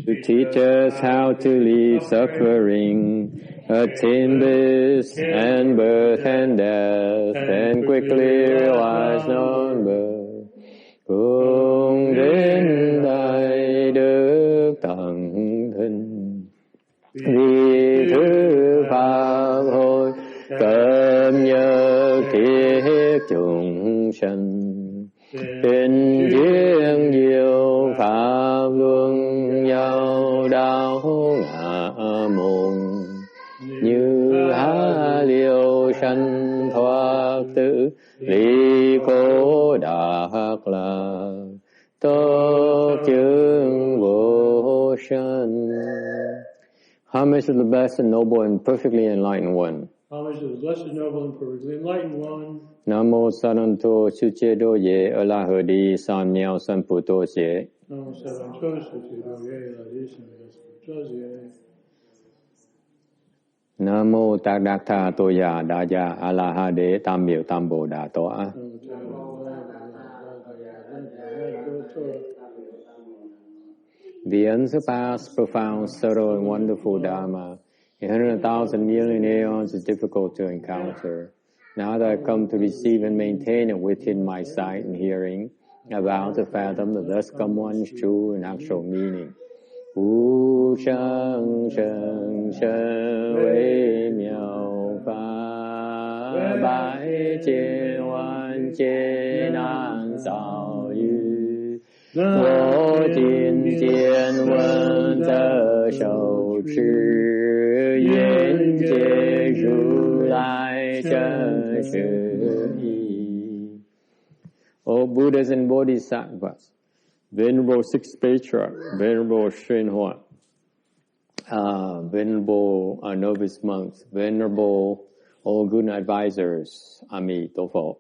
to teach us how to leave suffering, attain bliss and birth and death, and quickly realize non birth. Cùng đến đại đức tận thinh, vì thứ pháp hồi cập nhật thiết chúng sanh. Tình duyên diệu pháp luân giao đạo ngã môn, như há liêu sanh thoát tự ly khổ đạt lạc, tốt chứng vô sanh. Homage to the blessed, noble, and perfectly enlightened one. Homage to the blessed, noble, and perfectly enlightened one. Namo Saranto Suche Ye Alahadi San Miao San Puto Ye. Namo Saranto Suche Ye Alahadi San Miao San Puto Ye. Namo Tadakta Toya Daya Alahade Tamil Tambo Da Toa. The unsurpassed, profound, subtle, and wonderful Dharma, 100,000 million aeons is difficult to encounter. Now that I come to receive and maintain it within my sight and hearing, I vow to fathom the thus come one's true and actual meaning. Wu sheng sheng sheng wei miao fa, bai jie wan jie nan sao yu, wo jin jian wen ze shou chi, yan jie ru lai zhen shi. O Buddhas and Bodhisattvas, Venerable Sixth Patriarch, Venerable Shenhua, Venerable Novice Monks, Venerable all good advisors, Ami Tofo.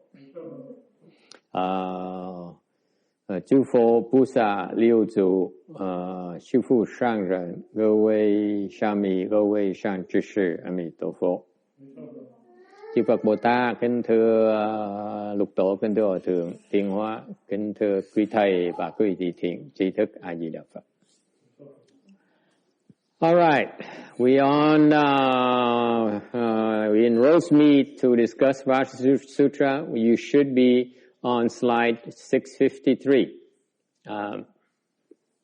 Chư Phổ Bồ Sát Liêu Tzu, Sư Phụ Sang人,各位沙弥,各位善知识, Ami Tofo. Chư Phật Bồ Tát, kính thưa lục tổ, kính thưa hòa thượng, tiên hóa, kính thưa quý thầy và quý vị thiện tri thức A Di Đà Phật. All right, we in roast meat to discuss Vajra Sutra. You should be on slide 653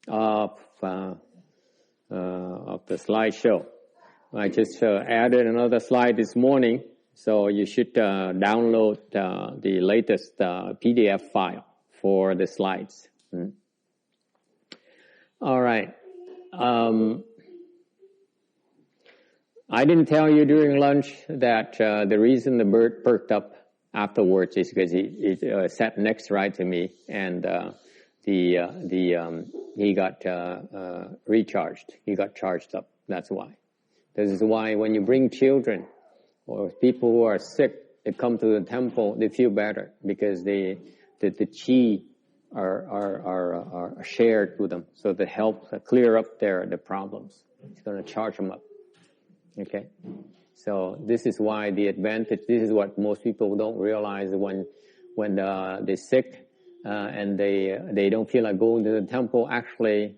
of the slideshow. I just added another slide this morning. So you should download the latest PDF file for the slides. All right. I didn't tell you during lunch that the reason the bird perked up afterwards is because he sat next right to me, and he got recharged. He got charged up. That's why. This is why when you bring children or people who are sick, they come to the temple, they feel better because the chi are shared with them, so they help clear up the problems. It's going to charge them up. Okay, so this is why the advantage. This is what most people don't realize when they're sick and they don't feel like going to the temple. Actually,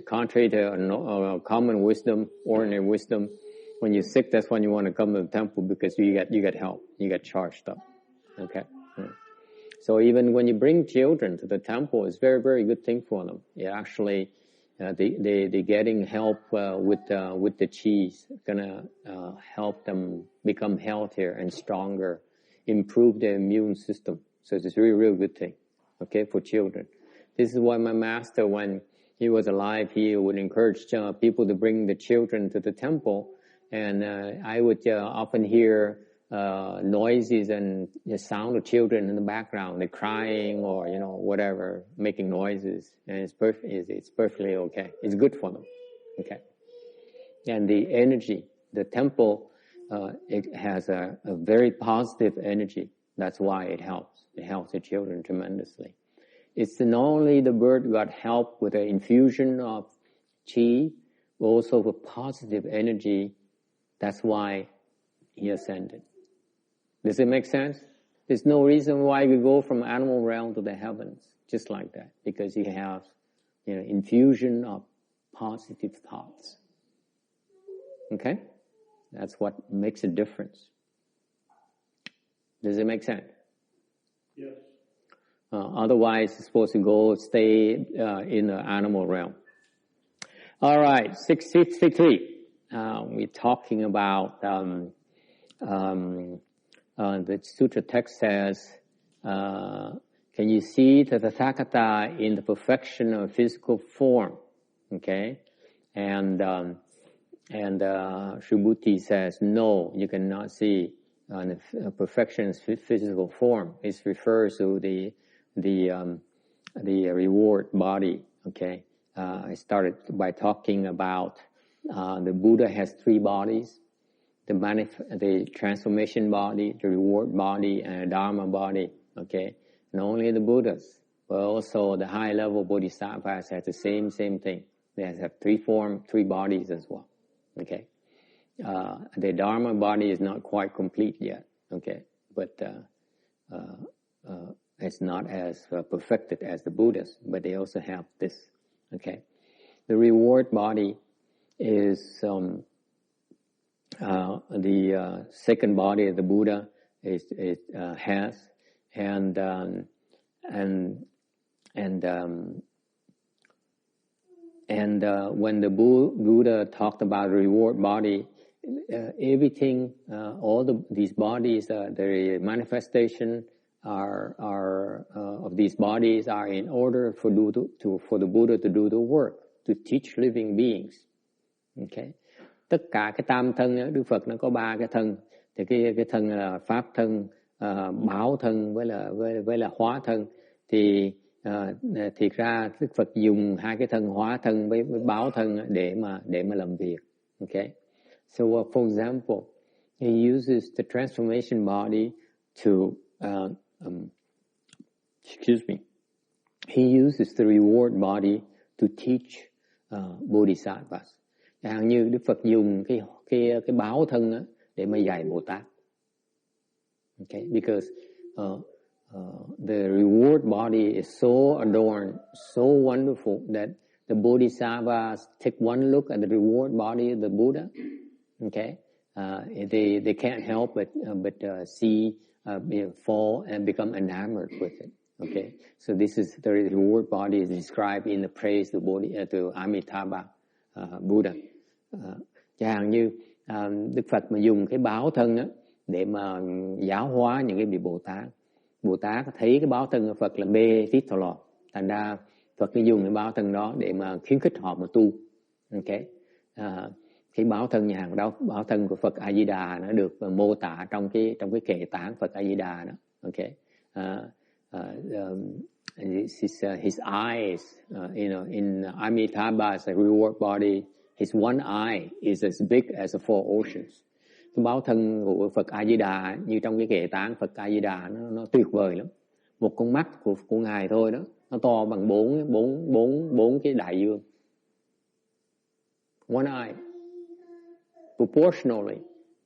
contrary to common wisdom, ordinary wisdom, when you're sick, that's when you want to come to the temple because you get help, you get charged up. Okay, so even when you bring children to the temple, it's a very, very good thing for them. It actually. They getting help with the chi, gonna help them become healthier and stronger, improve their immune system. So it's a really, really good thing, okay, for children. This is why my master, when he was alive, he would encourage people to bring the children to the temple, and I would often hear noises and the sound of children in the background, they're crying or whatever, making noises, and it's perfectly okay. It's good for them, okay. And the energy, the temple, it has a very positive energy. That's why it helps. It helps the children tremendously. It's not only the bird got help with the infusion of chi, but also with positive energy. That's why he ascended. Does it make sense? There's no reason why we go from animal realm to the heavens, just like that, because you have, infusion of positive thoughts. Okay? That's what makes a difference. Does it make sense? Yes. Otherwise, it's supposed to stay in the animal realm. All right, 663. We're talking about the Sutra text says, can you see the Tathagata in the perfection of physical form? Okay, and Subhuti says, no, you cannot see the perfection of physical form. It refers to the reward body. Okay, I started by talking about the Buddha has 3 bodies: the transformation body, the reward body, and the Dharma body. Okay, and only the Buddhas, but also the high level Bodhisattvas have the same thing. They have 3 bodies as well. Okay, the Dharma body is not quite complete yet. Okay, but it's not as perfected as the Buddhas, but they also have this. Okay, the reward body is the second body of the Buddha has, and when the Buddha talked about the reward body, everything, these bodies, the manifestation of these bodies are in order for the Buddha to do the work, to teach living beings. Okay, tất cả cái tam thân đó, Đức Phật nó có 3 cái thân, thì cái thân là pháp thân, bảo thân với là hóa thân. Thì thiệt ra Đức Phật dùng 2 cái thân, hóa thân với báo thân để mà làm việc. Okay, so for example, he uses the transformation body to he uses the reward body to teach bodhisattvas. Chẳng hạn như Đức Phật dùng cái báo thân đó để mà dạy Bồ Tát. Okay, because the reward body is so adorned, so wonderful that the bodhisattvas take one look at the reward body of the Buddha. Okay, they can't help but see, fall and become enamored with it. Okay, so this is the reward body is described in the praise to Amitabha Buddha. Chẳng hạn như Đức Phật mà dùng cái báo thân đó để mà giáo hóa những cái vị Bồ Tát thấy cái báo thân của Phật là mê tít thọ lò, thành ra Phật mới dùng cái báo thân đó để mà khuyến khích họ mà tu. Okay, cái báo thân nhà hàng đó, báo thân của Phật A Di Đà nó được mô tả trong cái kệ tạng Phật A Di Đà đó. Okay, his eyes, in Amitabha's reward body, his one eye is as big as the 4 oceans. Cái báo thân của Phật A Di Đà như trong cái kệ tạng Phật A Di Đà nó tuyệt vời lắm. Một con mắt của ngài thôi đó, nó to bằng 4 cái đại dương. One eye. Proportionally,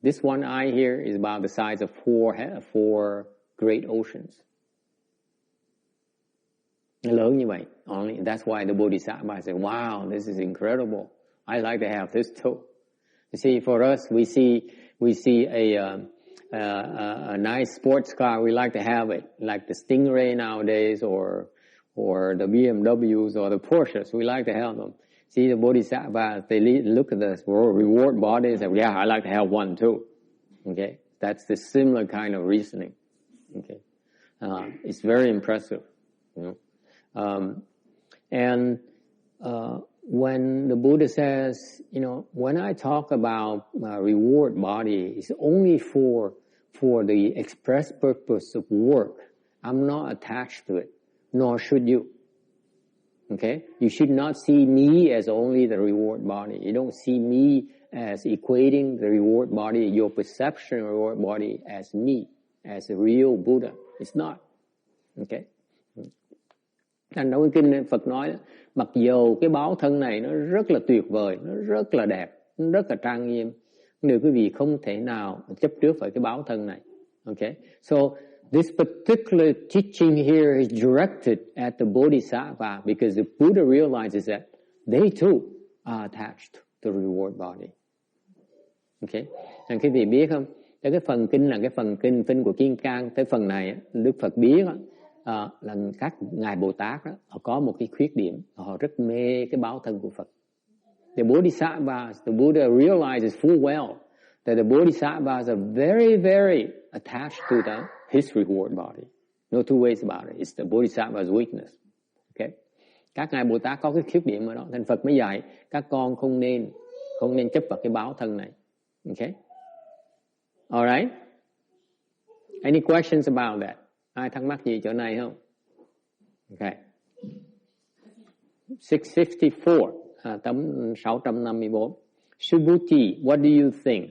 this one eye here is about the size of 4 great oceans. Nó lớn như vậy. That's why the Bodhisattva say, wow, this is incredible. I like to have this too. You see, for us, we see a nice sports car. We like to have it, like the Stingray nowadays, or the BMWs or the Porsches. We like to have them. See, the Bodhisattvas, they look at the reward body and say, yeah, I like to have one too. Okay, that's the similar kind of reasoning. Okay, it's very impressive. When the Buddha says, when I talk about reward body, it's only for the express purpose of work. I'm not attached to it, nor should you. Okay? You should not see me as only the reward body. You don't see me as equating the reward body, your perception of the reward body as me, as a real Buddha. It's not. Okay? Thành trong cái kinh Phật nói, mặc dù cái báo thân này nó rất là tuyệt vời, nó rất là đẹp, nó rất là trang nghiêm, nhưng quý vị không thể nào chấp trước phải cái báo thân này. Okay? So this particular teaching here is directed at the Bodhisattva because the Buddha realizes that they too are attached to the reward body. Okay. Nên quý vị biết không? Cái phần kinh là cái phần kinh của Kim Cang. Cái phần này Đức Phật biết là các ngài Bồ Tát đó, họ có một cái khuyết điểm, họ rất mê cái báo thân của Phật. The Bodhisattvas, the Buddha realizes full well that the Bodhisattvas are very, very attached to his reward body. No two ways about it. It's the Bodhisattva's weakness. Okay. Các ngài Bồ Tát có cái khuyết điểm ở đó. Thành Phật mới dạy các con không nên chấp vào cái báo thân này. Okay. Alright. Any questions about that? Ai thắc mắc gì chỗ này không? Okay. 654. Tấm 654. Subhuti, what do you think?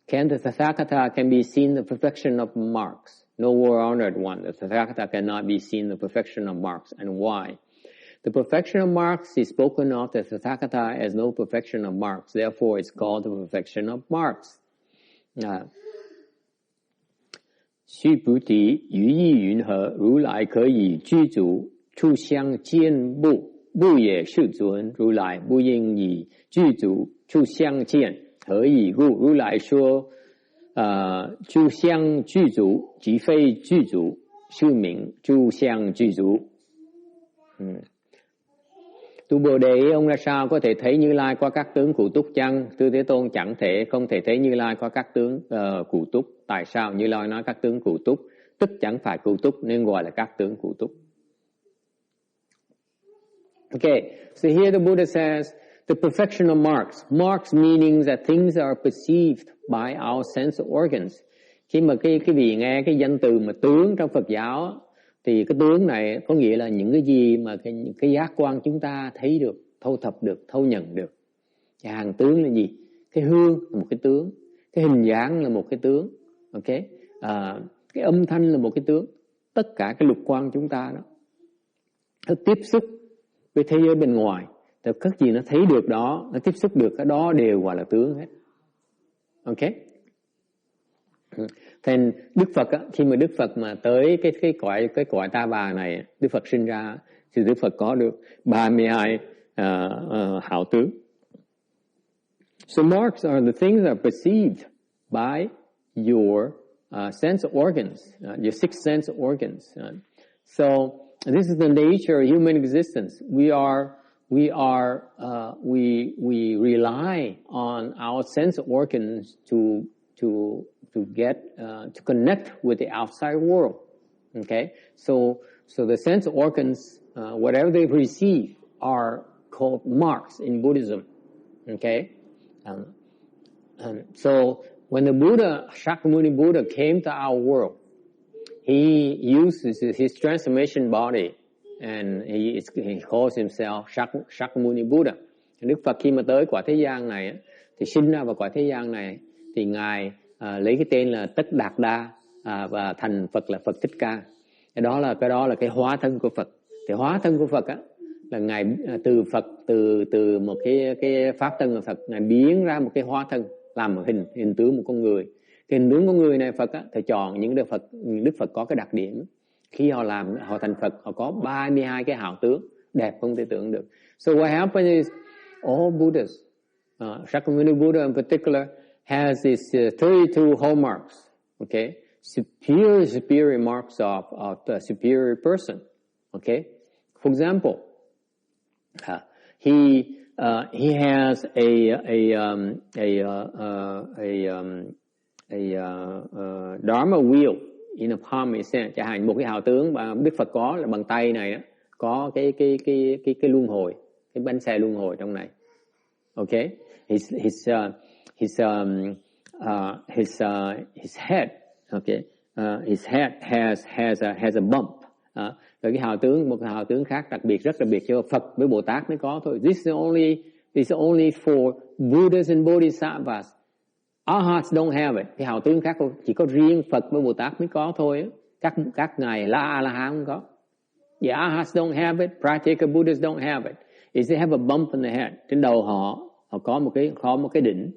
Can the Tathagata can be seen the perfection of marks? No more honored one. The Tathagata cannot be seen the perfection of marks. And why? The perfection of marks is spoken of the Tathagata as no perfection of marks. Therefore, it's called the perfection of marks. Subhuti, yu yi yun he, Ru Lai ke yi ju zu, chu xiang jian bu, bu ye shi zun, Ru Lai bu yin yi ju zu, chu xiang jian, he yi gu, Ru Lai shuo, chu xiang ju zu, ji fei ju zu, sư miệng chu xiang ju zu. Tu Bồ Đề, ông ra sao có thể thấy Như Lai qua các tướng cụ túc chăng? Thưa Thế Tôn, chẳng thể, không thể thấy Như Lai qua các tướng cụ túc. Tại sao? Như Lai nói các tướng cụ túc, tức chẳng phải cụ túc nên gọi là các tướng cụ túc. Okay, so here the Buddha says the perfection of marks. Marks meaning that things are perceived by our sense organs. Khi mà cái vị nghe cái danh từ mà tướng trong Phật giáo thì cái tướng này có nghĩa là những cái gì mà cái giác quan chúng ta thấy được, thâu thập được, thâu nhận được. Và hàng tướng là gì? Cái hương là một cái tướng, cái hình dáng là một cái tướng, okay? Cái âm thanh là một cái tướng. Tất cả cái lục quan chúng ta đó, nó tiếp xúc với thế giới bên ngoài. Thì các gì nó thấy được đó, nó tiếp xúc được cái đó đều gọi là tướng hết. Okay? Thành Đức Phật á, khi mà Đức Phật mà tới cái cõi Ta Bà này, Đức Phật sinh ra thì Đức Phật có được 32 hảo tướng. So marks are the things that are perceived by your sense organs, your six sense organs. So this is the nature of human existence. We rely on our sense organs to connect with the outside world. Okay, so the sense organs, whatever they receive, are called marks in Buddhism. Okay, so when the Buddha, Shakyamuni Buddha, came to our world, he uses his transformation body, and he calls himself Shakyamuni Buddha. Đức Phật khi mà tới quả thế gian này, thì sinh ra vào quả thế gian này, thì ngài lấy cái tên là Tất Đạt Đa và thành Phật là Phật Thích Ca. Cái đó là cái hóa thân của Phật. Thì hóa thân của Phật á là ngài từ Phật từ một cái pháp thân của Phật, ngài biến ra một cái hóa thân làm một hình tướng một con người. Cái hình tướng con người này Phật á thì chọn những Đức Phật có cái đặc điểm. Khi họ thành Phật, họ có 32 cái hảo tướng đẹp không thể tưởng được. So what happens is all Buddhas, Shakyamuni Buddha in particular, has these 32 hallmarks, okay? Superior marks of the superior person, okay? For example, he has a Dharma wheel in a palm his hand. Chẳng hạn một cái hào tướng mà Đức Phật có là bằng tay này đó, có cái luân hồi, cái bánh xe luân hồi trong này, okay? His head, okay, his head has a bump. Rồi cái một hào tướng khác đặc biệt, rất đặc biệt cho Phật với Bồ Tát mới có thôi. This is only for Buddhas and Bodhisattvas. Arhats don't have it. Cái hào tướng khác chỉ có riêng Phật với Bồ Tát mới có thôi. Các ngài La Hán không có. The Arhats don't have it. Practical Buddhas don't have it. Is they have a bump in the head. Trên đầu họ có một cái đỉnh.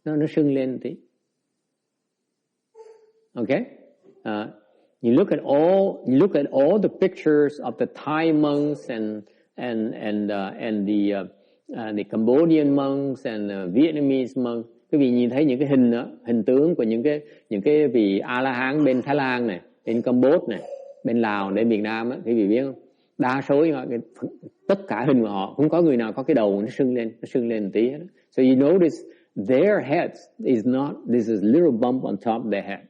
Nó sưng lên tí. Okay? You look at all the pictures of the Thai monks and the Cambodian monks and Vietnamese monks. Quý vị nhìn thấy những cái hình đó, hình tướng của những cái vị A La Hán bên Thái Lan này, bên Campuchia này, bên Lào, bên Việt Nam á, quý vị biết không? Đa số tất cả hình của họ không có người nào có cái đầu nó sưng lên một tí hết. So you notice their heads is not, this is little bump on top of their head.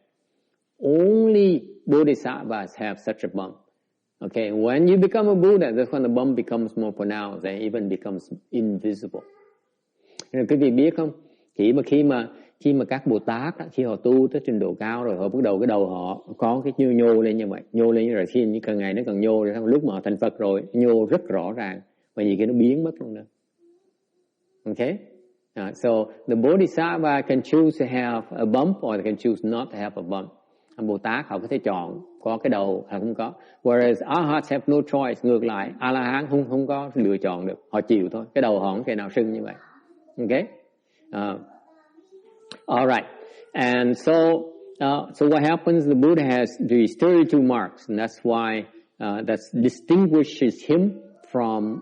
Only Bodhisattvas have such a bump. Okay, when you become a Buddha, that's when the bump becomes more pronounced and even becomes invisible. Nên quý vị biết không? Khi mà các Bồ Tát đó, khi họ tu tới trình độ cao rồi, họ bắt đầu cái đầu họ có cái nhô lên như vậy, nhô lên rồi khi càng ngày nó càng nhô, rồi lúc mà họ thành Phật rồi nhô rất rõ ràng, mà gì cái nó biến mất luôn đó. Okay, so the Bodhisattva can choose to have a bump or they can choose not to have a bump. Bồ Tát họ có thể chọn có cái đầu hay không có. Whereas Arhats have no choice. Ngược lại, A La Hán không có lựa chọn được, họ chịu thôi. Cái đầu họ không thể nào sưng như vậy. Okay. All right, and so what happens? The Buddha has these 32 marks, and that's why that distinguishes him from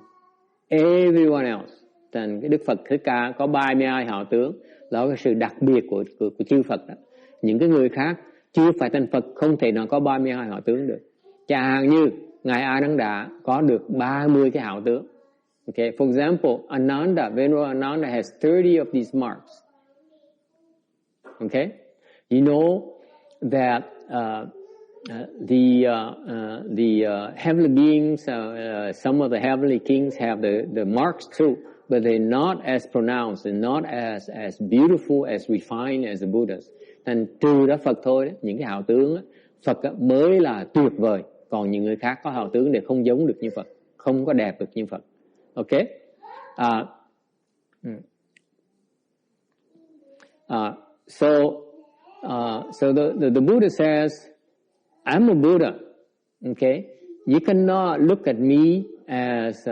everyone else. Thành cái Đức Phật Thích Ca có 32 hào tướng, đó là cái sự đặc biệt của chư Phật đó. Những cái người khác chưa phải thành Phật không thể nào có 32 hào tướng được. Chẳng hạn như ngài A Nan Đà có được 30 cái hào tướng. Okay, for example, Ananda, Venerable Ananda has 30 of these marks. Okay, you know that the heavenly beings, some of the heavenly kings have the marks too, but they're not as pronounced and not as beautiful, as refined as the Buddhas. Thành trừ đó Phật thôi đó, những cái hào tướng đó, Phật đó mới là tuyệt vời, còn những người khác có hào tướng để không giống được như Phật, không có đẹp được như Phật. Okay. So the Buddha says, I'm a Buddha. Okay, you cannot look at me as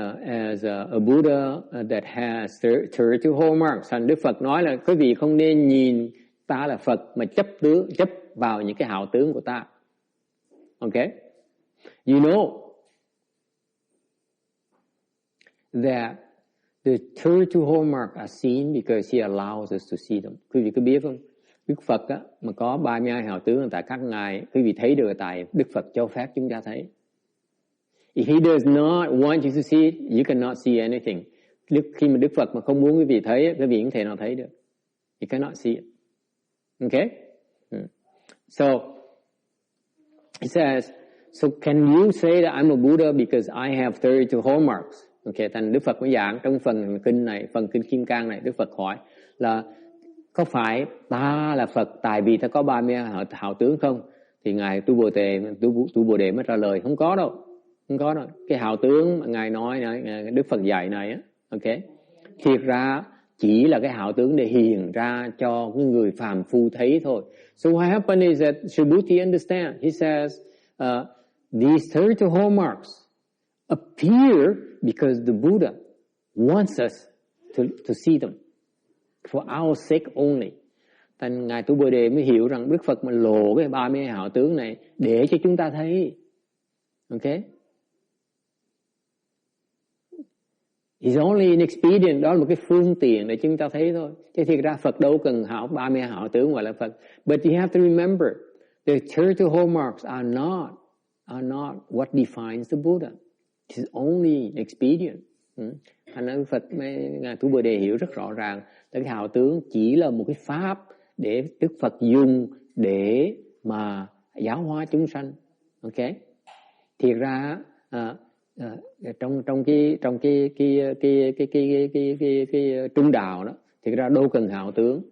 a Buddha that has 32 hallmarks. Thành Đức Phật nói là quý vị không nên nhìn ta là Phật mà chấp vào những cái hào tướng của ta. Okay, you know that the 32 hallmarks are seen because he allows us to see them. Quý vị có biết không? Đức Phật á, mà có 32 hào tướng tại các ngài, quý vị thấy được tại Đức Phật cho phép chúng ta thấy. If he does not want you to see it, you cannot see anything. Khi mà Đức Phật mà không muốn quý vị thấy, quý vị không thể nào thấy được. You cannot see it. Okay? So, he says, so can you say that I'm a Buddha because I have 32 hallmarks? Okay, thành Đức Phật mới giảng trong phần kinh này, phần kinh Kim Cang này, Đức Phật hỏi là có phải ta là Phật tại vì ta có 30 hào tướng không? Thì ngài Tu Bồ Đề mới trả lời không có đâu. Không có đâu. Cái hào tướng mà ngài nói này, Đức Phật dạy này á, okay, thiệt ra chỉ là cái hào tướng để hiển ra cho cái người phàm phu thấy thôi. So what happened is that Subhuti understand. He says these 32 hallmarks appear because the Buddha wants us to see them for our sake only. Thành ngài Tu Bồ Đề mới hiểu rằng Đức Phật mà lộ cái 30 hào tướng này để cho chúng ta thấy. Okay? It's only an expedient, đó là một cái phương tiện để chúng ta thấy thôi. Chứ thiệt ra Phật đâu cần 30 hào tướng gọi là Phật. But you have to remember, the 32 hallmarks are not what defines the Buddha. It's only an expedient. Thành ra Phật, ngài Tu Bồ Đề hiểu rất rõ ràng, cái hào tướng chỉ là một cái pháp để Đức Phật dùng để mà giáo hóa chúng sanh. Okay? Thiệt ra trong cái trung đạo đó, thì ra đâu cần hào tướng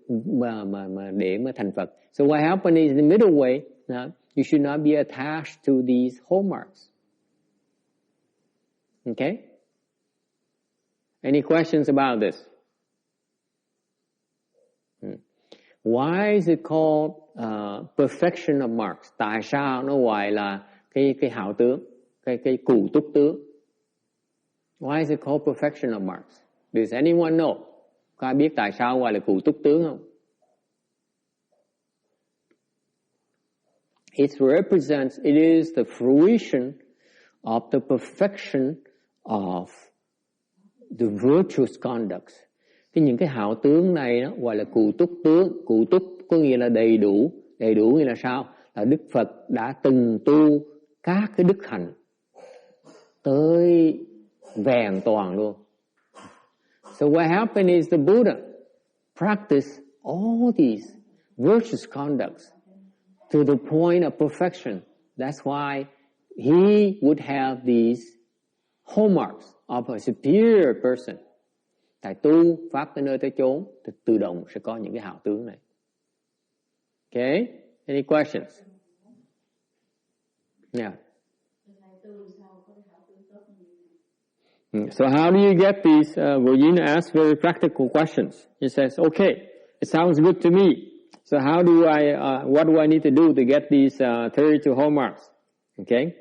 mà để mà thành Phật. So what happened is in the middle way, you should not be attached to these hallmarks. Okay? Any questions about this? Why is it called perfection of marks? Tại sao nó gọi là cái hào tướng, cái cụ túc tướng? Why is it called perfection of marks? Does anyone know? Có ai biết tại sao gọi là cụ túc tướng không? It is the fruition of the perfection of the virtuous conducts. Những cái hảo tướng này đó, gọi là cụ túc tướng. Cụ túc có nghĩa là đầy đủ. Đầy đủ nghĩa là sao? Là Đức Phật đã từng tu các cái đức hạnh tới vẹn toàn luôn. So what happened is the Buddha practiced all these virtuous conducts to the point of perfection. That's why he would have these hallmarks of a superior person. Tại tu pháp tới nơi tới chốn thì tự động sẽ có những cái hảo tướng này. Okay? Any questions? Yeah. So how do you get these? Vajra asks very practical questions. He says, okay, it sounds good to me. So how do what do I need to do to get these 32 hallmarks? Okay?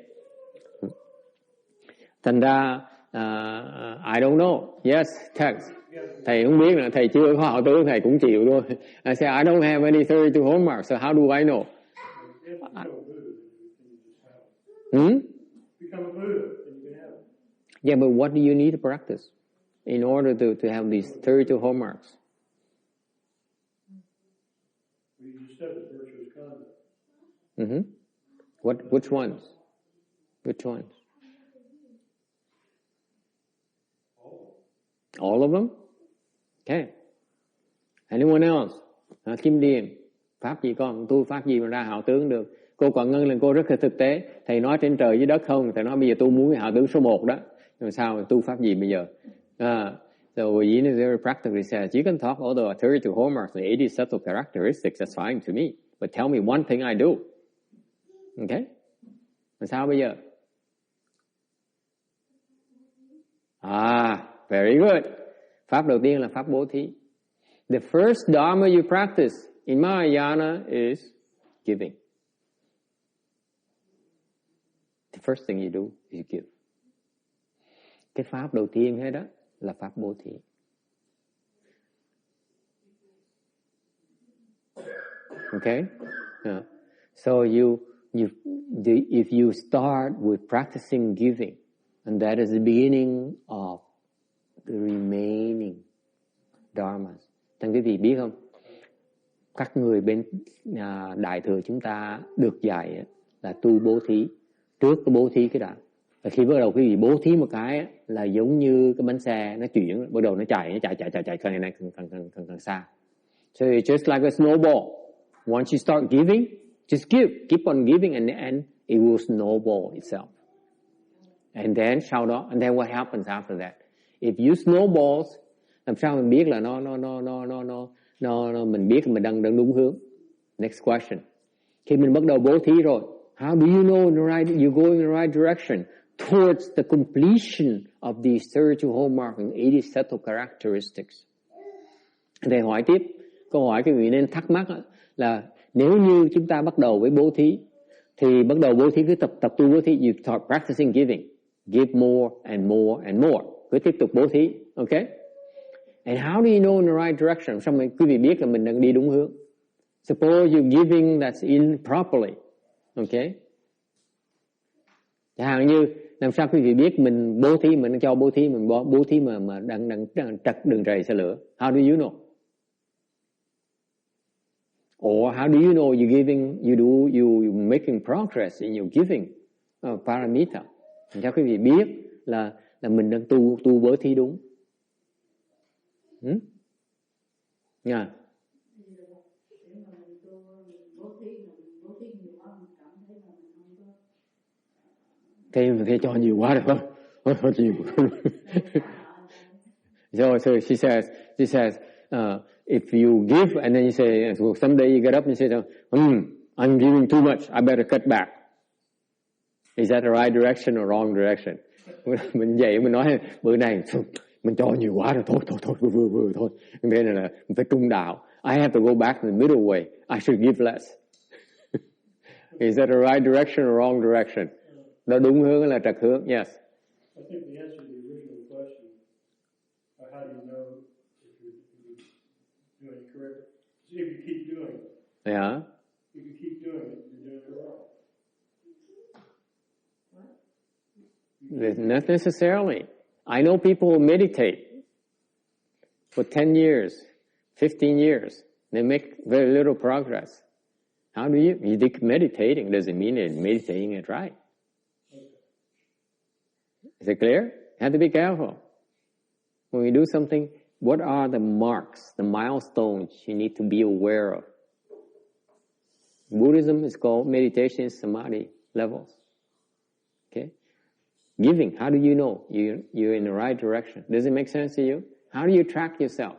Thành ra, I don't know. Yes, text. Thầy không biết là thầy chưa có hảo tướng, thầy cũng chịu thôi. I say, I don't have any 32 hallmarks, so how do I know? Become a Buddha, and you can have it. Yeah, but what do you need to practice in order to have these 32 hallmarks? Well, you just said the virtuous conduct. Which ones? Which ones? All of them? Okay. Anyone else? Kim Điền, pháp gì con? Tu pháp gì mà ra hảo tướng được? Cô Quảng Ngân là cô rất là thực tế. Thầy nói trên trời dưới đất không? Thầy nói bây giờ tôi muốn cái hảo tướng số 1 đó. Nhưng mà sao? Tu pháp gì bây giờ? So Vajra is very practically says, you can talk all the 32 hallmarks and 80 subtle characteristics, that's fine to me. But tell me one thing I do. Okay? Mà sao bây giờ? Very good. Pháp đầu tiên là pháp bố thí. The first dharma you practice in Mahayana is giving. The first thing you do is you give. Cái pháp đầu tiên hết đó là pháp bố thí. Okay? Yeah. So if you start with practicing giving, and that is the beginning of the remaining dharmas. Thằng quý vị biết không? Các người bên Đại Thừa chúng ta được dạy là tu bố thí. Trước cái bố thí cái đã. Và khi bắt đầu quý vị bố thí một cái là giống như cái bánh xe nó chuyển, bắt đầu nó chạy càng ngày càng xa. So it's just like a snowball. Once you start giving, just give, keep on giving, and it will snowball itself. And then sau đó, and then what happens after that? If you snowballs, làm sao mình biết là mình biết mình đang đúng hướng? Next question. Khi mình bắt đầu bố thí rồi, how do you know you're going in the right direction towards the completion of these 32 hallmarks and 80 subtle characteristics? Thầy hỏi tiếp, câu hỏi các vị nên thắc mắc là nếu như chúng ta bắt đầu với bố thí, thì bắt đầu bố thí cứ tập tu bố thí, you start practicing giving, give more and more and more, cứ tiếp tục bố thí, okay? And how do you know in the right direction? Sao mà quý vị biết là mình đang đi đúng hướng? Suppose you're giving that's improperly, okay? Chẳng hạn như làm sao quý vị biết mình bố thí, mình cho bố thí, mình bố thí mà đang trật đường rầy xe lửa? How do you know? Or how do you know you're giving, you're making progress in your giving paramita? Làm sao quý vị biết là mình đang tu bố thí đúng? Yeah. Thế cho nhiều quá rồi thôi nhiều. So she says, if you give and then you say, well, someday you get up and say, I'm giving too much, I better cut back. Is that the right direction or wrong direction? Mình dậy mình nói bữa này mình cho nhiều quá rồi, thôi vừa thôi. Thế này là mình phải trung đạo. I have to go back to the middle way. I should give less. Is that the right direction or wrong direction? Đó đúng hướng hay là trật hướng? Yes. I think the answer to the original question, how do you know if you're doing it correct? If you keep doing it. Yeah. If you keep doing it, you're doing it wrong. Not necessarily. I know people who meditate for 10 years, 15 years. They make very little progress. How do you think meditating doesn't mean it meditating it right? Is it clear? You have to be careful. When we do something, what are the marks, the milestones you need to be aware of? Buddhism is called meditation samadhi levels. Okay? Giving, how do you know you're in the right direction? Does it make sense to you? How do you track yourself?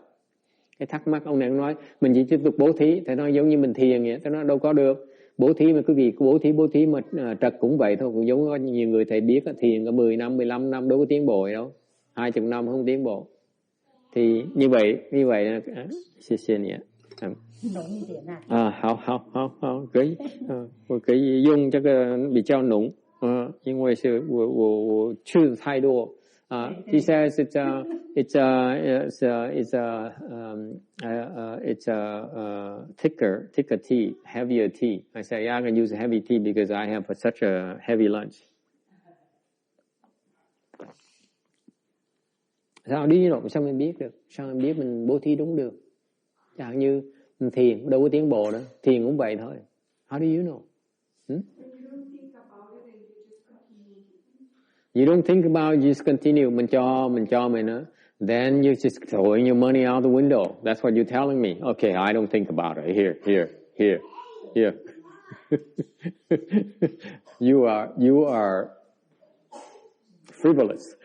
Cái thắc mắc ông này nói, mình chỉ tiếp tục bố thí, thì nó giống như mình thiền vậy, thì nó đâu có được. Bố thí mà quý vị bố thí mà trật cũng vậy thôi, cũng giống có nhiều người thầy biết thiền có 10 năm, 15 năm đâu có tiến bộ đâu, 20 năm không tiến bộ. Thì như vậy xin nhé. Hảo, cái dùng cho cái bị trao nũng, 因为是我吃的太多。He says it's thicker tea, heavier tea. I say, yeah, I can use heavy tea because I have such a heavy lunch. Sao đi rồi? Sao mình biết được? Sao mình biết mình bố thí đúng được? Chẳng như mình thiền đâu có tiến bộ nữa, thiền cũng vậy thôi. How do you know? You don't think about it, you just continue. Mình cho mình nữa. Then you just throwing your money out the window. That's what you're telling me. Okay, I don't think about it. Here. You are frivolous.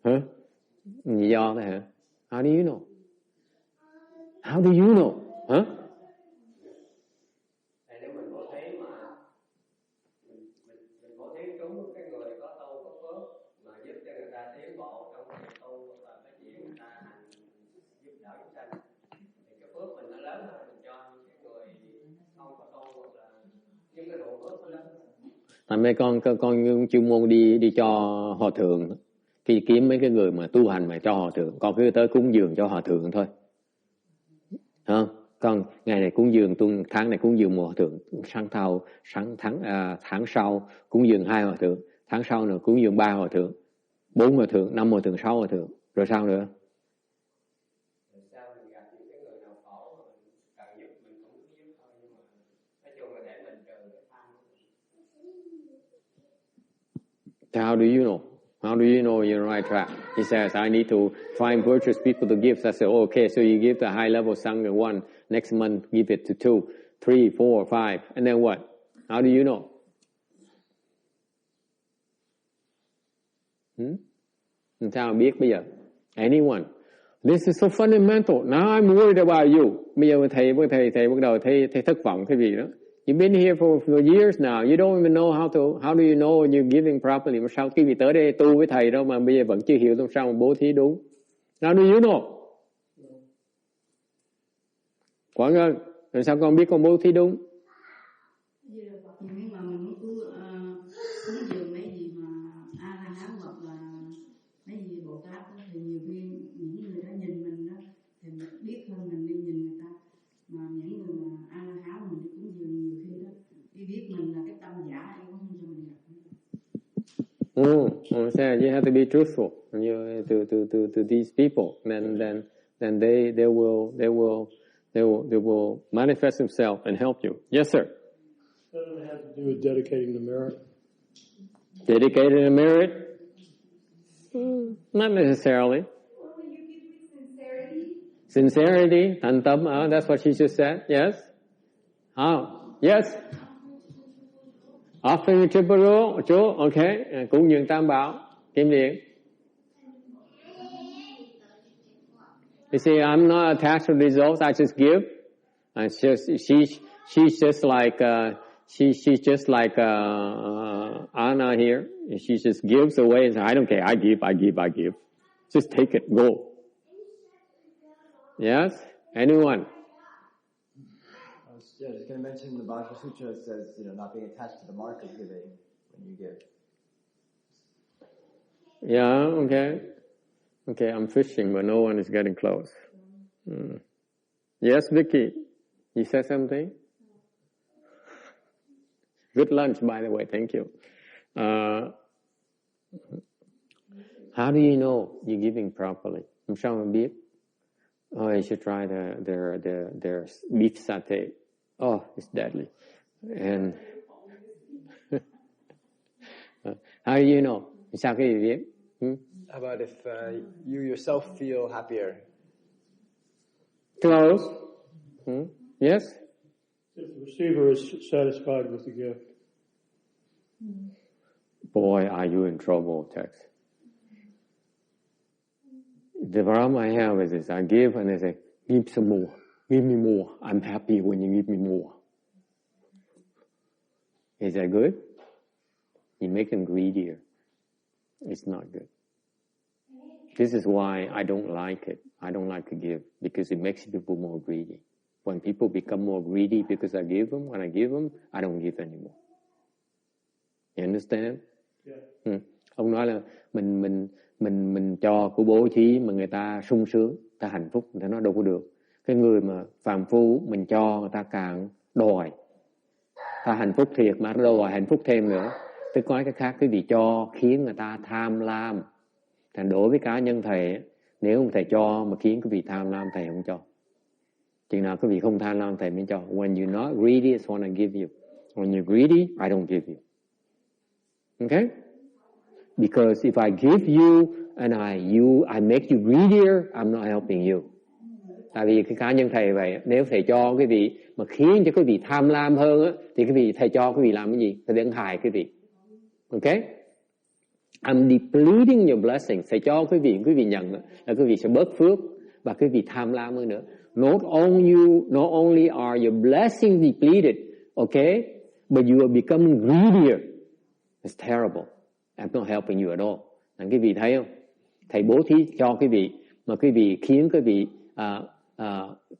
Huh? Do thế hả? How do you know? How do you know? Huh? Mấy con chuyên môn đi cho hòa thượng, khi kiếm mấy cái người mà tu hành mà cho hòa thượng, con cứ tới cúng dường cho hòa thượng thôi, không? Con ngày này cúng dường, tháng này cúng dường một hòa thượng, tháng sau cúng dường 2 hòa thượng, tháng sau nữa cúng dường 3 hòa thượng, 4 hòa thượng, 5 hòa thượng, 6 hòa thượng, rồi sao nữa? How do you know? How do you know you're on the right track? He says, I need to find virtuous people to give. So I say, okay, so you give the high level Sangha 1. Next month, give it to 2, 3, 4, 5. And then what? How do you know? Sao biết bây giờ? Anyone? This is so fundamental. Now I'm worried about you. Bây giờ thầy bắt đầu thấy thất vọng cái gì đó. You've been here for years now. You don't even know how do you know you're giving properly? Mà sao khi vì tới đây tu với thầy đâu mà bây giờ vẫn chưa hiểu sao mà bố thí đúng? How do you know? Quảng ơi, làm sao con biết con bố thí đúng? Nhưng mà mình cứ cúng dường mấy gì mà A La Hán hoặc là mấy gì Bồ Tát thì nhiều khi những người đó nhìn mình đó thì mình biết hơn mình đi nhìn người ta, mà những người mà A La Hán mình đi cúng dường nhiều khi đó đi biết mình là cái tâm giả cũng không cho mình gặp. You have to be truthful to these people, then they will manifest themselves and help you. Yes, sir. That doesn't have to do with dedicating the merit. Dedicating the merit? Not necessarily. Well, when you give with sincerity. Sincerity, thành tâm. That's what she just said. Yes. Yes. Offering triple rule. Okay. Cúng dường tam bảo, kim điển. You see, I'm not attached to results. I just give. She's just like Anna here. She just gives away. And says, I don't care. I give. Just take it. Go. Yes. Anyone? I was just going to mention the Vajra Sutra says, not being attached to the mark of giving when you give. Yeah. Okay, I'm fishing, but no one is getting close. Yes, Vicky, you said something? Good lunch, by the way. Thank you. How do you know you're giving properly? Làm sao mà biết? Oh, you should try their beef satay. Oh, it's deadly. And how do you know? Sao cái gì biết? How about if you yourself feel happier? Close. Yes? If the receiver is satisfied with the gift. Boy, are you in trouble, Tex. The problem I have is this. I give and they say, give some more. Give me more. I'm happy when you give me more. Is that good? You make them greedier. It's not good. This is why I don't like it. I don't like to give because it makes people more greedy. When people become more greedy because I give them, when I give them, I don't give anymore. You understand? Yeah. Ông nói là mình cho của bố thí mà người ta sung sướng, ta hạnh phúc, người ta nói đâu có được. Cái người mà phàm phu mình cho người ta càng đòi. Ta hạnh phúc thiệt mà nó đòi hạnh phúc thêm nữa. Tức nói cái khác, cái gì cho khiến người ta tham lam. Thành đối với cá nhân thầy, nếu thầy cho mà khiến cái vị tham lam, thầy không cho. Chừng nào cái vị không tham lam, thầy mới cho. When you're not greedy, it's what I give you. When you're greedy, I don't give you. Okay? Because if I give you and I make you greedier, I'm not helping you. Tại vì cái cá nhân thầy vậy, nếu thầy cho cái vị mà khiến cho cái vị tham lam hơn á, thì cái vị thầy cho cái vị làm cái gì? Thầy đang hại cái vị. Okay? I'm depleting your blessings. Thầy cho cái vị nhận là cái vị sẽ bớt phước và cái vị tham lam hơn nữa. Not only are your blessings depleted, okay, but you are becoming greedier. It's terrible. I'm not helping you at all. Cái vị thấy không? Thầy bố thí cho cái vị mà cái vị khiến cái vị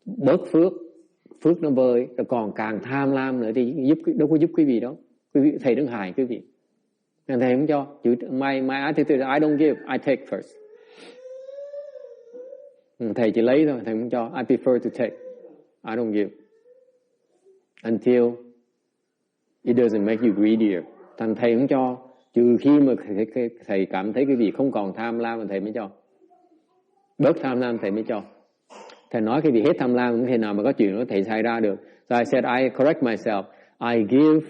bớt phước nó vơi, rồi còn càng tham lam nữa thì đâu có giúp cái vị đó. Thầy đang hại cái vị. Nên thầy không cho. My attitude is I don't give, I take first. Thầy chỉ lấy thôi, thầy không cho. I prefer to take. I don't give. Until it doesn't make you greedier. Thành thầy không cho. Trừ khi mà thầy cảm thấy cái gì không còn tham lam thì thầy mới cho. Bớt tham lam thầy mới cho. Thầy nói cái gì hết tham lam không thể nào mà có chuyện đó thầy xảy ra được. So I said I correct myself. I give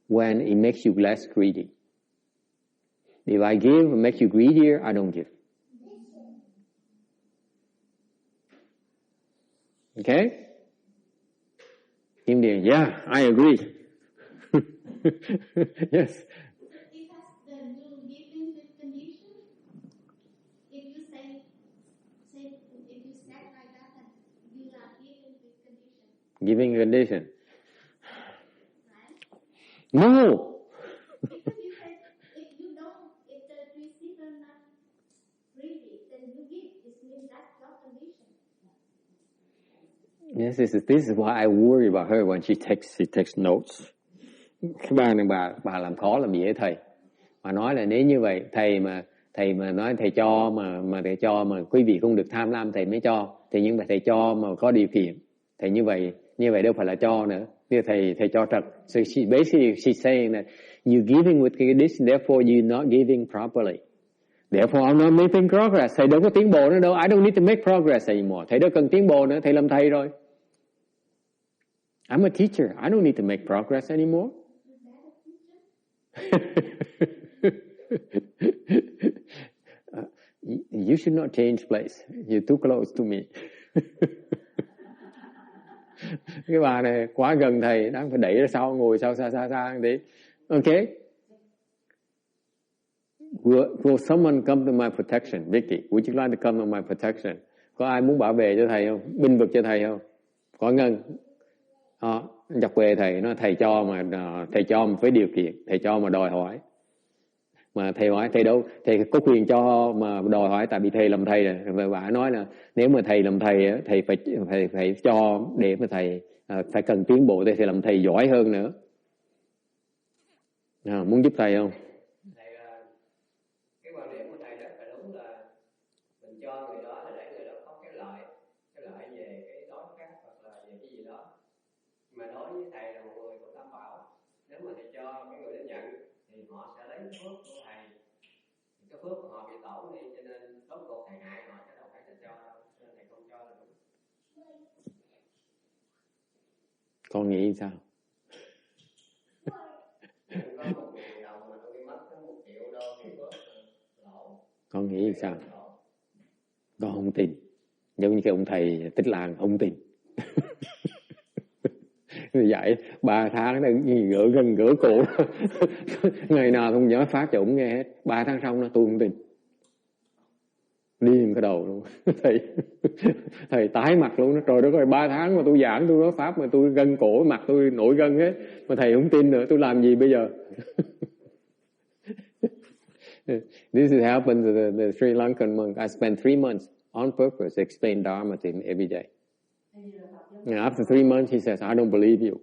when it makes you less greedy. If I give and makes you greedier, I don't give. Okay? Kim Điền, yeah, I agree. Yes. It has the new giving with condition. If you say if you said like that, you are giving with condition. Giving condition. Right? No. Because you said if the receiver not greedy, then you give. It means that's your condition. Yes, this is why I worry about her when she takes notes. Cái bà làm khó làm gì với thầy. Mà nói là nếu như vậy thầy mà nói thầy cho mà thầy cho mà quý vị không được tham lam thầy mới cho. Thì nhưng mà thầy cho mà có điều kiện. Thầy như vậy đâu phải là cho nữa. Như thầy cho trật. So she's saying that you're giving with condition, therefore you're not giving properly. Therefore I'm not making progress. Thầy đâu có tiến bộ nữa đâu. I don't need to make progress anymore. Thầy đâu cần tiến bộ nữa. Thầy làm thầy rồi. I'm a teacher. I don't need to make progress anymore. You should not change place. You're too close to me. Cái bà này quá gần thầy, đang phải đẩy ra sau, ngồi sau xa tí. Okay. Will someone come to my protection? Vicky, would you like to come to my protection? Có ai muốn bảo vệ cho thầy không? Binh vực cho thầy không? Có Ngân. Dọc về thầy, nó thầy cho mà với điều kiện, thầy cho mà đòi hỏi. Mà thầy hỏi thầy đâu, thầy có quyền cho mà đòi hỏi tại vì thầy làm thầy rồi. Và bà nói là nếu mà thầy làm thầy, thầy phải cho để mà thầy phải cần tiến bộ để thầy làm thầy giỏi hơn nữa. Muốn giúp thầy không? Thầy, cái quan điểm của thầy rất là đúng là mình cho người đó là để người đó có cái lợi về cái đói khát hoặc là về cái gì đó. Mà đối với thầy là một người của Tam Bảo, nếu mà thầy cho cái người đó nhận thì họ sẽ lấy phước của thầy cái phước của họ bị tổn đi, cho nên rốt cuộc thầy hại họ chứ đâu phải thầy cho đâu, cho nên thầy không cho là đúng. Con nghĩ sao? Có 1.000 đồng mà tôi mất có 1 triệu đô thì phước lỗ. Con nghĩ sao? Con không tin. Giống như cái ông thầy Tích Lan, không tin. Dạy 3 tháng gỡ cổ. Ngày nào không nhớ phát cho ông nghe hết. 3 tháng xong tôi không tin. Điên cái đầu luôn. Thầy tái mặt luôn. Trời đất ơi, 3 tháng mà tôi giảng, tôi nói pháp mà tôi gân cổ, mặt tôi nổi gân hết. Mà thầy không tin nữa, tôi làm gì bây giờ? This is happened to the Sri Lankan monk. I spent 3 months on purpose to explain Dharma to him every day. And after 3 months, he says, I don't believe you.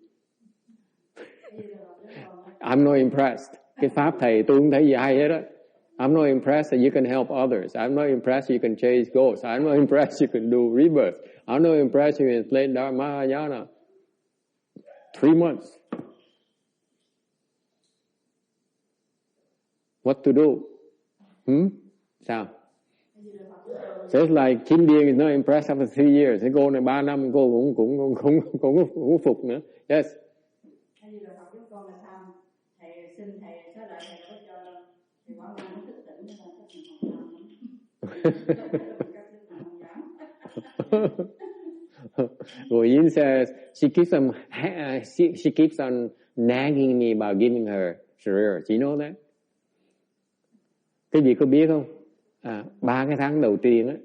I'm not impressed. Cái pháp thầy tôi không thấy gì hay hết á. I'm not impressed that you can help others. I'm not impressed you can chase ghosts. I'm not impressed you can do rebirth. I'm not impressed you can explain Dharma Mahayana. 3 months. What to do? Sao? So it's like Kim Điên is not impressed after 3 years. Cái cô này 3 năm cô cũng phục nữa. Yes. Yin says she keeps on nagging me about giving her sharir. Do you know that? Cái gì có biết không? 3 cái tháng đầu tiên á,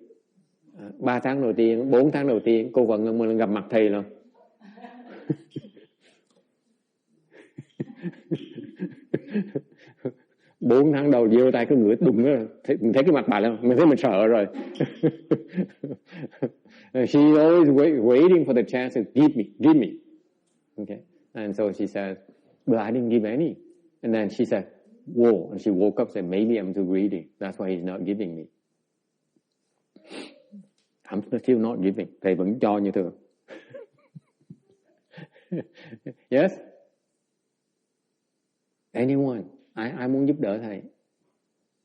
3 tháng đầu tiên, 4 tháng đầu tiên cô vẫn gặp mặt thầy rồi. Bốn tháng đầu vô tay cứ ngửi đùng á, mình thấy cái mặt bà là mình thấy mình sợ rồi. She always waiting for the chance to give me. Okay, and so she says, "But I didn't give any." And then she said, "Whoa!" And she woke up and said, "Maybe I'm too greedy. That's why he's not giving me." I'm still not giving. Thầy vẫn cho như thường. Yes. Anyone? Ai muốn giúp đỡ thầy?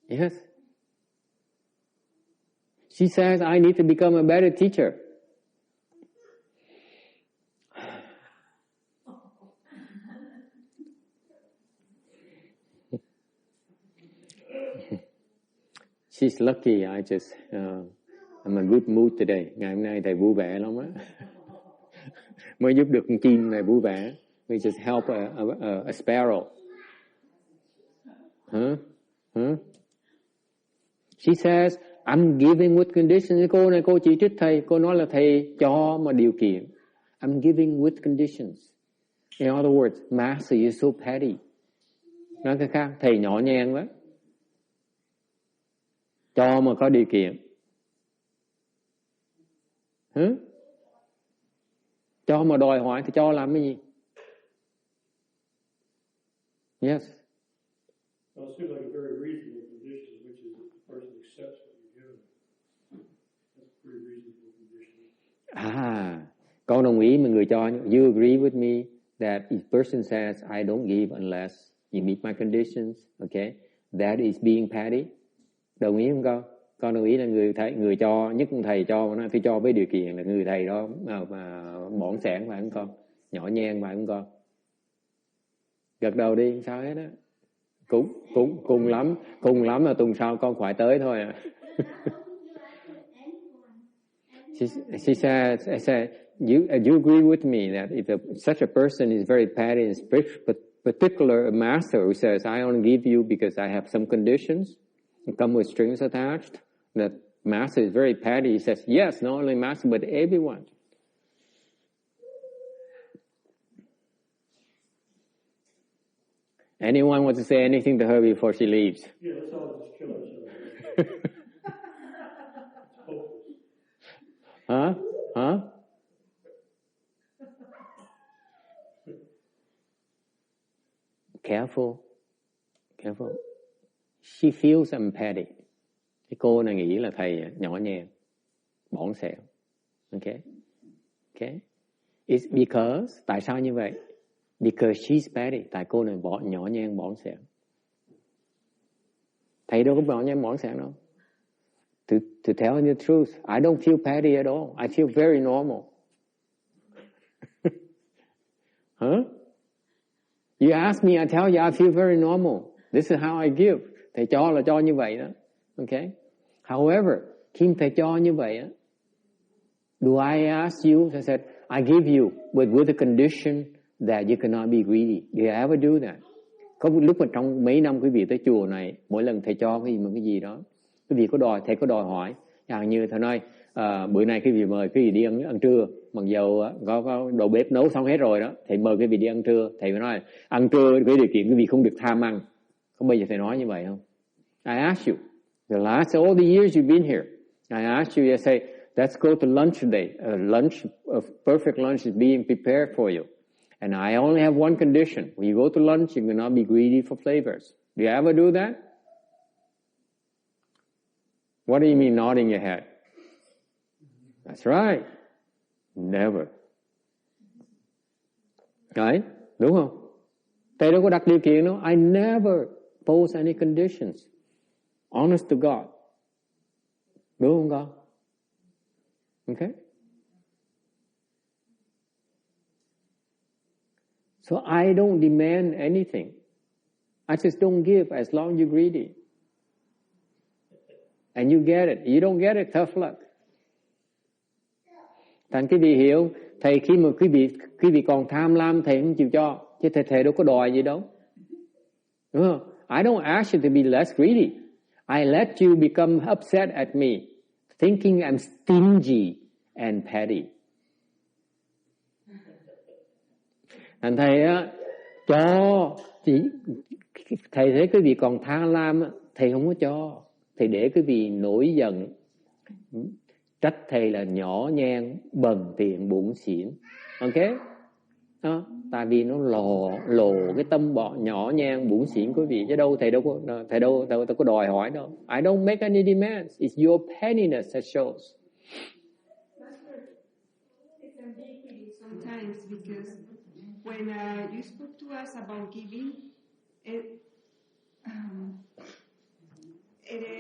Yes. She says, I need to become a better teacher. She's lucky. I'm a good mood today. Ngày hôm nay thầy vui vẻ lắm á. Mới giúp được con chim này vui vẻ. We just help a sparrow. She says, I'm giving with conditions. Cô này cô chỉ trích thầy. Cô nói là thầy cho mà điều kiện. I'm giving with conditions. In other words, Master, you're so petty. Nói cái khác, thầy nhỏ nhen quá. Cho mà có điều kiện. Cho mà đòi hỏi thì cho làm cái gì? Yes. Well, it seems like a very reasonable condition, which is that the person accepts what you're giving. That's a pretty reasonable condition. Con đồng ý mà người cho. You agree with me that if person says, I don't give unless you meet my conditions, okay? That is being petty. Đồng ý không con? Con đồng ý là người cho, nhất thầy cho, nó tôi cho với điều kiện là người thầy đó mà bỏn sẻn phải không con? Nhỏ nhen phải không con? Gật đầu đi, sao hết á? Cùng lắm là tuần sau con phải tới thôi à. She said, I said, you agree with me that if such a person is very petty and particular, a master who says, I only give you because I have some conditions and come with strings attached, that master is very petty. He says, yes, not only master, but everyone. Anyone wants to say anything to her before she leaves? Yeah, let's all just kill ourselves. It's hopeless. Huh? Careful. She feels I'm petty. Cái cô này nghĩ là thầy nhỏ nhen, bỏn sẻn. Okay? It's because, tại sao như vậy? Because she's petty. Tại cô này nhỏ nhen, bỏn sẻn. Thầy đâu có bảo nhé mỏi sẵn đâu. To tell you the truth, I don't feel petty at all. I feel very normal. Huh? You ask me, I tell you, I feel very normal. This is how I give. Thầy cho là cho như vậy đó. Okay? However, khi thầy cho như vậy á, do I ask you? I said, I give you, but with the condition that you cannot be greedy. Do you ever do that? Có một lúc mà trong mấy năm quý vị tới chùa này, mỗi lần thầy cho cái gì đó, quý vị thầy có đòi hỏi, chẳng như thầy nói, bữa nay quý vị mời quý vị đi ăn trưa, mặc dầu có đầu bếp nấu xong hết rồi đó, thầy mời quý vị đi ăn trưa, thầy mới nói, ăn trưa với điều kiện quý vị không được tham ăn. Có bao giờ thầy nói như vậy không? I ask you, the last all the years you've been here, I ask you, I say, let's go to lunch today. A perfect lunch is being prepared for you. And I only have one condition. When you go to lunch, you cannot be greedy for flavors. Do you ever do that? What do you mean nodding your head? That's right. Never. Right? Đúng không? Thầy đâu có đặt điều kiện đâu. I never pose any conditions. Honest to God. Đúng không con? Okay? So I don't demand anything. I just don't give as long as you're greedy. And you get it. You don't get it, tough luck. Thành quý vị hiểu, thầy khi mà quý vị còn tham lam, thầy không chịu cho. Chứ thầy đâu có đòi gì đâu. Đúng không? I don't ask you to be less greedy. I let you become upset at me, thinking I'm stingy and petty. Thành thầy á, cho, thầy thấy quý vị còn tham lam, thầy không có cho. Thầy để quý vị nổi giận, trách thầy là nhỏ nhen, bần tiện, bủn xỉn. Ok? Đó. Tại vì nó lộ cái tâm bọn nhỏ nhen, bủn xỉn quý vị. Chứ đâu thầy đâu có đòi hỏi đâu. I don't make any demands. It's your pettiness that shows. It's ambiguous sometimes because when you spoke to us about giving, it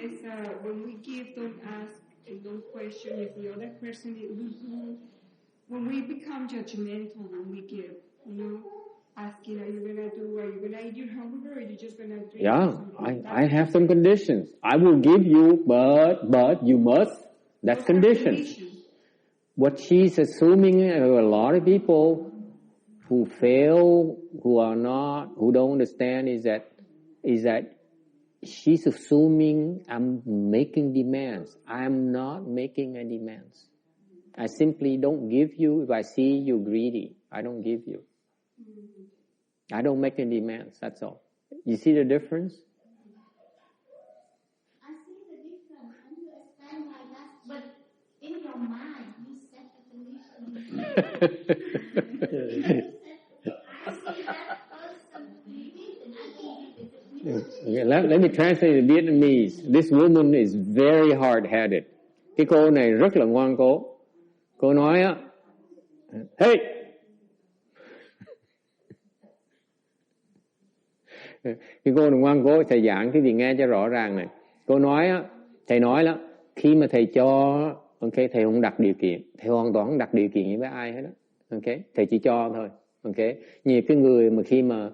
is when we give, don't ask and don't question if the other person when we become judgmental when we give, you know, asking, are you gonna eat your hamburger or are you just gonna drink? Yeah, I have some conditions. I will give you, but you must. That's conditions. What she's assuming, a lot of people who fail, who don't understand is that she's assuming I'm making demands. I'm not making any demands. I simply don't give you if I see you greedy. I don't give you. I don't make any demands, that's all. You see the difference? I see the difference and you explain like that, but in your mind you set a condition. I see that person greedy and I give it. Let me translate in Vietnamese. This woman is very hard-headed. Cái cô này rất là ngoan cố. Cô nói á, hey! Cái cô này ngoan cố, thầy giảng cái gì nghe cho rõ ràng này. Cô nói á, thầy nói là khi mà thầy cho, ok, thầy không đặt điều kiện. Thầy hoàn toàn không đặt điều kiện với ai hết đó. Ok, thầy chỉ cho thôi. Ok, nhiều cái người mà khi mà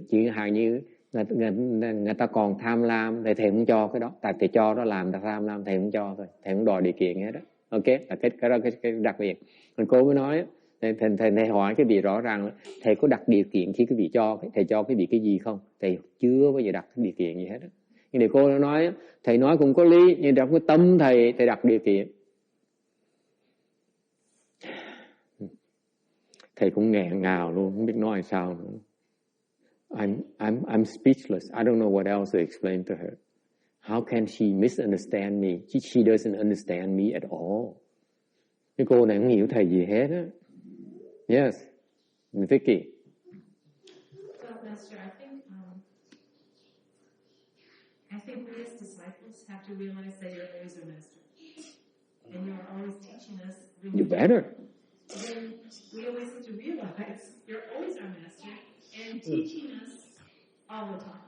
chuyện hàng như người ta còn tham lam, thầy không cho cái đó. Tại thầy cho đó làm ta tham lam, thầy không cho thôi. Thầy không đòi điều kiện hết đó. Ok, là cái đặc biệt. Mình cô mới nói, thầy hỏi cái gì rõ ràng, thầy có đặt điều kiện khi cái vị cho, thầy cho cái vị cái gì không? Thầy chưa bao giờ đặt điều kiện gì hết đó. Nhưng để cô nói, thầy nói cũng có lý, nhưng trong cái tâm thầy đặt điều kiện. Thầy cũng nghẹn ngào luôn, không biết nói sao nữa. I'm speechless. I don't know what else to explain to her. How can she misunderstand me? She doesn't understand me at all. Cái cô này không hiểu thầy gì hết á. Yes, Vicky. So, Master, I think we as disciples have to realize that you're always our master, and you're always teaching us. You better. Then we always have to realize you're always our master and teaching us all the time.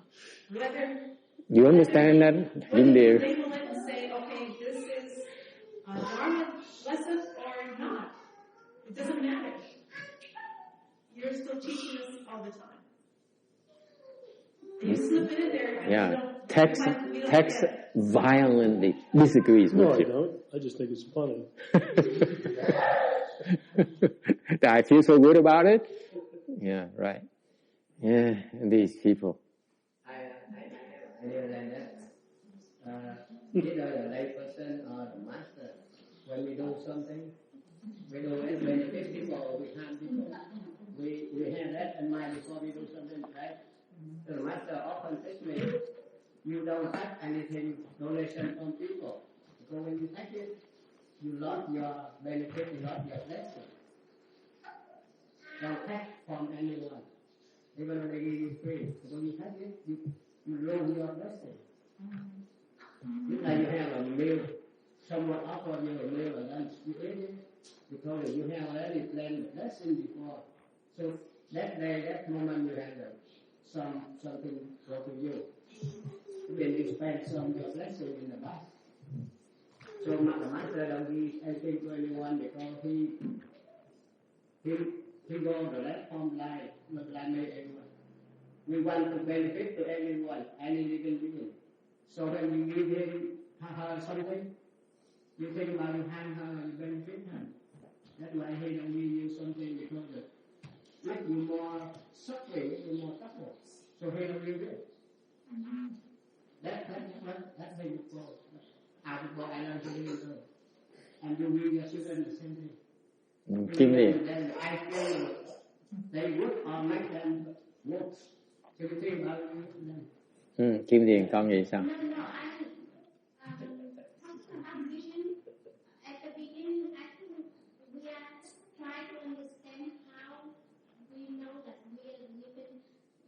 Whether You understand that? Whether In you there. label it and say, okay, this is a Dharma lesson or not, it doesn't matter. You're still teaching us all the time. And you slip it in there, and Yeah. we don't Text get it. violently disagrees No, with I you. don't. I just think it's funny. I feel so good about it. Yeah, right. Yeah, these people. I realize that either the lay person or the master, when we do something, we do it benefit people, we harm people. We have that in mind before we do something, right? So the master often says to me, you don't touch anything, donation from people. Because when you touch it, you lost your benefit, you lost your blessing. Don't touch from anyone. Even when they give you free. So when you touch it, you lose your blessing. Just like you have a meal, someone offered you a meal or lunch, you eat it, because you have already planned the blessing before. So that day, that moment you have something go to you. Then you spend some of your blessing in the back. So the master don't give anything to anyone because he goes the left from life, not like everyone. We want to benefit to everyone, any living being. So when you give him her something, you think about you harm her, you benefit her. That's why he don't give you something because it make you more suffering, make you more trouble. So he don't give it. That's how you go. Out of what I learned to do. And you give your children the same thing. Kim Liên. Then I feel they work or make them work. So you think about it. Kim Liên, con nghĩ sao? No, talking about vision, at the beginning, I think we are trying to understand how we know that we are living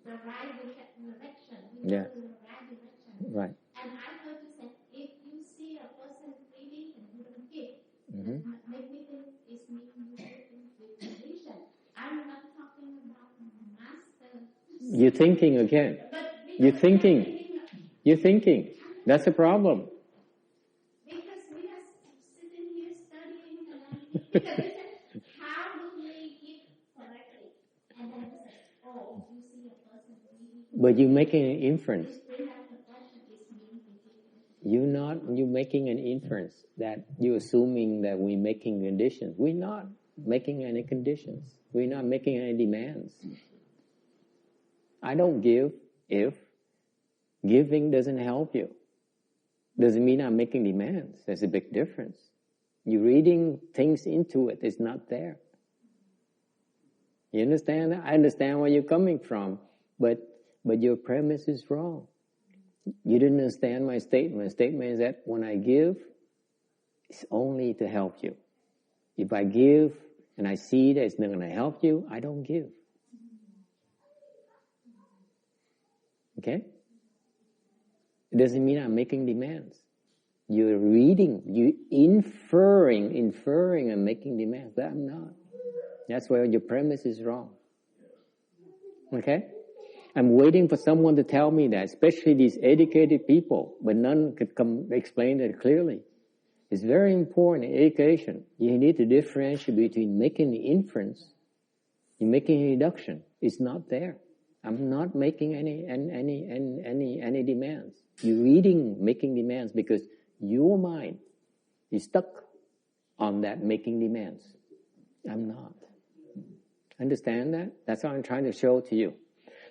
the right direction. We know Yeah. the right direction. Right. And I heard you say, if you see a person breathing and you don't give, make me think it's meaning you living with condition. I'm not talking about master. You're thinking again. You're thinking. That's the problem. Because we are sitting here studying and because they said, how do we give correctly? And then we say, oh, you see a person breathing. But you're making an inference. We have the question is meaning You're making an inference that you're assuming that we're making conditions. We're not making any conditions. We're not making any demands. I don't give if giving doesn't help you. Doesn't mean I'm making demands. There's a big difference. You're reading things into it. It's not there. You understand that? I understand where you're coming from, but your premise is wrong. You didn't understand my statement. My statement is that when I give, it's only to help you. If I give and I see that it's not going to help you, I don't give. Okay? It doesn't mean I'm making demands. You're reading, you're inferring and making demands, but I'm not. That's where your premise is wrong. Okay? I'm waiting for someone to tell me that, especially these educated people, but none could come explain it clearly. It's very important in education. You need to differentiate between making the inference and making a deduction. It's not there. I'm not making any demands. You're reading, making demands because your mind is stuck on that making demands. I'm not. Understand that? That's what I'm trying to show to you.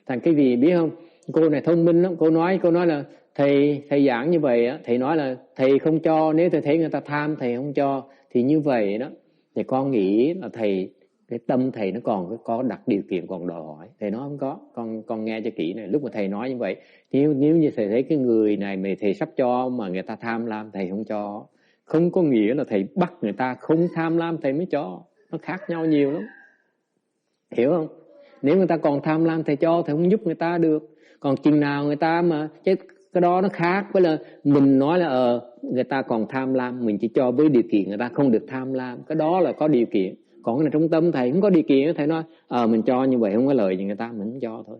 Thành cái gì biết không? Cô này thông minh lắm. Cô nói là thầy giảng như vậy á, thầy nói là thầy không cho, nếu thầy thấy người ta tham thầy không cho, thì như vậy đó. Thì con nghĩ là thầy, cái tâm thầy nó còn có đặt điều kiện, còn đòi hỏi. Thầy nói không có. Con nghe cho kỹ này. Lúc mà thầy nói như vậy, nếu như thầy thấy cái người này mà thầy sắp cho mà người ta tham lam thầy không cho, không có nghĩa là thầy bắt người ta không tham lam thầy mới cho. Nó khác nhau nhiều lắm. Hiểu không? Nếu người ta còn tham lam thầy cho, thầy không giúp người ta được. Còn chừng nào người ta mà cái đó nó khác với là mình nói là người ta còn tham lam, mình chỉ cho với điều kiện người ta không được tham lam. Cái đó là có điều kiện. Còn cái này trong tâm thầy không có điều kiện, thầy nói mình cho như vậy không có lợi gì người ta, mình không cho thôi.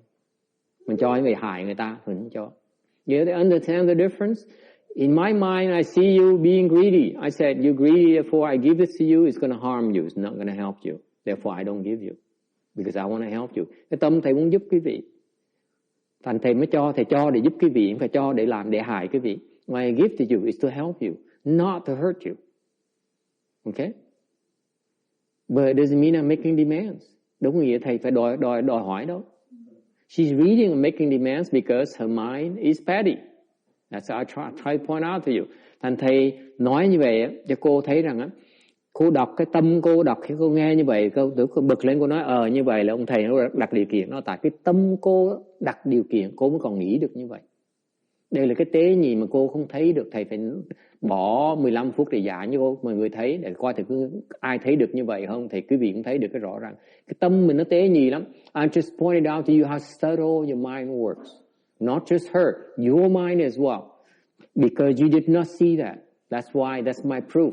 Mình cho như vậy hại người ta, mình không cho. You understand the difference? In my mind, I see you being greedy. I said, you're greedy, therefore I give this to you, it's going to harm you, it's not going to help you. Therefore I don't give you, because I want to help you. Cái tâm thầy muốn giúp quý vị. Thành thầy mới cho, thầy cho để giúp quý vị, không phải cho để làm, để hại quý vị. What I give to you is to help you, not to hurt you. Okay? But it doesn't mean I'm making demands. Đúng nghĩa thầy phải đòi hỏi đâu. She's reading and making demands because her mind is petty. That's what I try to point out to you. Thành thầy nói như vậy cho cô thấy rằng á, cô đọc cái tâm cô đọc khi cô nghe như vậy, cô bực lên, cô nói như vậy là ông thầy nó đặt điều kiện. Nó tại cái tâm cô đặt điều kiện, cô mới còn nghĩ được như vậy. Đây là cái tế nhị mà cô không thấy được. Thầy phải bỏ 15 phút để dạy cho cô, mọi người thấy, để coi thử ai thấy được như vậy không. Thì quý vị cũng thấy được cái rõ ràng. Cái tâm mình nó tế nhị lắm. I just pointed out to you how subtle your mind works. Not just her, your mind as well. Because you did not see that. That's why, that's my proof.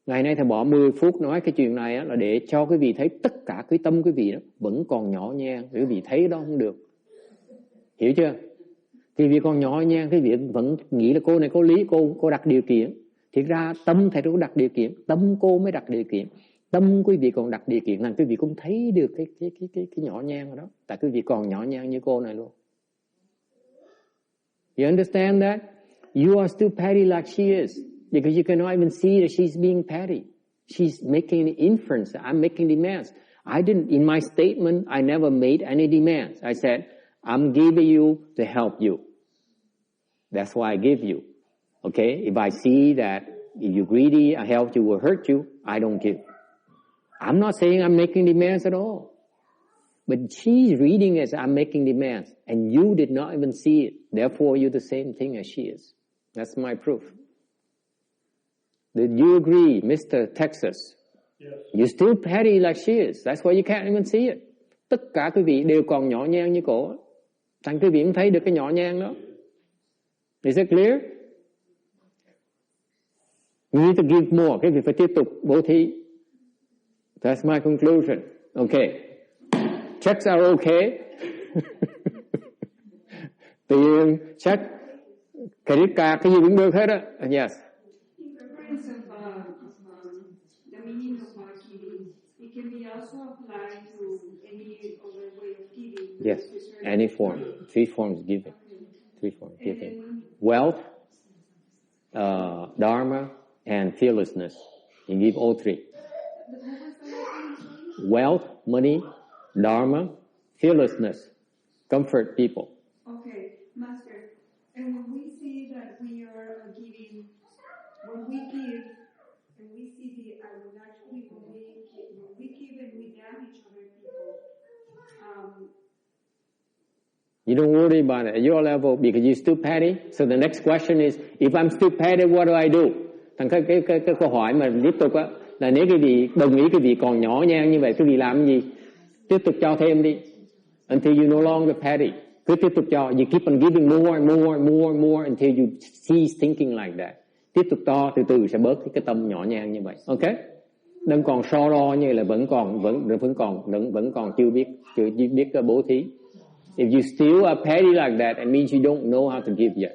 Ngày nay thầy bỏ 10 phút nói cái chuyện này á, là để cho quý vị thấy tất cả cái tâm quý vị đó vẫn còn nhỏ nhen. Quý vị thấy đó không được. Hiểu chưa? Thì vì còn nhỏ nhen, quý vị vẫn nghĩ là cô này có lý, cô đặt điều kiện. Thiệt ra tâm thầy đâu có đặt điều kiện, tâm cô mới đặt điều kiện. Tâm quý vị còn đặt điều kiện là quý vị cũng thấy được cái nhỏ nhen rồi đó. Tại quý vị còn nhỏ nhen như cô này luôn. You understand that? You are still petty like she is. Because you cannot even see that she's being petty. She's making an inference. I'm making demands. I didn't, in my statement, I never made any demands. I said, I'm giving you to help you. That's why I give you. Okay? If I see that if you're greedy, I help you will hurt you, I don't give. I'm not saying I'm making demands at all. But she's reading as I'm making demands. And you did not even see it. Therefore, you're the same thing as she is. That's my proof. Did you agree, Mr. Texas? Yes. You're still petty like she is. That's why you can't even see it. Tất cả quý vị đều còn nhỏ nhen như cổ. Thành quý vị cũng thấy được cái nhỏ nhen đó. Is it clear? You need to give more. Quý vị phải tiếp tục bố thí. That's my conclusion. Okay. Checks are okay. Tiền, check, credit card, cái gì cũng được hết á. Yes. The meaning of giving, it can be also applied to any other way of giving. Yes, any form. 3 forms giving. 3 forms giving. Wealth, dharma, and fearlessness. You give all 3. Wealth, money, dharma, fearlessness. Comfort people. Okay, Master. And when we see that we are giving, when we give, and we see the actually when we give and we damage other people. You don't worry about it at your level because you're still petty. So the next question is, if I'm still petty, what do I do? Thằng cái câu hỏi mà tiếp tục á là nếu quý vị đồng ý quý vị còn nhỏ nhen như vậy, quý vị làm cái gì? Tiếp tục cho thêm đi. Until you no longer petty. Cứ tiếp tục cho. You keep on giving more and more and more and more until you cease thinking like that. Tiếp tục to, từ từ sẽ bớt cái tâm nhỏ nhen như vậy. Ok? Đừng còn so đo như là vẫn còn chưa biết bố thí. If you still are petty like that, it means you don't know how to give yet.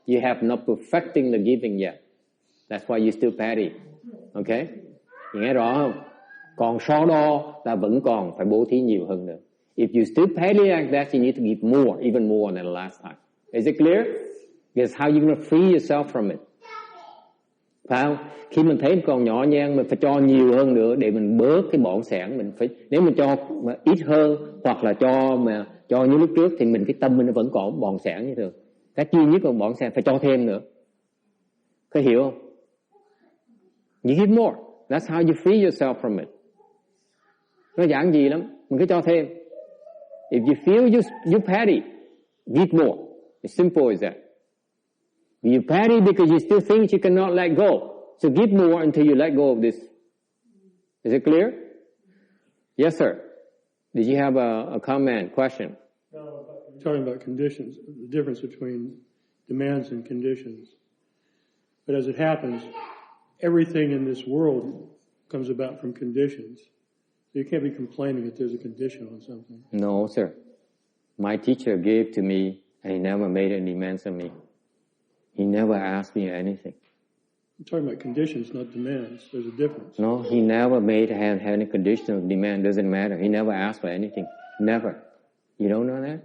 You have not perfecting the giving yet. That's why you're still petty. Okay? You nghe rõ không? Còn so đo là vẫn còn phải bố thí nhiều hơn nữa. If you still petty like that, you need to give more, even more than the last time. Is it clear? Because how you going to free yourself from it? Phải không? Khi mình thấy còn nhỏ nhen, mình phải cho nhiều hơn nữa để mình bớt cái bỏng sẻn. Mình phải, nếu mình cho mà ít hơn hoặc là cho như lúc trước thì cái tâm mình vẫn còn bỏng sẻn như thường. Cái duy nhất còn bỏng sẻn phải cho thêm nữa. Có hiểu không? You give more. That's how you free yourself from it. Nó giản dị lắm. Mình cứ cho thêm. If you feel you're petty, give more. It's simple as that. You're petty because you still think you cannot let go. So give more until you let go of this. Is it clear? Yes, sir. Did you have a comment, question? No, you're talking about conditions, the difference between demands and conditions. But as it happens, everything in this world comes about from conditions. So you can't be complaining that there's a condition on something. No, sir. My teacher gave to me And he never made any demands of me. He never asked me anything. I'm talking about conditions, not demands. There's a difference. No, he never made have any condition of demand. Doesn't matter. He never asked for anything. Never. You don't know that?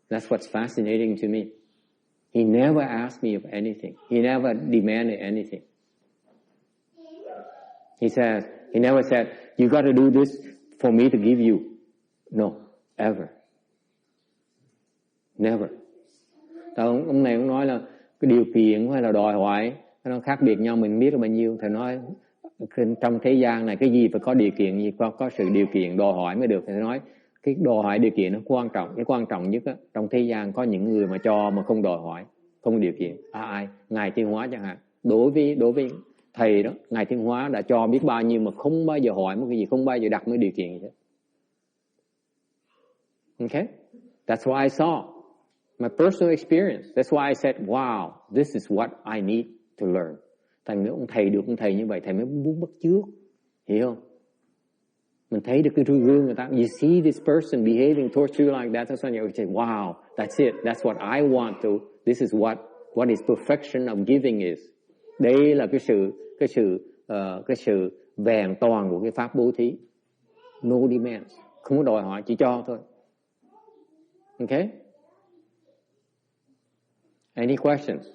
That's what's fascinating to me. He never asked me of anything. He never demanded anything. He never said, you got to do this for me to give you. No, ever. Never. Ông này cũng nói là cái điều kiện hay là đòi hỏi nó khác biệt nhau, mình biết là bao nhiêu. Thầy nói trong thế gian này cái gì phải có điều kiện, gì có sự điều kiện đòi hỏi mới được. Thầy nói cái đòi hỏi điều kiện nó quan trọng. Cái quan trọng nhất á, trong thế gian có những người mà cho mà không đòi hỏi, không điều kiện. Ai? Ngài Thiên Hóa chẳng hạn. Đối với thầy đó, Ngài Thiên Hóa đã cho biết bao nhiêu mà không bao giờ hỏi một cái gì, không bao giờ đặt một điều kiện gì hết. Okay? That's what I saw. My personal experience. That's why I said, wow, this is what I need to learn. Thành nếu ông thầy được ông thầy như vậy, thầy mới muốn bắt chước. Hiểu không? Mình thấy được cái gương người ta. You see this person behaving towards you like that. That's when you say, wow, that's it. That's what I want to. This is what is perfection of giving is. Đây là cái sự vẹn toàn của cái pháp bố thí. No demands. Không có đòi hỏi, chỉ cho thôi. Okay? Any questions?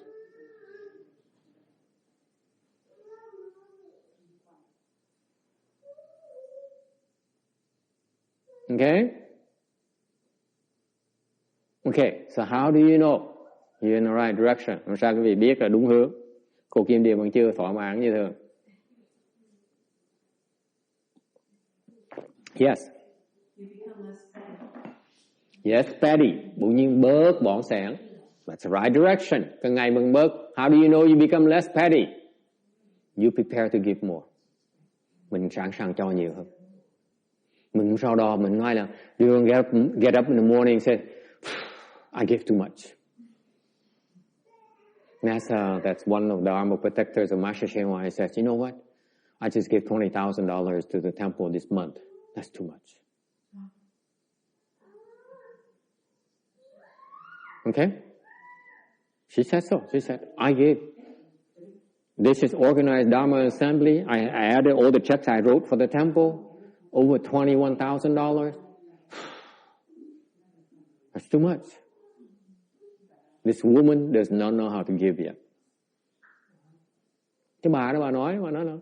Okay, so how do you know you're in the right direction? Làm sao quý vị biết là đúng hướng? Cô Kim Điềm vẫn chưa thỏa mãn như thường. Yes. Yes, petty. Bỗng nhiên bớt bỏng sẻn. That's the right direction. Càng ngày mình bớt. How do you know you become less petty? You prepare to give more. Mình sẵn sàng cho nhiều hơn. Mình sau đó mình nói là you don't get up in the morning and say, I give too much. That's one of the Dharma protectors of Master Shenhua. He says, you know what? I just gave $20,000 to the temple this month. That's too much. Okay? She said so. She said, I gave. This is organized Dharma assembly. I added all the checks I wrote for the temple. Over $21,000. That's too much. This woman does not know how to give yet. Cái bà đó bà nói là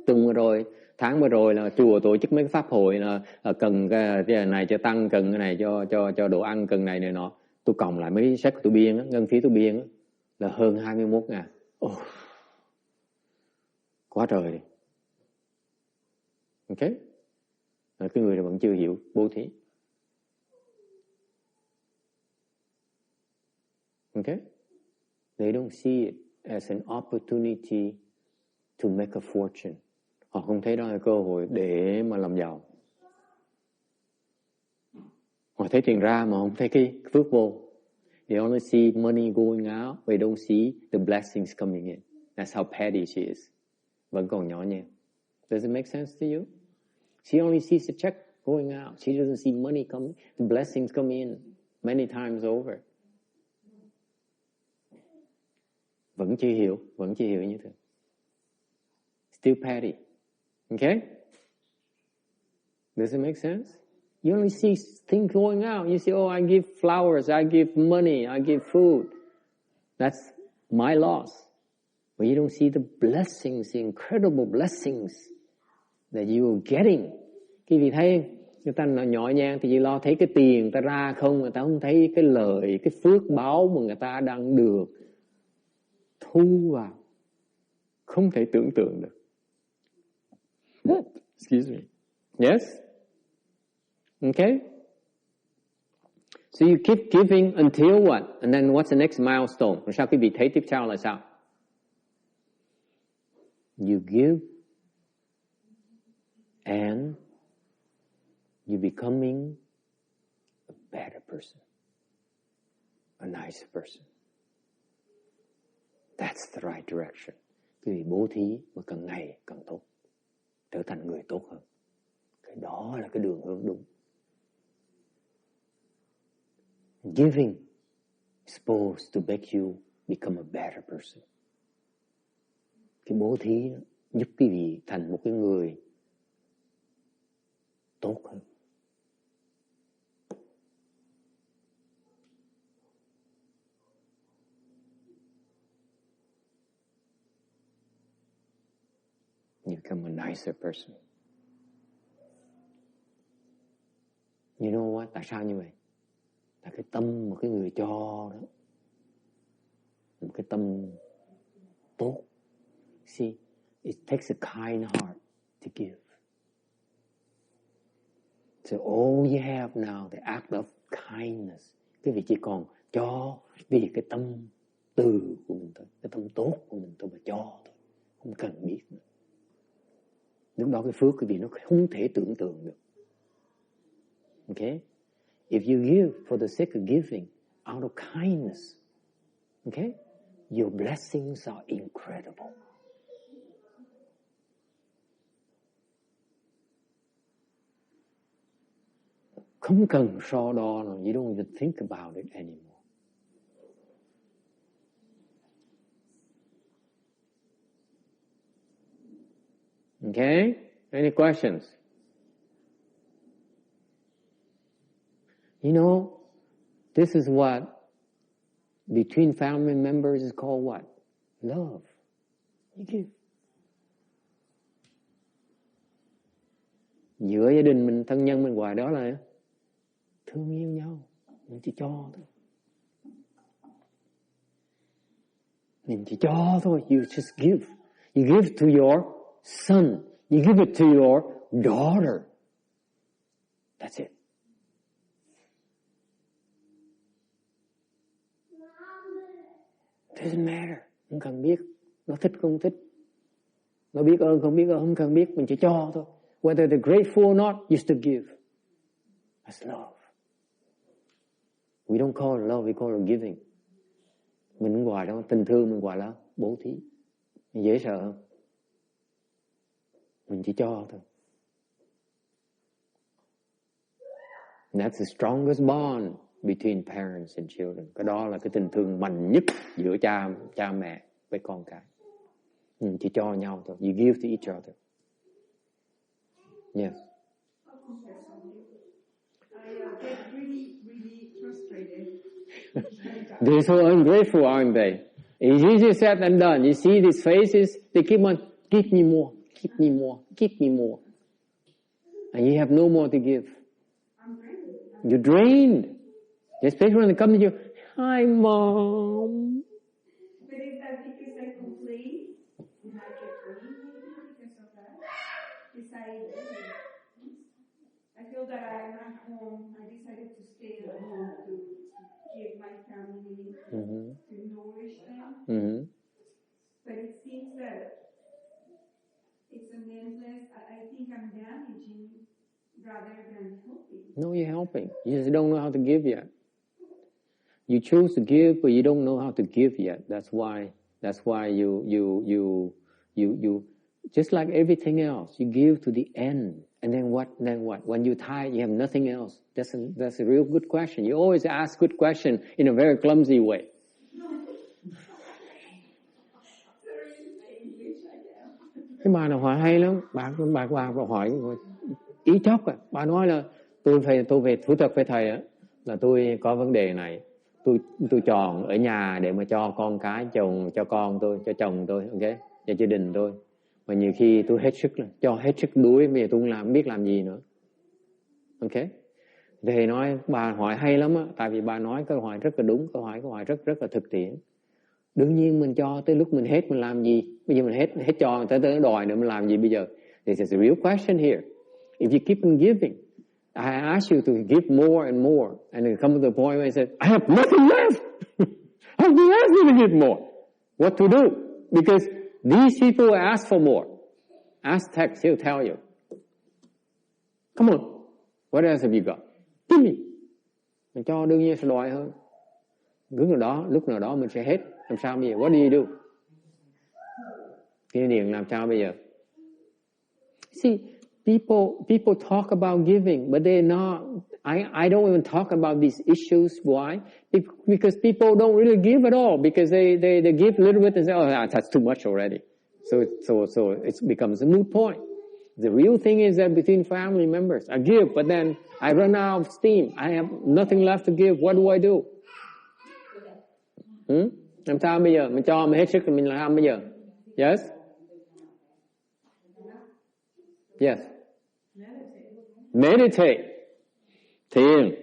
tuần vừa rồi, tháng vừa rồi là chùa tổ chức mấy cái pháp hội là cần cái này cho tăng, cần cái này cho đồ ăn, cần này nọ. Tôi cộng lại mấy sách của tôi biên á, ngân phí tôi biên á, là hơn 21.000. Quá trời đi. Okay? Cái người này vẫn chưa hiểu bố thí. Okay? They don't see it as an opportunity to make a fortune. Họ không thấy đó là cơ hội để mà làm giàu. Họ thấy tiền ra mà không thấy cái phước vô. They only see money going out, but they don't see the blessings coming in. That's how petty she is. Vẫn còn nhỏ nhẹ. Does it make sense to you? She only sees the check going out. She doesn't see money coming, the blessings come in many times over. Vẫn chưa hiểu như thế. Still petty. Okay? Does it make sense? You only see things going out. You say, oh, I give flowers, I give money, I give food. That's my loss. But you don't see the blessings, the incredible blessings that you are getting. Cái vị thấy người ta nhỏ nhàng thì chỉ lo thấy cái tiền người ta ra không, người ta không thấy cái lợi, cái phước báo mà người ta đang được thu vào. Không thể tưởng tượng được. Excuse me. Yes? Okay? So you keep giving until what? And then what's the next milestone? Rồi sao quý vị thấy tiếp theo là sao? You give and you're becoming a better person, a nicer person. That's the right direction. Quý vị bố thí mà càng ngày càng tốt, trở thành người tốt hơn. Cái đó là cái đường hướng đúng. Giving supposed to make you become a better person. Cái bố thí giúp quý vị thành một cái người tốt hơn. You become a nicer person. You know what? Tại sao như vậy? Là cái tâm một cái người cho đó, một cái tâm tốt. See, it takes a kind heart to give. So all you have now, the act of kindness. Quý vị chỉ còn cho vì cái tâm từ của mình thôi, cái tâm tốt của mình thôi mà cho thôi, không cần biết nữa. Lúc đó cái phước quý vị nó không thể tưởng tượng được. Okay? If you give for the sake of giving, out of kindness, okay, your blessings are incredible. Không cần so đo nào. You don't even think about it anymore. Okay? Any questions? You know, this is what between family members is called what? Love. You give. Giữa gia đình mình, thân nhân mình ngoài đó là thương yêu nhau. Mình chỉ cho thôi. Mình chỉ cho thôi. You just give. You give to your son. You give it to your daughter. That's it. Doesn't matter. Không cần biết. Nó thích không thích. Nó biết ơn không biết ơn. Không cần biết. Mình chỉ cho thôi. Whether they're grateful or not, you still give. That's love. We don't call it love, we call it giving. Mình không gọi đó, tình thương mình gọi là bố thí. Dễ sợ không? Mình chỉ cho thôi. And that's the strongest bond between parents and children. Cái đó là cái tình thương mạnh nhất giữa cha mẹ với con cái. Mình chỉ cho nhau thôi. You give to each other. Yes. I get really, really frustrated. They're so ungrateful, aren't they? It's easier said than done. You see these faces, they keep on, give me more, give me more, give me more. And you have no more to give. I'm drained. You're drained. Especially when they come to you, hi mom. But is that because I complain and I get drained because of that? I feel that I'm at home. I decided to stay at home to give my family, to nourish them. But it seems that it's an endless, I think I'm damaging rather than helping. No, you're helping. You just don't know how to give yet. You choose to give, but you don't know how to give yet. That's why you just like everything else, you give to the end. And then what? When you're tired, you have nothing else. That's a real good question. You always ask good question in a very clumsy way. Cái bà nào hỏi hay lắm, bà hỏi ý chóc à. Bà nói là tôi phải thú thật với thầy á, là tôi có vấn đề này. Tôi chọn ở nhà để mà cho con cái, chồng cho con tôi, cho chồng tôi, ok, cho gia đình tôi. Mà nhiều khi tôi hết sức, cho hết sức đuối, bây giờ tôi không biết làm gì nữa. Ok. Thầy nói bà hỏi hay lắm á, tại vì bà nói câu hỏi rất là đúng, câu hỏi rất là thực tiễn. Đương nhiên mình cho tới lúc mình hết mình làm gì? Bây giờ mình hết cho tới nó đòi nữa mình làm gì bây giờ? This is a real question here. If you keep on giving, I ask you to give more and more, and then come to the point where you say, I have nothing left. How do you ask me to give more? What to do? Because these people ask for more. Ask Tex, he'll tell you. Come on. What else have you got? Give me. Mình cho đương nhiên sẽ đòi hơn. Lúc nào đó mình sẽ hết. Làm sao bây giờ? What do you do? Cái điền làm sao bây giờ? See, people talk about giving, but they're not. I don't even talk about these issues. Why? Because people don't really give at all. Because they give a little bit and say, oh, that's too much already. So it becomes a moot point. The real thing is that between family members, I give, but then I run out of steam. I have nothing left to give. What do I do? Làm sao bây giờ? Mình cho, mình hết sức thì mình làm bây giờ? Yes? Yes. Meditate. Thiền.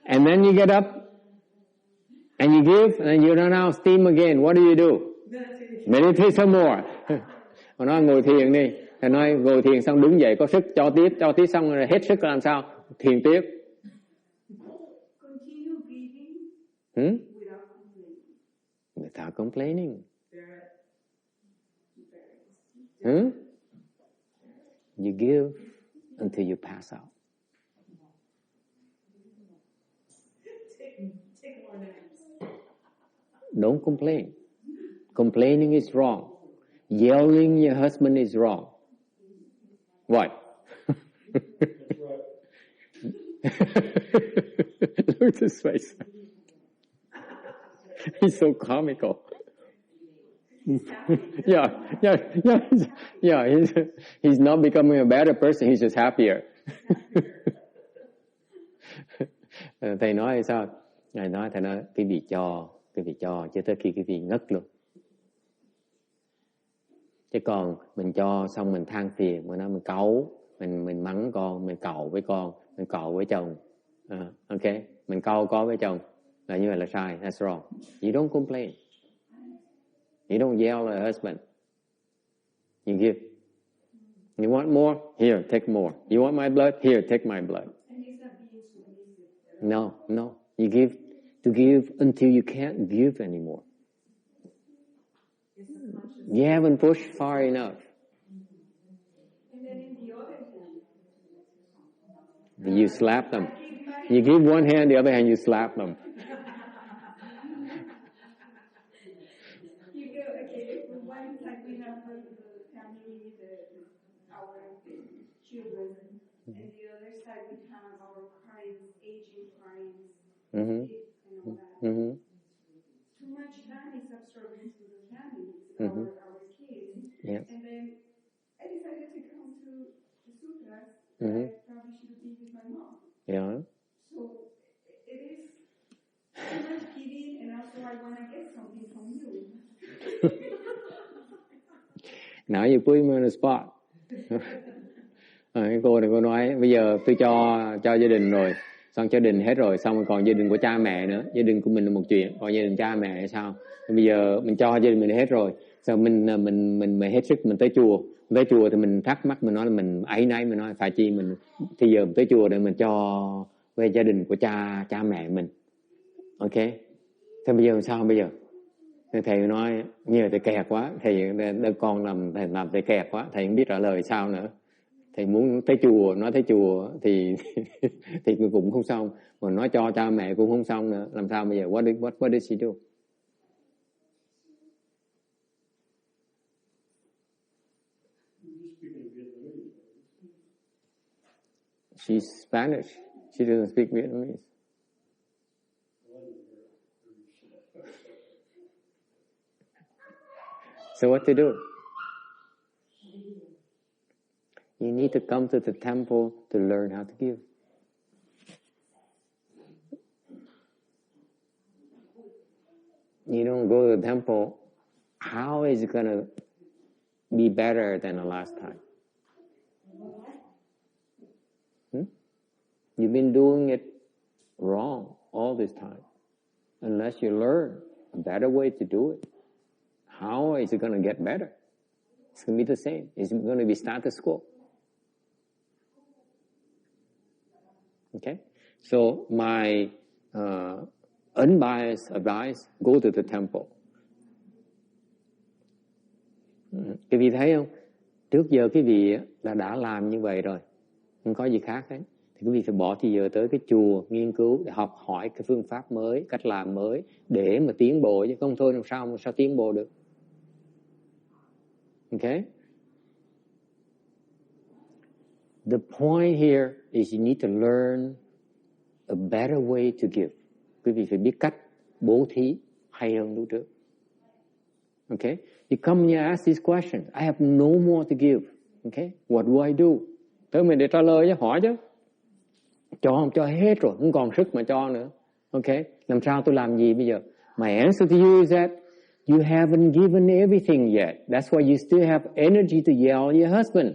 And then you get up and you give and then you run out of steam again. What do? Meditate some more. Họ nói ngồi thiền đi. Thầy nói ngồi thiền xong đứng dậy có sức cho tiếp xong rồi hết sức làm sao? Thiền tiếp. Without complaining. You give until you pass out. Don't complain. Complaining is wrong. Yelling your husband is wrong. What? Look at his face. He's so comical. Yeah. He's not becoming a better person. He's just happier. Thầy nói sao? Thầy nói cái vị cho cho tới khi cái vị ngất luôn. Chứ còn mình cho xong mình than phiền, mình nói mình cấu, mình mắng con, mình cậu với con, mình cậu với chồng, ok, mình cau có với chồng là như vậy là sai. That's wrong. You don't complain. You don't yell at your husband. You give. You want more? Here, take more. You want my blood? Here, take my blood. No. You give to give until you can't give anymore. You haven't pushed far enough. And then in the other hand, you slap them. You give one hand, the other hand you slap them. you go, okay, one side we have the family, our children, and the other side we have our parents, aging parents, and all that. Too much time is absorbed into the families, our kids. Yes. And then I decided to come to the Sutras. I probably should be with my mom. Yeah. So it is too much giving, and also I want to get something from you. Now you put me on the spot. Cái cô này cô nói bây giờ tôi cho gia đình rồi, xong gia đình hết rồi, xong còn gia đình của cha mẹ nữa. Gia đình của mình là một chuyện, còn gia đình cha mẹ hay sao? Bây giờ mình cho gia đình mình hết rồi, sau mình hết sức mình tới chùa thì mình thắc mắc, mình nói là mình ấy nấy, mình nói phải chi mình thì giờ mình tới chùa để mình cho về gia đình của cha mẹ mình, ok? Thế bây giờ sao bây giờ? Thầy nói nhiều thầy kẹt quá, thầy con làm thầy kẹt quá, thầy không biết trả lời sao nữa. Thầy muốn tới chùa, nói tới chùa thì cũng không xong, mà nói cho cha mẹ cũng không xong nữa. Làm sao bây giờ? What did she do? She's Spanish. She doesn't speak Vietnamese. So what to do? You need to come to the temple to learn how to give. You don't go to the temple, how is it going to be better than the last time? You've been doing it wrong all this time. Unless you learn a better way to do it, how is it going to get better? It's going to be the same. It's going to be status quo. Okay? So my unbiased advice, go to the temple. Quý vị thấy không? Trước giờ quý vị đã làm như vậy rồi. Không có gì khác hết. Thì quý vị phải bỏ thì giờ tới cái chùa nghiên cứu để học hỏi cái phương pháp mới, cách làm mới để mà tiến bộ, chứ không thôi làm sao tiến bộ được. Okay? The point here is you need to learn a better way to give. Quý vị phải biết cách bố thí hay hơn lúc trước. Okay? You come and you ask these questions. I have no more to give. Okay? What do I do? Tới mình để trả lời chứ, hỏi chứ. Cho không cho hết rồi, không còn sức mà cho nữa. Okay? Làm sao tôi làm gì bây giờ? My answer to you is that you haven't given everything yet. That's why you still have energy to yell at your husband.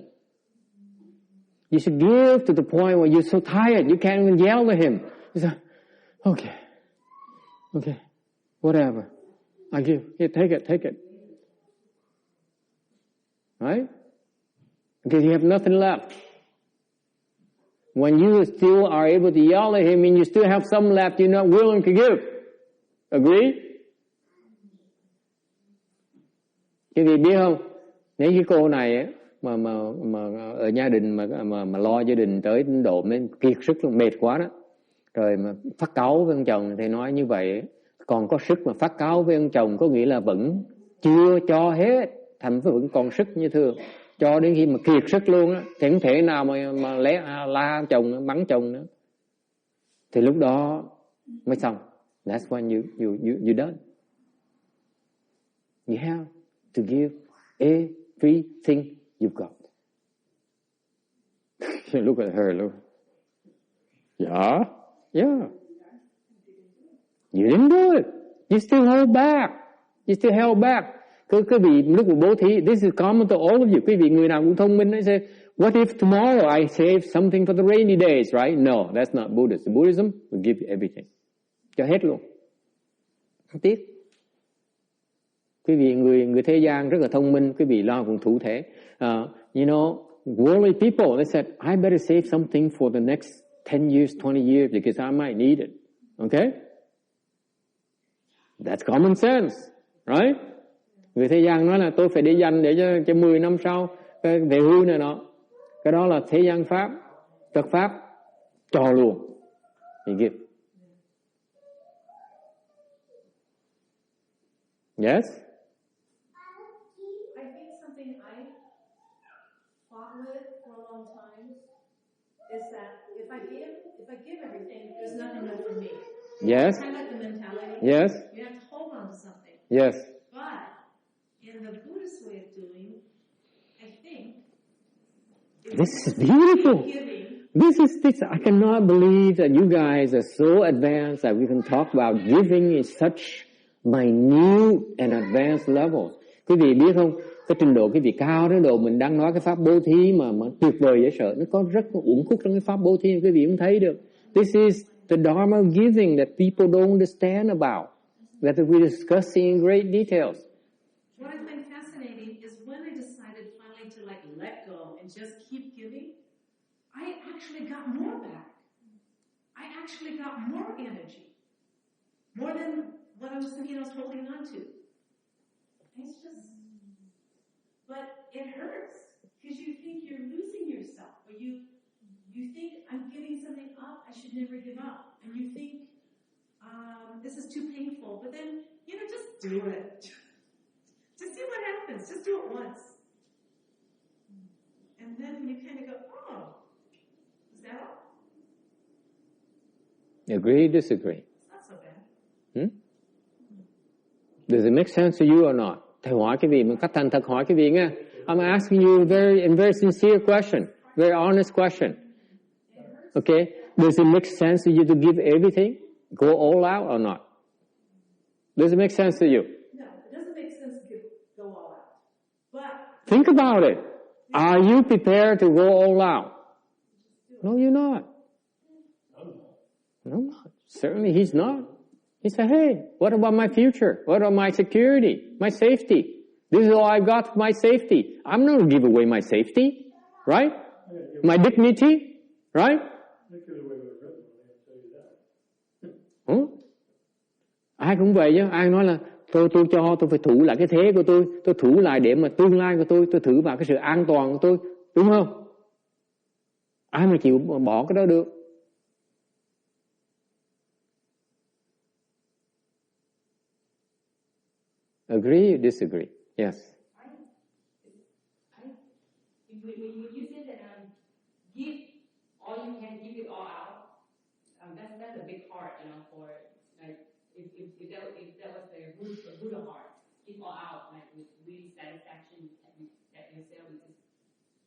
You should give to the point where you're so tired you can't even yell at him. You say, okay, whatever. I give. Here, take it. Right? Because you have nothing left. When you still are able to yell at him and you still have some left, you're not willing to give. Agree? Quý vị biết không? Nếu cái cô này ấy, mà ở gia đình mà lo gia đình tới độ mới kiệt sức luôn, mệt quá đó. Rồi mà phát cáu với ông chồng thì nói như vậy, còn có sức mà phát cáu với ông chồng có nghĩa là vẫn chưa cho hết, thành vẫn còn sức như thường. Cho đến khi mà kiệt sức luôn á, thì không thể nào mà la chồng, mắng chồng nữa. Thì lúc đó mới xong. That's when you done. You have to give everything you've got. Look at her, look. Yeah. You didn't do it. You still hold back. You still held back. Quý vị lúc mà bố thí, this is common to all of you. Quý vị người nào cũng thông minh, say, what if tomorrow I save something for the rainy days, right? No, that's not Buddhism. Buddhism will give you everything. Cho hết luôn. Không tiếc. Quý vị người thế gian rất là thông minh, quý vị lo cũng thủ thể. You know, worldly people, they said, I better save something for the next 10 years, 20 years, because I might need it. Okay? That's common sense, right? Người thế gian nói là tôi phải để dành để cho 10 năm sau về hưu này nọ. Cái đó là thế gian pháp, Phật pháp cho luôn. You give. Yes? I think something I fought with for a long time is that if I give everything, there's nothing left for me. Yes. I like the mentality. Yes. You have to hold on to something. Yes. But in the Buddhist way of doing, I think this is beautiful. This. I cannot believe that you guys are so advanced that we can talk about giving in such minute and advanced levels. Quý vị biết không? Cái trình độ quý vị cao đến độ mình đang nói cái pháp bố thí mà tuyệt vời dễ sợ. Nó có rất uẩn khúc trong cái pháp bố thí, quý vị cũng thấy được. This is the Dharma of giving that people don't understand about, that we're discussing in great details. What I find fascinating is when I decided finally to let go and just keep giving, I actually got more back. I actually got more energy. More than what I was thinking I was holding on to. It's just, but it hurts because you think you're losing yourself, or you think I'm giving something up, I should never give up, and you think this is too painful, but then just do it. Just see what happens. Just do it once, and then you kind of go, oh, is that all? Agree, disagree? It's not so bad. Does it make sense to you or not? Thầy hỏi cái gì, một cách thành thật hỏi cái gì nghe. I'm asking you a very sincere question, very honest question. Okay? Does it make sense to you to give everything? Go all out or not? Does it make sense to you? No, it doesn't make sense to go all out. But think about it. Are you prepared to go all out? No, you're not. No, I'm not. Certainly he's not. He said, hey, what about my future? What about my security, my safety? This is all I got for my safety. I'm not going to give away my safety, right? My dignity, right? Ai cũng vậy chứ. Ai nói là tôi phải thủ lại cái thế của tôi thủ lại để mà tương lai của tôi thử vào cái sự an toàn của tôi, đúng không? Ai mà chịu bỏ cái đó được? Agree or disagree? Yes. when you say that give all you can, give it all out. That's a big heart, for like if that was the Buddha heart, give all out, like with really satisfaction at yourself,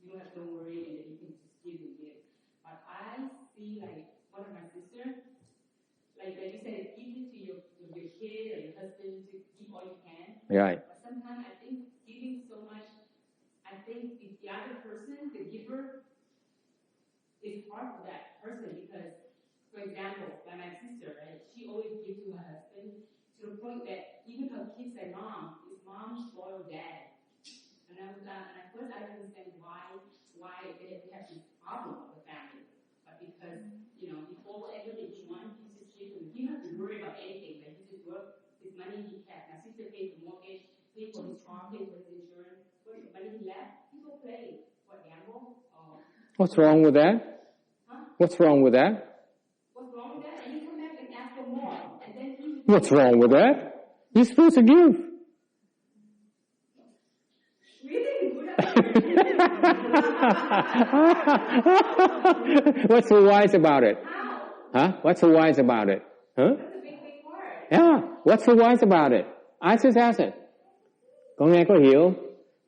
you don't have to worry, and then you can just give and give. But I see like one of my sisters, like you said, it's easy to your kid or your husband to give all you can. Right. But sometimes I think giving so much, I think if the other person, the giver, is hard for that person because, for example, like my sister, right? She always gives to her husband to the point that even her kids say, "Mom, is mom spoiled dad?" And at first I didn't understand why they have this problem with the family. But because, before everything he wants, he just gives him. He doesn't have to worry about anything. Like he just works, his money he has. My sister pays the mortgage, pays for his car, pays for his insurance. What the money he left, he go play. What, gamble? What's wrong with that? Huh? What's wrong with that? What's wrong with that? And he come back and ask for more. And then What's wrong with that? You're supposed to give. What's so wise about it? Huh? What's so wise about it? Huh? Yeah. What's so wise about it? I just ask it. Con nghe có hiểu?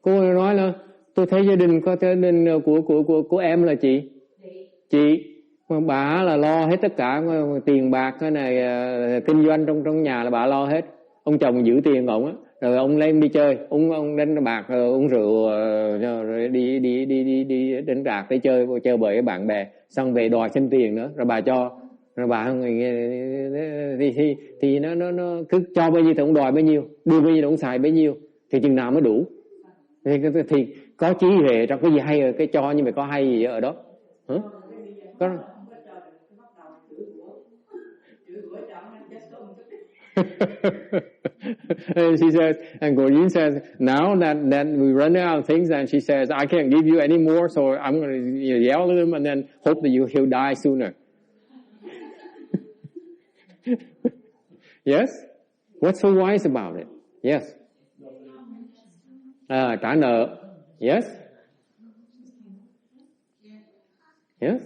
Cô nói là tôi thấy gia đình của em là chị mà bà là lo hết tất cả tiền bạc cái này kinh doanh trong nhà là bà lo hết. Ông chồng giữ tiền ổng á, rồi ông lên đi chơi, ông đánh bạc, uống rượu, rồi đi đánh bạc, đi chơi bời với bạn bè, xong về đòi xin tiền nữa, rồi bà cho, rồi bà thì nó cứ cho bao nhiêu thì ông đòi bấy nhiêu, đưa bao nhiêu thì ông xài bấy nhiêu, thì chừng nào mới đủ. Thì có trí huệ trong cái gì hay rồi, cái cho nhưng mà có hay gì ở đó? Hả? Có. And she says, and Goryin says, now that we run out of things, and she says, I can't give you any more, so I'm going to yell at him and then hope that he'll die sooner. Yes? What's so wise about it? Yes. Trả nợ. Yes? Yes?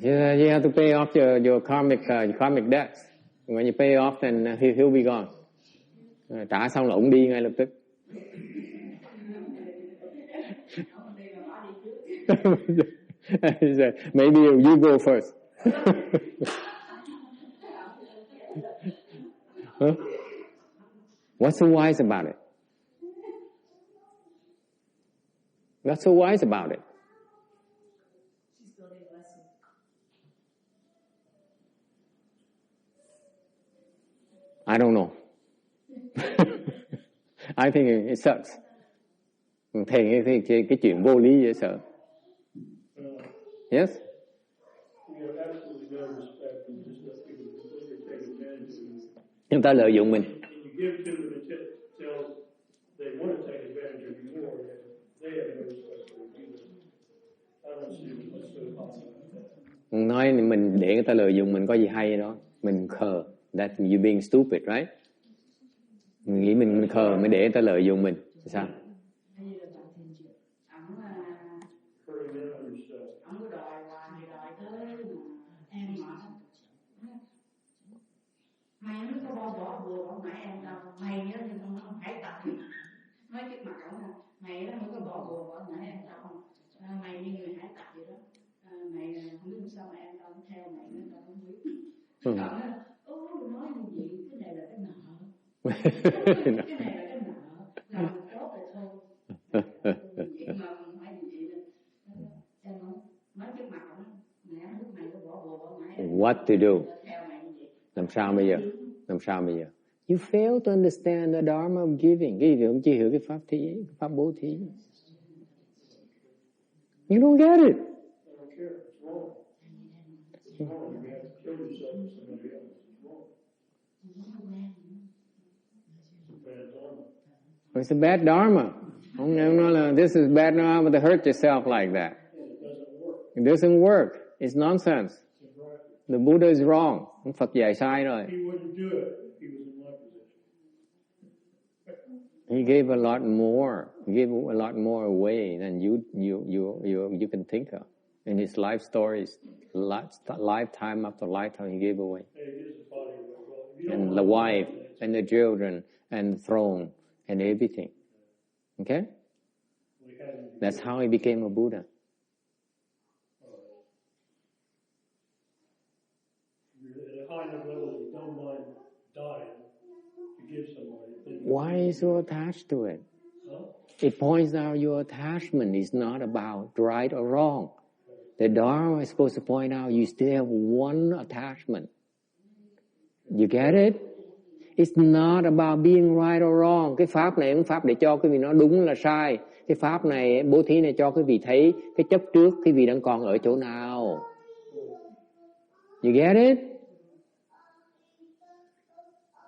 Yeah, you have to pay off your karmic debts. When you pay off, then he'll be gone. Trả xong là ông đi ngay lập tức. He said, maybe you go first. Huh? What's so wise about it? What's so wise about it? I don't know. I think it sucks. Thầy cái chuyện vô lý dễ sợ. Yes? Chúng ta lợi dụng mình. Nói mình để người ta lợi dụng mình có gì hay đó. Mình khờ. That you being stupid, right? Mình nghĩ mình khờ mới để người ta lợi dụng mình. Sao? Mày nó có bỏ bùa bỏ mẹ em đâu. Mày nhớ thì không hãy tập. Nói trước mặt ổng là mày nó không có bỏ bùa bỏ mẹ em đâu không. Mày như người hãy tập vậy đó. Mày không biết sao mẹ em đâu theo mày nó đâu không biết. Cậu nói nói như vậy, cái này là cái nợ. Cái này là cái nợ. Làm tốt rồi thôi. Vậy mà phải như vậy là em nói trước mặt ổng mẹ lúc mày có bỏ bùa bỏ mẹ em. What to do? Làm sao bây giờ? You fail to understand the dharma of giving. Cái gì cũng chưa hiểu cái pháp thí, pháp bố thí. You don't get it. It's a bad dharma. Ông nói là this is bad dharma to hurt yourself like that. It doesn't work. It's nonsense. The Buddha is wrong. Phật dạy sai rồi. He wouldn't do it. He was He gave a lot more. He gave a lot more away than you can think of. In his life stories, lifetime after lifetime, he gave away. And the wife, and the children, and the throne, and everything. Okay? That's how he became a Buddha. At a high level, you don't mind dying to give somebody. Why are you so attached to it? Huh? It points out your attachment is not about right or wrong. The Dharma is supposed to point out you still have one attachment. You get it? It's not about being right or wrong. Cái pháp này không pháp để cho quý vị nói đúng là sai. Cái pháp này, bố thí này cho quý vị thấy cái chấp trước quý vị đang còn ở chỗ nào. You get it?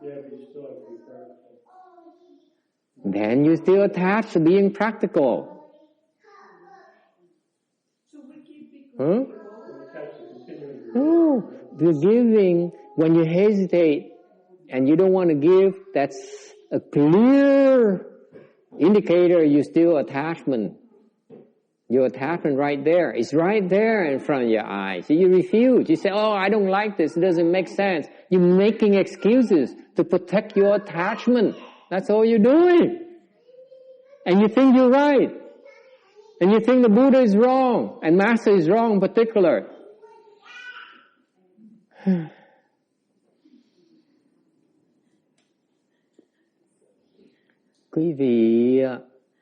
Yeah, but you still have to be practical. Then you still attached to being practical. Huh? No, the giving, when you hesitate and you don't want to give, that's a clear indicator you still attachment. Your attachment right there. It's right there in front of your eyes. So you refuse. You say, oh, I don't like this. It doesn't make sense. You're making excuses to protect your attachment. That's all you're doing. And you think you're right. And you think the Buddha is wrong. And Master is wrong in particular. Quý vị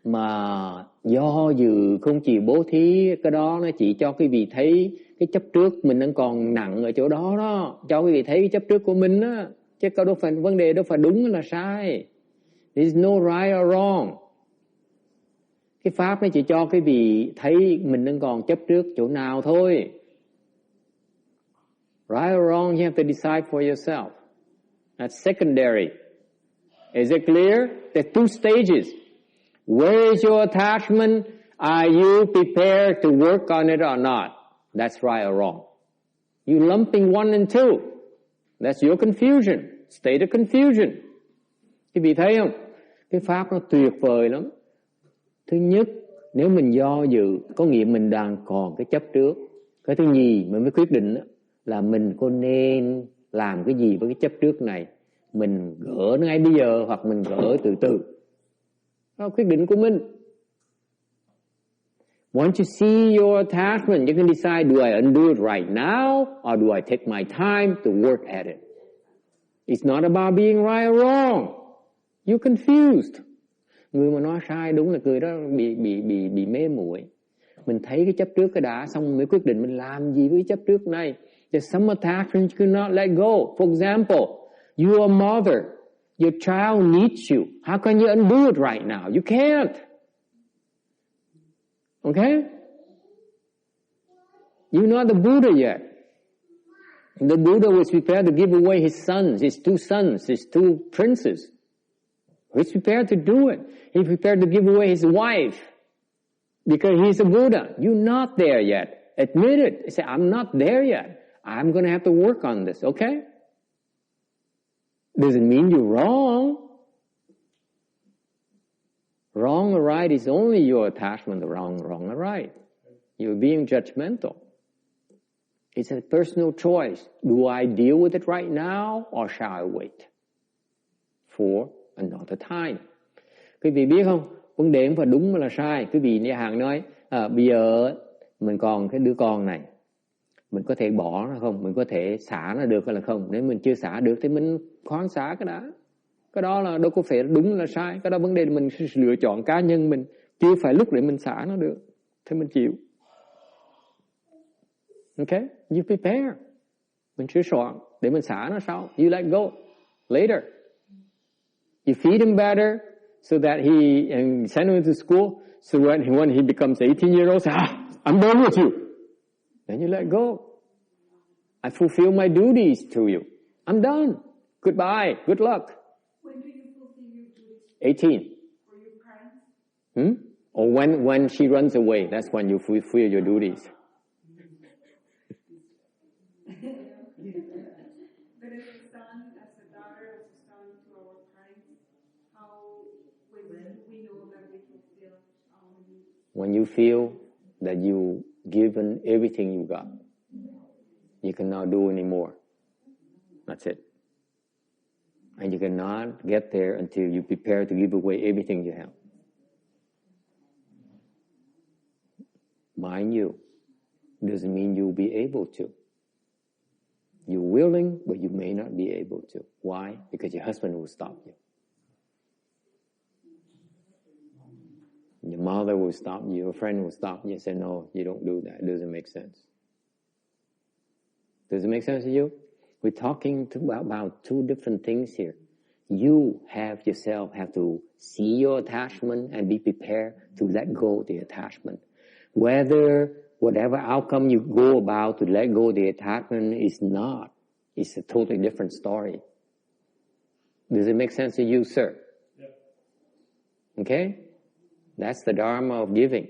mà do dự không chịu bố thí, cái đó nó chỉ cho quý vị thấy cái chấp trước mình đang còn nặng ở chỗ đó đó, cho quý vị thấy cái chấp trước của mình á, chứ đâu phải vấn đề đâu phải đúng là sai. There's no right or wrong. Cái pháp nó chỉ cho quý vị thấy mình đang còn chấp trước chỗ nào thôi. Right or wrong, you have to decide for yourself. That's secondary. Is it clear? There's two stages. Where is your attachment? Are you prepared to work on it or not? That's right or wrong. You lumping one and two. That's your confusion. State of confusion. Quý vị thấy không? Cái pháp nó tuyệt vời lắm. Thứ nhất, nếu mình do dự, có nghĩa mình đang còn cái chấp trước. Cái thứ nhì, mình mới quyết định là mình có nên làm cái gì với cái chấp trước này. Mình gỡ nó ngay bây giờ hoặc mình gỡ từ từ. Đó là quyết định của mình. Once you see your attachment, you can decide, do I undo it right now or do I take my time to work at it? It's not about being right or wrong. You're confused. Người mà nói sai đúng là người đó bị mê muội. Mình thấy cái chấp trước cái đã, xong mới quyết định mình làm gì với cái chấp trước này. There's some attachments you cannot let go. For example, you're a mother. Your child needs you. How can you undo it right now? You can't. Okay? You're not the Buddha yet. The Buddha was prepared to give away his sons, his two princes. He's prepared to do it. He's prepared to give away his wife because he's a Buddha. You're not there yet. Admit it. Say, I'm not there yet. I'm going to have to work on this, okay? Doesn't mean you're wrong. Wrong or right is only your attachment to wrong or right. You're being judgmental. It's a personal choice. Do I deal with it right now or shall I wait for another time? Quý vị biết không? Vấn đề không phải đúng mà là sai. Quý vị nhà hàng nói, bây giờ mình còn cái đứa con này. Mình có thể bỏ nó không? Mình có thể xả nó được hay là không? Nếu mình chưa xả được thì mình khoan xả cái đã. Cái đó là đâu có phải đúng là sai. Cái đó vấn đề là mình lựa chọn cá nhân mình. Chưa phải lúc để mình xả nó được. Thì mình chịu. Okay? You prepare. Mình sửa soạn để mình xả nó sau. You let go. Later. You feed him better so that he and send him to school. So when he becomes 18 years old, say, I'm done with you. Then you let go. I fulfill my duties to you. I'm done. Goodbye. Good luck. When do you fulfill your duties? 18. For your parents? Or when she runs away, that's when you fulfill your duties. But as a son, as a daughter, as a son to our parents, how when When you feel that you've given everything you got, you cannot do anymore. That's it. And you cannot get there until you prepare to give away everything you have. Mind you, doesn't mean you'll be able to. You're willing, but you may not be able to. Why? Because your husband will stop you. Your mother will stop you, your friend will stop you and say, no, you don't do that. It doesn't make sense. Does it make sense to you? We're talking about two different things here. You yourself have to see your attachment and be prepared to let go of the attachment. Whatever outcome you go about to let go of the attachment is not. It's a totally different story. Does it make sense to you, sir? Yeah. Okay? That's the Dharma of giving.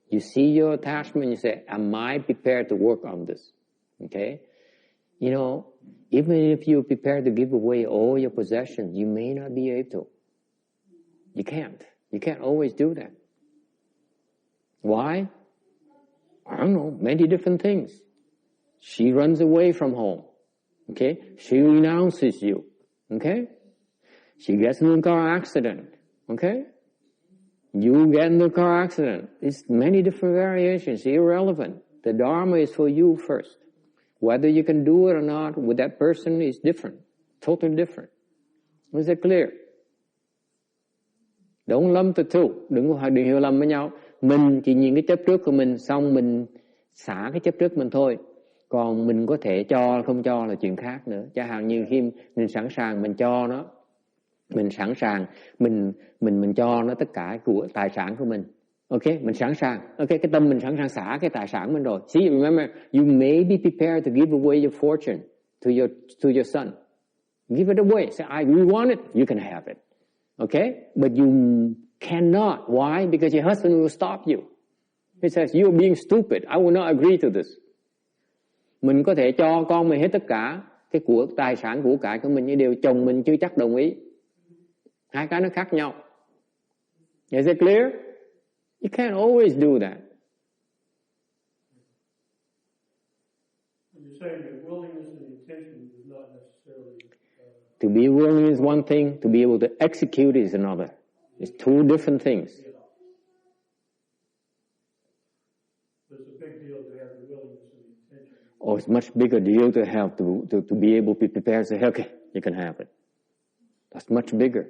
You see your attachment, you say, am I prepared to work on this? Okay? You know, even if you're prepared to give away all your possessions, you may not be able to. You can't. You can't always do that. Why? I don't know, many different things. She runs away from home. Okay? She renounces you. Okay? She gets in a car accident. Okay? You get in a car accident. It's many different variations, irrelevant. The Dharma is for you first. Whether you can do it or not with that person is different. Totally different. Is it clear? Don't lump the two. Đừng hiểu lầm với nhau. Mình chỉ nhìn cái chấp trước của mình, xong mình xả cái chấp trước mình thôi. Còn mình có thể cho không cho là chuyện khác nữa. Chẳng hạn như khi mình sẵn sàng mình cho nó, mình sẵn sàng mình cho nó tất cả của tài sản của mình. Ok, mình sẵn sàng. Ok, cái tâm mình sẵn sàng xả cái tài sản mình rồi. See, remember, you may be prepared to give away your fortune to your son. Give it away. Say, we want it. You can have it. Okay, but you cannot. Why? Because your husband will stop you. He says, you're being stupid. I will not agree to this. Mình có thể cho con mình hết tất cả cái tài sản của cải của mình, nhưng điều chồng mình chưa chắc đồng ý. Hai cái nó khác nhau. Is it clear? You can't always do that. You're saying that willingness and intention is not necessarily... To be willing is one thing, to be able to execute is another. It's two different things. Yeah. It's a big deal to have the willingness and the intention. Oh, it's much bigger deal to have to be able to be prepared to say, okay, you can have it. That's much bigger.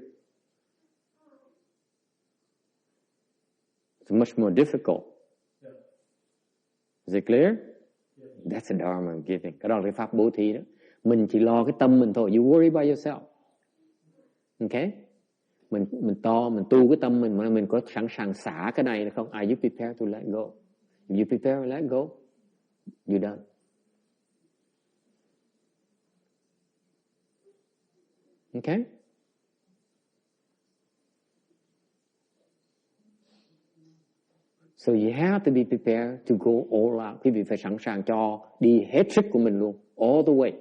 It's much more difficult. Yeah. Is it clear? Yeah. That's the Dharma of giving. Cái đó là cái pháp bố thí đó. Mình chỉ lo cái tâm mình thôi. You worry about yourself. Okay? Mình tu cái tâm mình có sẵn sàng xả cái này không? Are you prepared to let go? If you prepare to let go, you're done. Okay? So you have to be prepared to go all out. Quý vị phải sẵn sàng cho đi hết sức của mình luôn. All the way.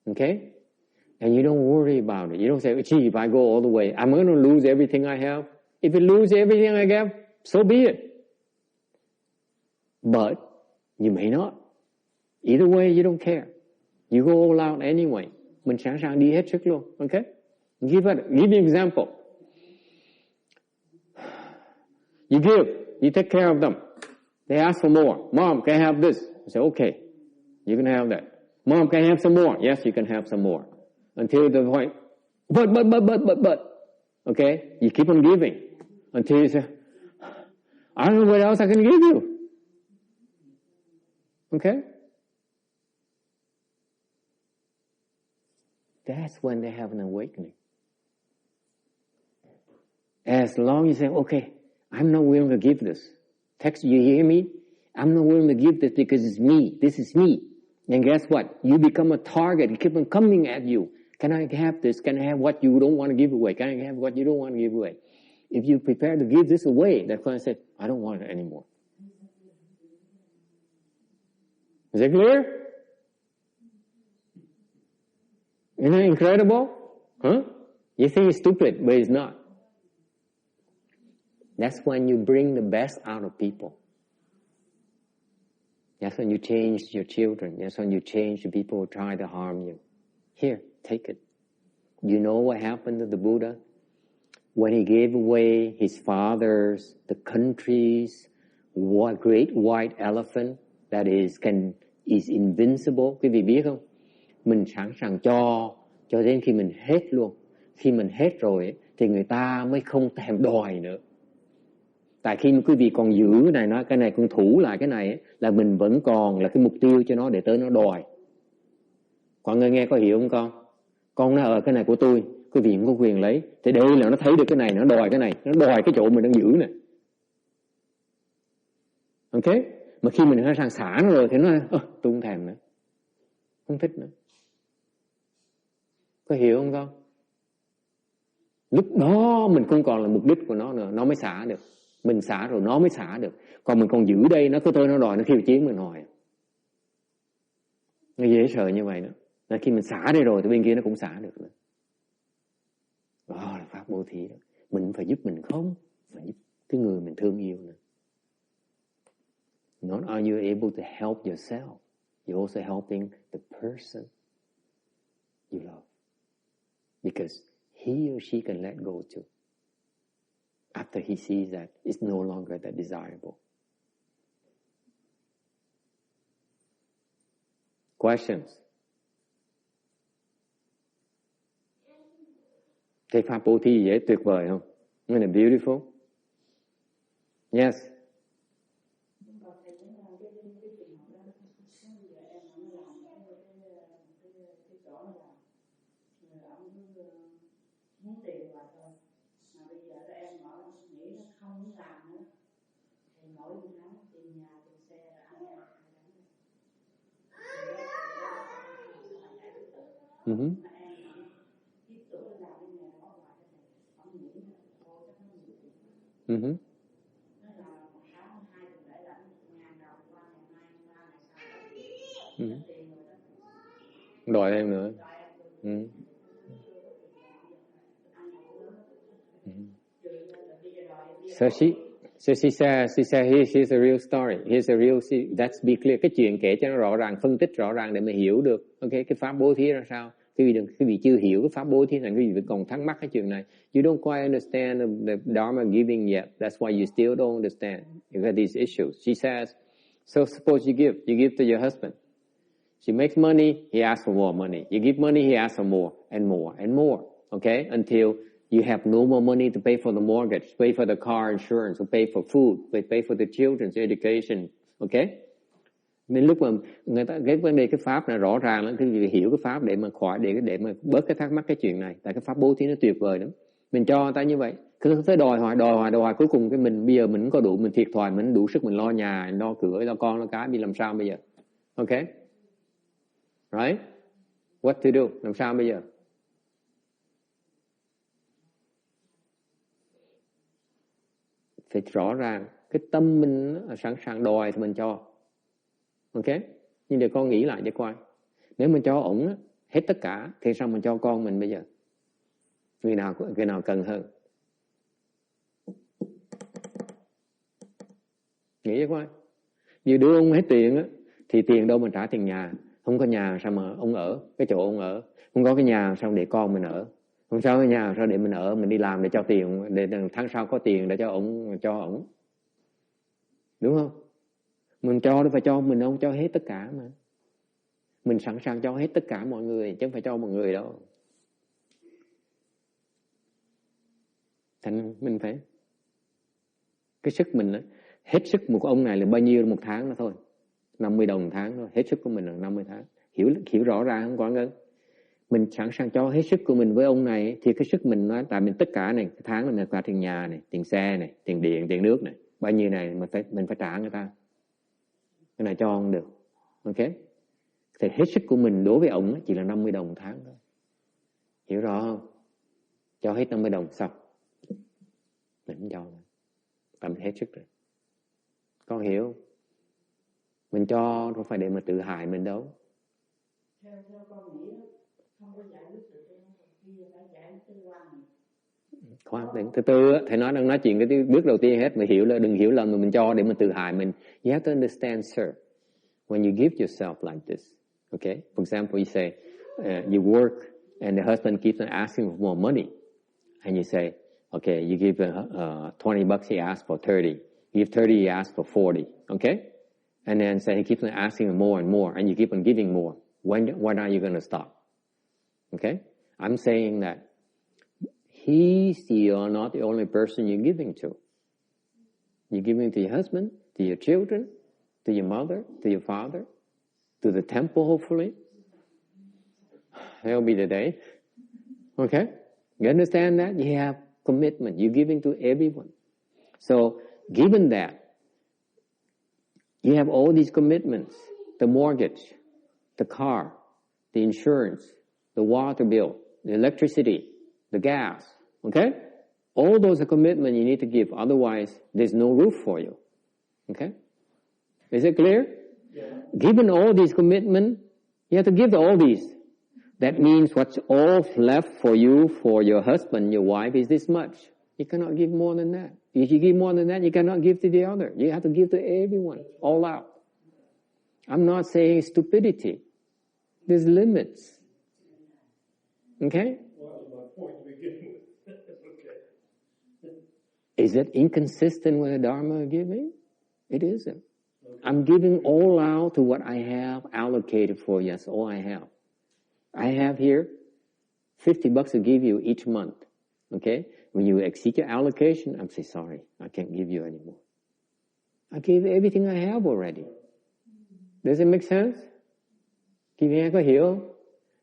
Okay? And you don't worry about it. You don't say, gee, if I go all the way, I'm going to lose everything I have. If I lose everything I have, so be it. But you may not. Either way, you don't care. You go all out anyway. Mình sẵn sàng đi hết sức luôn. Okay? Give you an example. You give. You take care of them. They ask for more. Mom, can I have this? You say, okay, you can have that. Mom, can I have some more? Yes, you can have some more. Until the point, but. Okay? You keep on giving. Until you say, I don't know what else I can give you. Okay? That's when they have an awakening. As long as you say, okay, I'm not willing to give this. Text, you hear me? I'm not willing to give this because it's me. This is me. And guess what? You become a target. It keeps on coming at you. Can I have this? Can I have what you don't want to give away? Can I have what you don't want to give away? If you prepare to give this away, that's when I say, I don't want it anymore. Is it clear? Isn't that incredible? Huh? You think it's stupid, but it's not. That's when you bring the best out of people. That's when you change your children. That's when you change the people who try to harm you. Here, take it. You know what happened to the Buddha? When he gave away his fathers, the countries, what great white elephant that is invincible. Quý vị biết không? Mình sẵn sàng cho đến khi mình hết luôn. Khi mình hết rồi thì người ta mới không thèm đòi nữa. Tại khi mà quý vị còn giữ cái này còn thủ lại cái này là mình vẫn còn là cái mục tiêu cho nó để tới nó đòi. Mọi người nghe có hiểu không con? Con nói cái này của tôi, quý vị không có quyền lấy. Thì đây là nó thấy được cái này, nó đòi cái này, nó đòi cái chỗ mình đang giữ nè. Ok? Mà khi mình sẵn sàng xả nó rồi thì nó nói, tôi không thèm nữa. Không thích nữa. Có hiểu không con? Lúc đó mình không còn là mục đích của nó nữa, nó mới xả được. Mình xả rồi nó mới xả được. Còn mình còn giữ đây, nó cứ thôi nó đòi, nó khiêu chiến mình hỏi. Nó dễ sợ như vậy nữa. Là khi mình xả đây rồi thì bên kia nó cũng xả được nữa. Đó là pháp bố thí đó. Mình phải giúp mình không? Phải giúp cái người mình thương yêu nữa. Not are you able to help yourself, you're also helping the person you love. Because he or she can let go too. After he sees that it's no longer that desirable. Questions? Thấy pháp bố thí dễ tuyệt vời không? Isn't it beautiful? Yes. Mm-hmm. Mm-hmm. Mm-hmm. Đòi thêm nữa. Mm-hmm. So she said here's a real story. Here's a real, let's be clear. Cái chuyện kể cho nó rõ ràng, phân tích rõ ràng để mình hiểu được. Ok, cái pháp bố thí ra sao? Quý vị chưa hiểu cái pháp bố thí này, quý vị còn thắc mắc cái chuyện này. You don't quite understand the Dharma giving yet. That's why you still don't understand. You got these issues. She says, so suppose you give to your husband. She makes money, he asks for more money. You give money, he asks for more and more and more. Okay, until you have no more money to pay for the mortgage, pay for the car insurance, to pay for food, pay for the children's education. Okay? Nên lúc mà người ta cái vấn đề cái pháp này rõ ràng lắm, thì hiểu cái pháp để mà để mà bớt cái thắc mắc cái chuyện này. Tại cái pháp bố thí nó tuyệt vời lắm. Mình cho người ta như vậy, cứ tới đòi hoài, cuối cùng cái mình bây giờ mình không có đủ, mình thiệt thòi, mình không đủ sức mình lo nhà, lo cửa, lo con, lo cái, bị làm sao bây giờ? Okay? Right? What to do? Làm sao bây giờ? Phải rõ ràng cái tâm mình sẵn sàng đòi thì mình cho. Ok? Nhưng để con nghĩ lại cho coi. Nếu mình cho ổng hết tất cả thì sao mình cho con mình bây giờ? Người nào cần hơn? Nghĩ cho coi. Như đưa ông hết tiền thì tiền đâu mà trả tiền nhà? Không có nhà sao mà ông ở cái chỗ ông ở? Không có cái nhà sao để con mình ở? Không sao cái nhà sao để mình ở, mình đi làm để cho tiền, để tháng sau có tiền để cho ổng. Đúng không? Mình cho đâu phải cho mình không cho hết tất cả mà. Mình sẵn sàng cho hết tất cả mọi người chứ không phải cho mọi người đâu. Thành mình phải cái sức mình hết sức một ông này là bao nhiêu một tháng đó thôi. 50 đồng một tháng thôi, hết sức của mình là 50 tháng. Hiểu rõ ràng không Quảng Ngân? Mình sẵn sàng cho hết sức của mình với ông này thì cái sức mình nói tại mình tất cả này, cái tháng mình phải tiền nhà này, tiền xe này, tiền điện, tiền nước này, bao nhiêu này mình phải trả người ta. Cái này cho ông được. Ok? Thì hết sức của mình đối với ông chỉ là 50 đồng một tháng thôi. Hiểu rõ không? Cho hết 50 đồng xong. Mình không cho. Tại mình hết sức rồi. Con hiểu không? Mình cho không phải để mà tự hại mình đâu. Khoan, thứ tư, thầy đang nói chuyện cái bước đầu tiên hết, mà hiểu là đừng hiểu lầm mà mình cho để mình tự hại mình. You have to understand, sir, when you give yourself like this, okay? For example, you say, you work and the husband keeps on asking for more money, and you say, okay, you give $20, he asks for 30. You give 30, he asks for 40, okay? And then say he keeps on asking more and more, and you keep on giving more. When are you going to stop? Okay? I'm saying that you're not the only person you're giving to. You're giving to your husband, to your children, to your mother, to your father, to the temple, hopefully. That'll be the day. Okay? You understand that? You have commitment. You're giving to everyone. So, given that, you have all these commitments, the mortgage, the car, the insurance, the water bill, the electricity, the gas, okay? All those are commitments you need to give, otherwise there's no roof for you, okay? Is it clear? Yeah. Given all these commitments, you have to give all these. That means what's all left for you, for your husband, your wife, is this much. You cannot give more than that. If you give more than that, you cannot give to the other. You have to give to everyone, all out. I'm not saying stupidity. There's limits. Okay? Well, that was my point to begin with. Okay. Is it inconsistent with the Dharma of giving? It isn't. Okay. I'm giving all out to what I have allocated for you. That's all I have. I have here $50 to give you each month. Okay? When you exceed your allocation, I'm saying, sorry, I can't give you anymore. I gave everything I have already. Does it make sense? Chị nghe có hiểu không?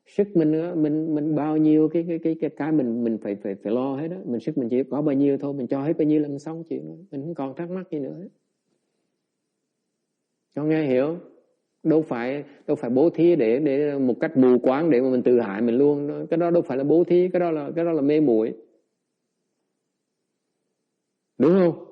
Sức mình bao nhiêu cái mình phải lo hết đó. Mình sức mình chỉ có bao nhiêu thôi, mình cho hết bao nhiêu là mình xong chuyện rồi. Mình không còn thắc mắc gì nữa hết. Con nghe hiểu? Đâu phải bố thí để một cách mù quáng để mà mình tự hại mình luôn. Cái đó đâu phải là bố thí, cái đó là mê muội. Đúng không?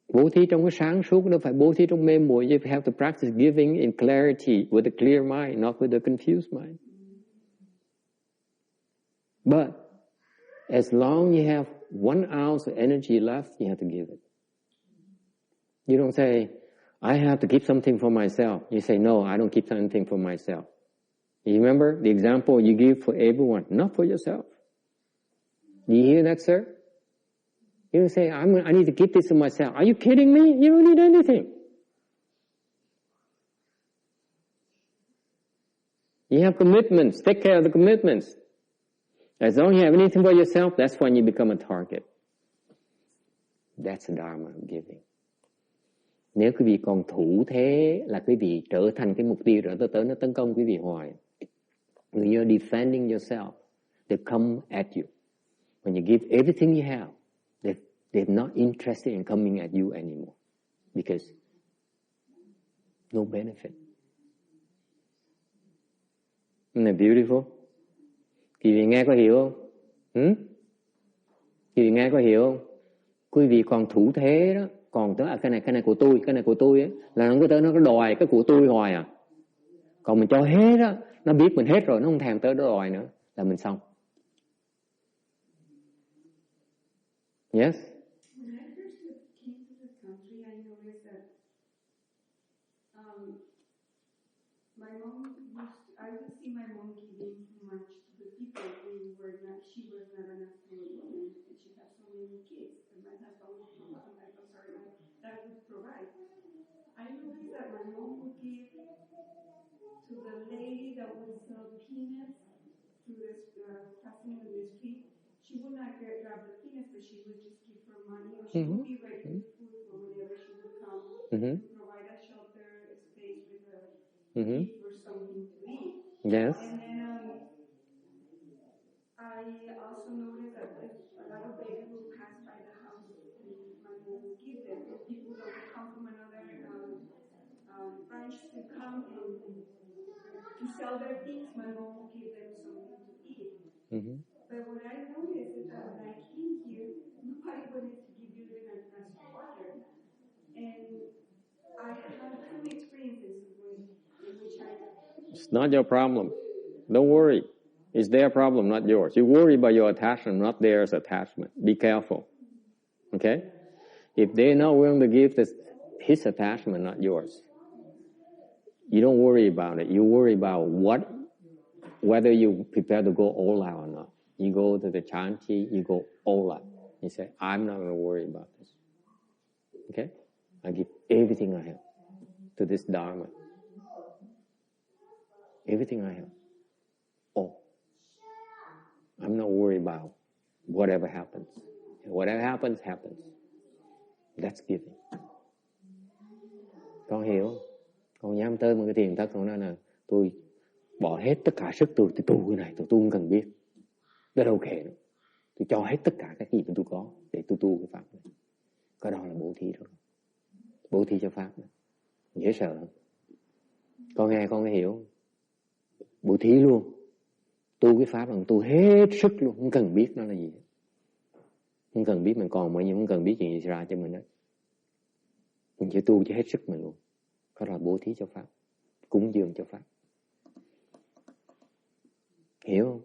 Bố thí trong cái sáng suốt, đâu phải bố thí trong mê muội. You have to practice giving in clarity, with a clear mind, not with a confused mind. But as long you have 1 ounce of energy left, you have to give it. You don't say, I have to keep something for myself. You say, no, I don't keep anything for myself. You remember the example you give for everyone, not for yourself. Do you hear that, sir? You don't say, I need to keep this to myself. Are you kidding me? You don't need anything. You have commitments. Take care of the commitments. As long as you have anything for yourself, that's when you become a target. That's the Dharma of giving. Nếu quý vị còn thủ thế là quý vị trở thành cái mục tiêu rồi tới nó tấn công quý vị hoài. When you're defending yourself, they come at you. When you give everything you have, they're not interested in coming at you anymore. Because no benefit. Isn't that beautiful? Quý vị nghe có hiểu không? Quý vị nghe có hiểu không? Quý vị còn thủ thế đó, còn tới cái này của tôi ấy, là nó tới nó đòi cái của tôi hoài à. Còn mình cho hết đó, nó biết mình hết rồi, nó không thèm tới nó đòi nữa, là mình xong. Yes? When I first came to this country, I noticed that I would see my mom giving too much to the people she was not an affluent woman, and she had so many kids, and my husband that would provide. I noticed that my mom would give to the lady that would sell peanuts passing on the street. She would not grab the peanuts, but she would just give her money, or she would be ready with food for whenever she would come and provide a shelter, a space with a gift or something to eat. Yes. And then I also noticed that a lot of babies would pass by the house and my mom would give them. People that would come from another branch to come and to sell their things, my mom would give them something to eat. But what I noticed is that when I came here, nobody wanted to give you even a glass of water. And I had some experiences in which It's not your problem. Don't worry. It's their problem, not yours. You worry about your attachment, not theirs attachment. Be careful. Okay? If they're not willing to give his attachment, not yours, you don't worry about it. You worry about whether you prepare to go all out or not. You go to the chanchi, you go all out. You say, I'm not going to worry about this. Okay? I give everything I have to this Dharma. Everything I have. Oh. I'm not worried about whatever happens. Whatever happens, happens. That's giving. Con hiểu không? Con dám tới một cái thiền thất, con nói là tôi bỏ hết tất cả sức tôi tu cái này, tôi tu không cần biết. Tôi đâu kể nữa. Tôi cho hết tất cả các gì tôi có để tôi tu cái pháp này. Cái đó là bố thí thôi. Bố thí cho pháp này. Dễ sợ không? Con nghe con hiểu. Bố thí luôn. Tu cái pháp là tu hết sức luôn. Không cần biết nó là gì. Không cần biết mình còn bao nhiêu. Không cần biết chuyện gì ra cho mình đó. Mình chỉ tu cho hết sức mình luôn. Đó là bố thí cho pháp. Cúng dường cho pháp. Hiểu không?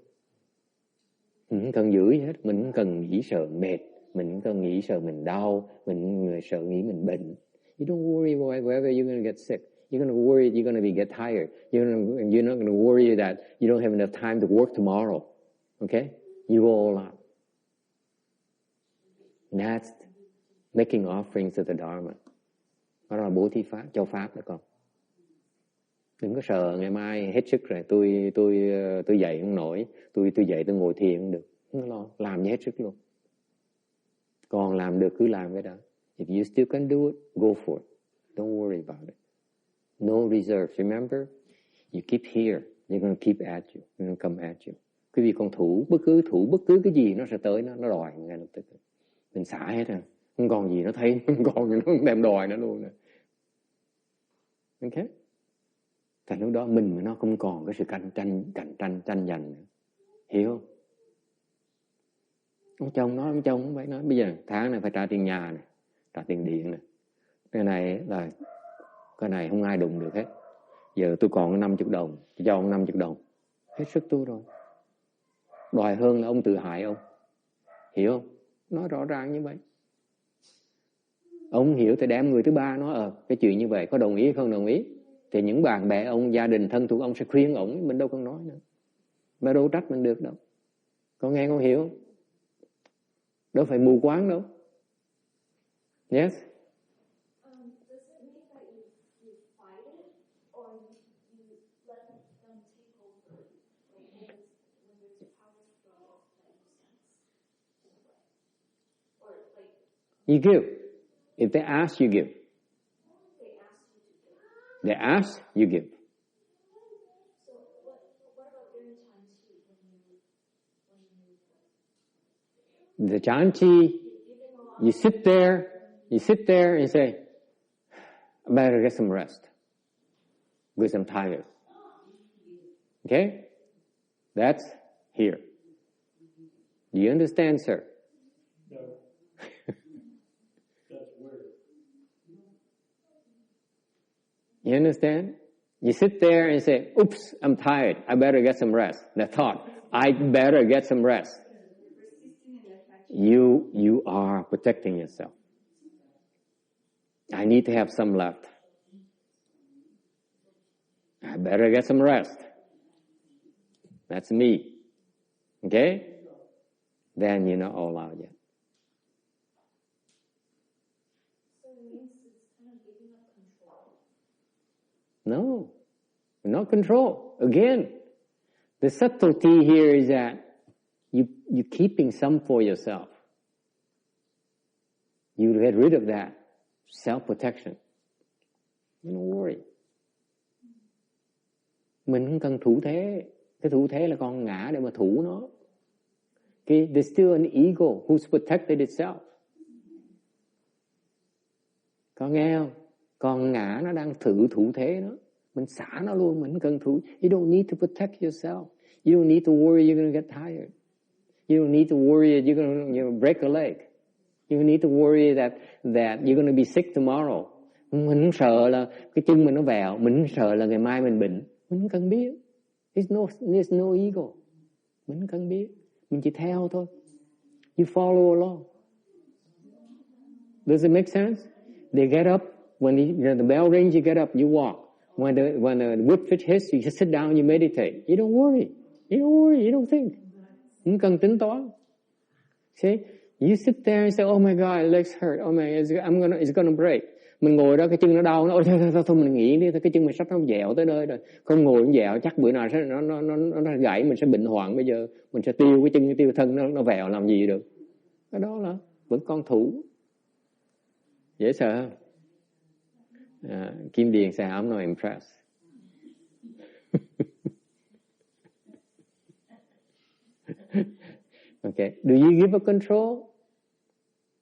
Mình không cần giữ gì hết. Mình không cần nghĩ sợ mệt. Mình không cần nghĩ sợ mình đau. Mình sợ nghĩ mình bệnh. You don't worry about whether you're going to get sick. You're going to worry you're going to get tired. You're not going to worry that you don't have enough time to work tomorrow. Okay? You go all out. That's making offerings to the Dharma. Đó là bố thí pháp, cho pháp đó con. Đừng có sợ ngày mai hết sức rồi tôi dậy không nổi, tôi dậy tôi ngồi thiền không được. Không lo, làm hết sức luôn. Còn làm được cứ làm cái đó. If you still can do it, go for it. Don't worry about it. No reserves. Remember, you keep here, you're going to keep at you. You're going to come at you. Quý vị con thủ bất cứ cái gì nó sẽ tới, nó đòi ngay lập tức. Mình xả hết rồi. Không còn gì nó thấy, không còn gì nó không đem đòi nó luôn. Ok? Thành lúc đó mình mà nó không còn cái sự cạnh tranh giành nữa. Hiểu không? Ông chồng không phải nói bây giờ tháng này phải trả tiền nhà này, trả tiền điện này. Cái này không ai đụng được hết. Giờ tôi còn 50 đồng, tôi cho ông 50 đồng. Hết sức tôi rồi. Đòi hơn là ông tự hại ông. Hiểu không? Nói rõ ràng như vậy. Ông hiểu thì đem người thứ ba nói cái chuyện như vậy có đồng ý hay không đồng ý. Thì những bạn bè ông, gia đình thân thuộc ông sẽ khuyên ông. Mình đâu cần nói nữa. Mà đâu trách mình được đâu. Con nghe con hiểu không? Đâu phải mù quáng đâu. Yes? You give. If they ask, you give. They ask, you give. So what about during chanchi when you The chanchi, you sit there and say, I better get some rest because I'm tired. Okay? That's here. Do you understand, sir? No. That's where. You understand? You sit there and say, oops, I'm tired. I better get some rest. The thought, I better get some rest. You are protecting yourself. I need to have some left. I better get some rest. That's me. Okay? Then you're not all out yet. So it means it's kind of giving up control. No, not control. Again, the subtlety here is that you're keeping some for yourself. You get rid of that self-protection. Don't worry. Mình không cần thủ thế. Cái thủ thế là con ngã để mà thủ nó. Okay? There's still an ego who's protected itself. Con nghe không? Con ngã nó đang thử thủ thế nó. Mình xả nó luôn, mình không cần thủ. You don't need to protect yourself. You don't need to worry you're going to get tired. You don't need to worry that you're going to break a leg. You don't need to worry that you're going to be sick tomorrow. Mình không sợ là cái chân mình nó vẹo. Mình không sợ là ngày mai mình bệnh. Mình không cần biết. There's no ego. Mình cần biết. Mình chỉ theo thôi. You follow along. Does it make sense? They get up. When the bell rings, you get up, you walk. When the whip hits, you just sit down, you meditate. You don't worry. You don't think. Không cần tính toán. See? You sit there and say, oh my God, legs hurt. Oh my, it's gonna break. Mình ngồi đó, cái chân nó đau, thôi mình nghỉ đi, cái chân mình sắp nó dẻo tới nơi rồi. Không ngồi nó dẻo, chắc bữa nào nó gãy, mình sẽ bệnh hoạn bây giờ. Mình sẽ tiêu cái chân, tiêu thân, nó vẹo làm gì được. Cái đó là vẫn con thủ. Dễ sợ không? Kim Điền say, I'm not impressed. Okay. Do you give up control?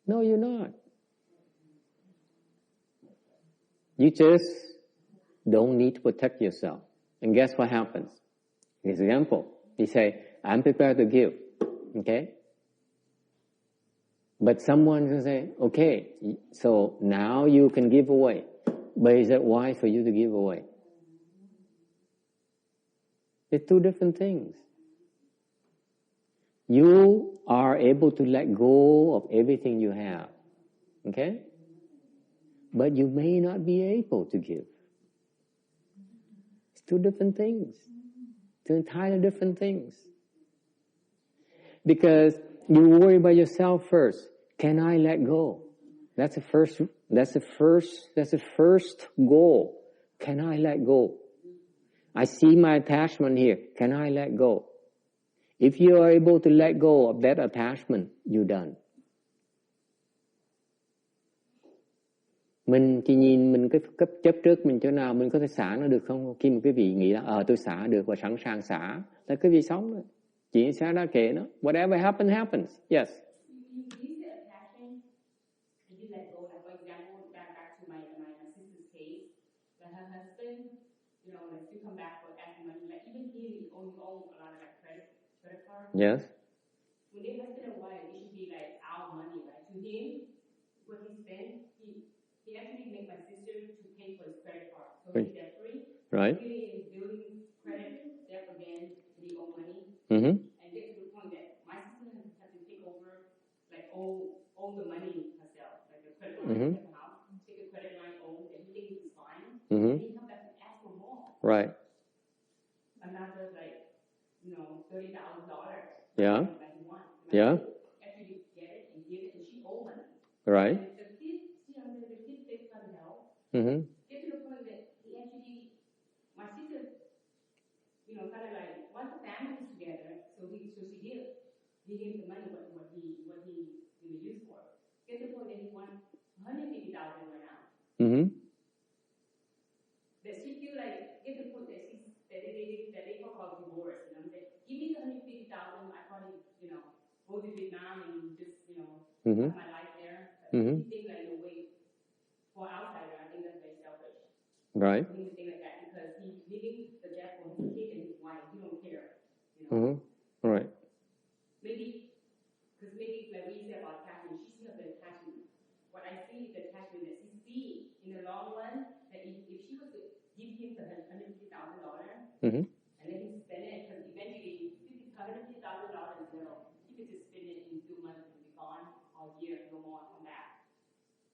No, you're not. You just don't need to protect yourself. And guess what happens? Example, you say, I'm prepared to give. Okay? But someone can say, okay, so now you can give away. But is it wise for you to give away? They're two different things. You are able to let go of everything you have. Okay? But you may not be able to give. It's two different things. Two entirely different things. Because you worry about yourself first. Can I let go? That's the first goal. Can I let go? I see my attachment here. Can I let go? If you are able to let go of that attachment, you're done. Mình chỉ nhìn mình cái cấp chấp trước mình chỗ nào mình có thể xả nó được không? Khi mà quý vị nghĩ là tôi xả được và sẵn sàng xả, là quý vị sống rồi. Chuyện xả ra kệ nó. Whatever happens, happens. Yes. Yes. When they're husband and wife, it should be like our money, right? To him, what he spent, he actually made my sister to pay for his credit card, so he's debt free. Right. Really is building credit debt again with his own money, Mm-hmm. and get to the point that my sister has to take over like all the money herself, like the credit line, the house, take the credit line own, and he thinks it's fine, and he come back and ask for more. Right. Another like $30,000. Yeah. Yeah. Actually get it and give it, and she owed money. Right. And the kids, the kids they come help. Mm-hmm. Get to the point that he actually, my sister, kind of like once the family is together, so she give him the money what he used for. Get to the point that he wants $150,000 right now. Mm-hmm. That she feel like get to the point that they talk about divorce. Give me the $150,000. I probably, go to Vietnam and just, have my life there. But he think like the way for outsider, I think that's very selfish. Right. He would think like that because he's living the death for his kid and his wife. He don't care. Mm-hmm. Right. Maybe like what you said about attachment, she sees the attachment. What I see is the attachment that she sees in the long run. That if she was to give him the $150,000. Mm-hmm. And then he spend it, because eventually, $150,000 is little. He could just spend it in 2 months and be gone, or a year, no more, come back.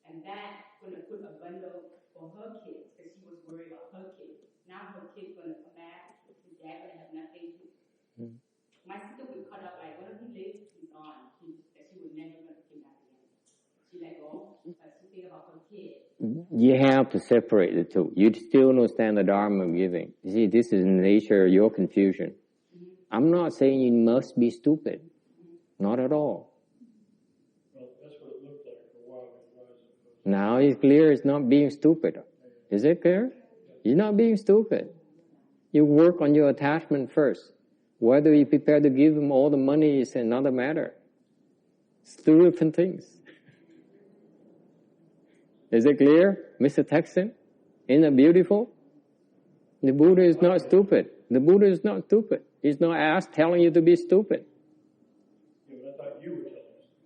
And that's going to put a bundle for her kids, because she was worried about her kids. Now her kids going to come back, his dad going to have nothing. My sister would cut up, like, when he lives, he's gone. That she would never going to come back again. She let go, but she think about her kids. You have to separate the two. You still understand the Dharma of giving. You see, this is in the nature of your confusion. I'm not saying you must be stupid. Not at all. Well, that's what it looked like for a while. Now it's clear it's not being stupid. Is it clear? You're not being stupid. You work on your attachment first. Whether you're prepared to give him all the money is another matter. It's two different things. Is it clear, Mr. Texan? Isn't it beautiful? The Buddha is not stupid. The Buddha is not stupid. He's not telling you to be stupid. Yeah, but I thought you were telling us to be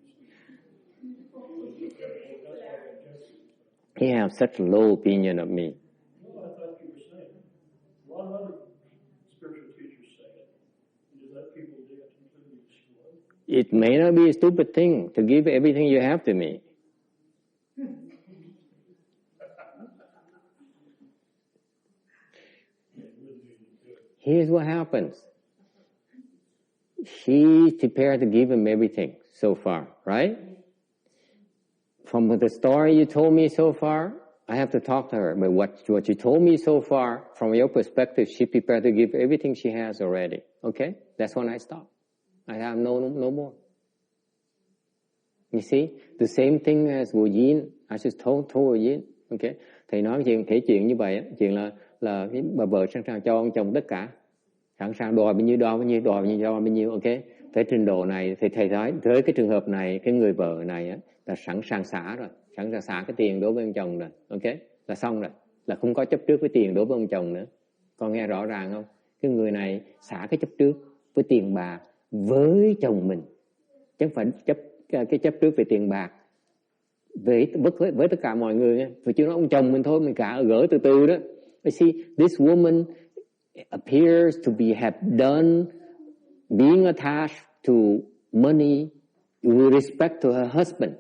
stupid. He has such a low opinion of me. No, I thought you were saying. A lot of other spiritual teachers It may not be a stupid thing to give everything you have to me. Here's what happens. She's prepared to give him everything so far, right? From the story you told me so far, I have to talk to her. But what you told me so far, from your perspective, she prepared to give everything she has already. Okay? That's when I stop. I have no more. You see? The same thing as Wu Yin. I just told Wu Yin. Okay? Thầy nói chuyện như vậy, chuyện là cái bà vợ sẵn sàng cho ông chồng tất cả. Sẵn sàng đòi bao nhiêu, ok? Tới trình độ này, thì thầy nói, tới cái trường hợp này, cái người vợ này á, là sẵn sàng xả rồi. Sẵn sàng xả cái tiền đối với ông chồng rồi, ok? Là xong rồi. Là không có chấp trước với tiền đối với ông chồng nữa. Con nghe rõ ràng không? Cái người này xả cái chấp trước với tiền bạc với chồng mình. Chứ không phải cái chấp trước về tiền bạc với tất cả mọi người nha. Vì chứ nói ông chồng mình thôi, mình cả gỡ từ từ đó. You see, this woman appears to have done being attached to money with respect to her husband.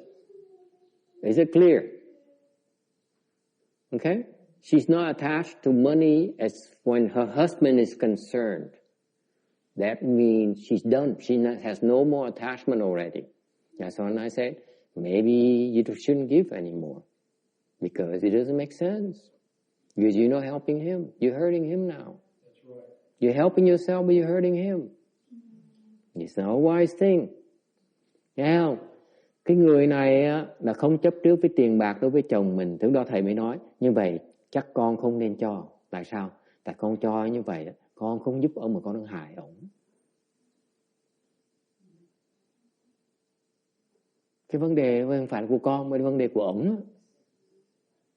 Is it clear? Okay? She's not attached to money as when her husband is concerned. That means she's done. She has no more attachment already. That's when I said, maybe you shouldn't give anymore. Because it doesn't make sense. Because you're not helping him. You're hurting him now. That's right. You're helping yourself, but you're hurting him. It's not a wise thing. Nghe không? Cái người này á, là không chấp trước với tiền bạc đối với chồng mình. Thứ đó thầy mới nói, như vậy chắc con không nên cho. Tại sao? Tại con cho như vậy, con không giúp ông mà con đang hại ông. Cái vấn đề không phải của con, mà vấn đề của ổng.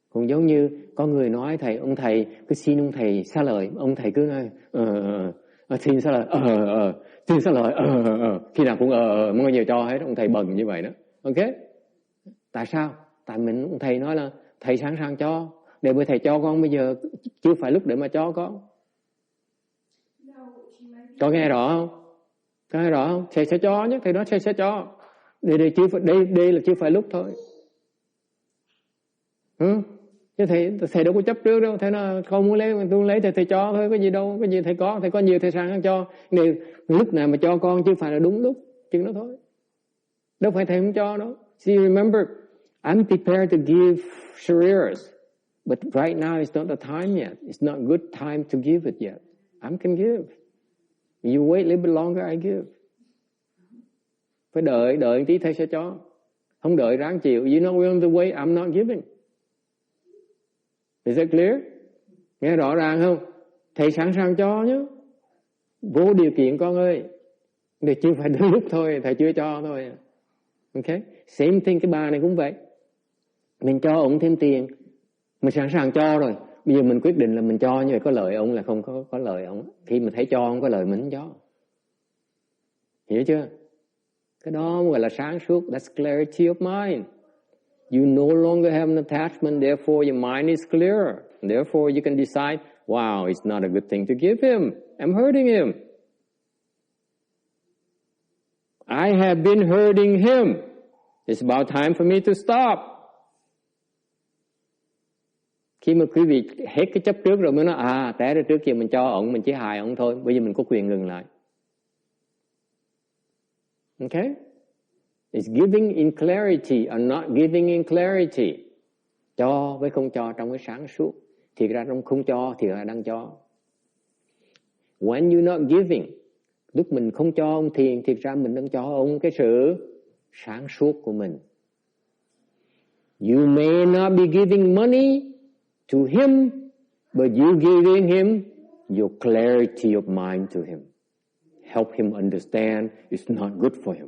Cũng giống như có người nói thầy, ông thầy cứ xin ông thầy xá lợi, ông thầy cứ nói xin xá lợi, xin xá lợi, khi nào cũng không bao giờ cho hết, ông thầy bần như vậy đó. Ok? Tại sao? Tại ông thầy nói là thầy sẵn sàng cho, để bởi thầy cho con bây giờ chưa phải lúc để mà cho con. Có nghe rõ không? Có nghe rõ không? Thầy sẽ cho nhé, thầy nói thầy sẽ cho. Đây là chưa phải lúc thôi. Chứ thầy đâu có chấp trước đâu. Thầy nói con muốn lấy, tôi lấy thì thầy cho thôi, có gì đâu. Cái gì thầy có nhiều thầy sẵn sàng cho. Nên lúc nào mà cho con chứ phải là đúng lúc, chừng đó thôi. Đâu phải thầy không cho đâu. See, remember, I'm prepared to give shares, but right now it's not the time yet. It's not good time to give it yet. I can give. You wait a little bit longer, I give. Phải đợi một tí thầy sẽ cho. Không đợi ráng chịu. You know willing to wait, I'm not giving. Is that clear? Nghe rõ ràng không? Thầy sẵn sàng cho nhé. Vô điều kiện con ơi. Để chưa phải đến lúc thôi, thầy chưa cho thôi. Okay? Same thing, cái bà này cũng vậy. Mình cho ông thêm tiền, mình sẵn sàng cho rồi. Bây giờ mình quyết định là mình cho như vậy có lợi ông là không có lợi ông. Khi mình thấy cho không có lợi mình không cho. Hiểu chưa? Cái đó gọi là sáng suốt. That's clarity of mind. You no longer have an attachment, therefore your mind is clear. Therefore you can decide, wow, it's not a good thing to give him. I'm hurting him. I have been hurting him. It's about time for me to stop. Khi mà quý vị hết cái chấp trước rồi mới nói, té ra trước kia mình cho ổng, mình chỉ hại ổng thôi. Bây giờ mình có quyền ngừng lại. Okay? It's giving in clarity or not giving in clarity. Cho với không cho trong cái sáng suốt. Thì ra trong không cho thì ra đang cho. When you're not giving, lúc mình không cho ông thiền thì ra mình đang cho ông cái sự sáng suốt của mình. You may not be giving money to him, but you giving him your clarity of mind to him. Help him understand it's not good for him.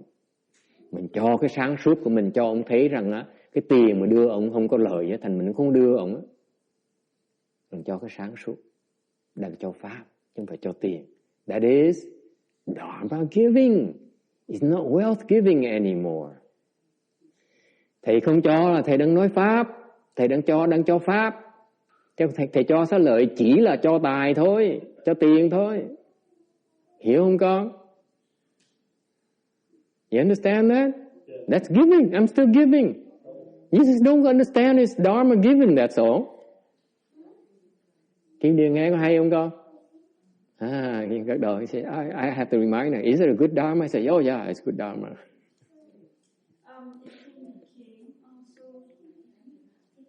Mình cho cái sáng suốt của mình cho ông thấy rằng á, cái tiền mà đưa ông không có lợi á, thành mình không đưa ông á. Mình cho cái sáng suốt, đừng cho pháp, chứ không phải cho tiền. That is Dharma giving. It's not wealth giving anymore. Thầy không cho là thầy đang nói pháp, thầy đang cho pháp. Chứ thầy cho xá lợi chỉ là cho tài thôi, cho tiền thôi. Hiểu không con? You understand that? That's giving. I'm still giving. You just don't understand it's Dharma giving, that's all. Kim Điền nghe có hay không con? Kim gật đầu. He said, I have to remind her, is it a good Dharma? I said, oh yeah, it's good Dharma. It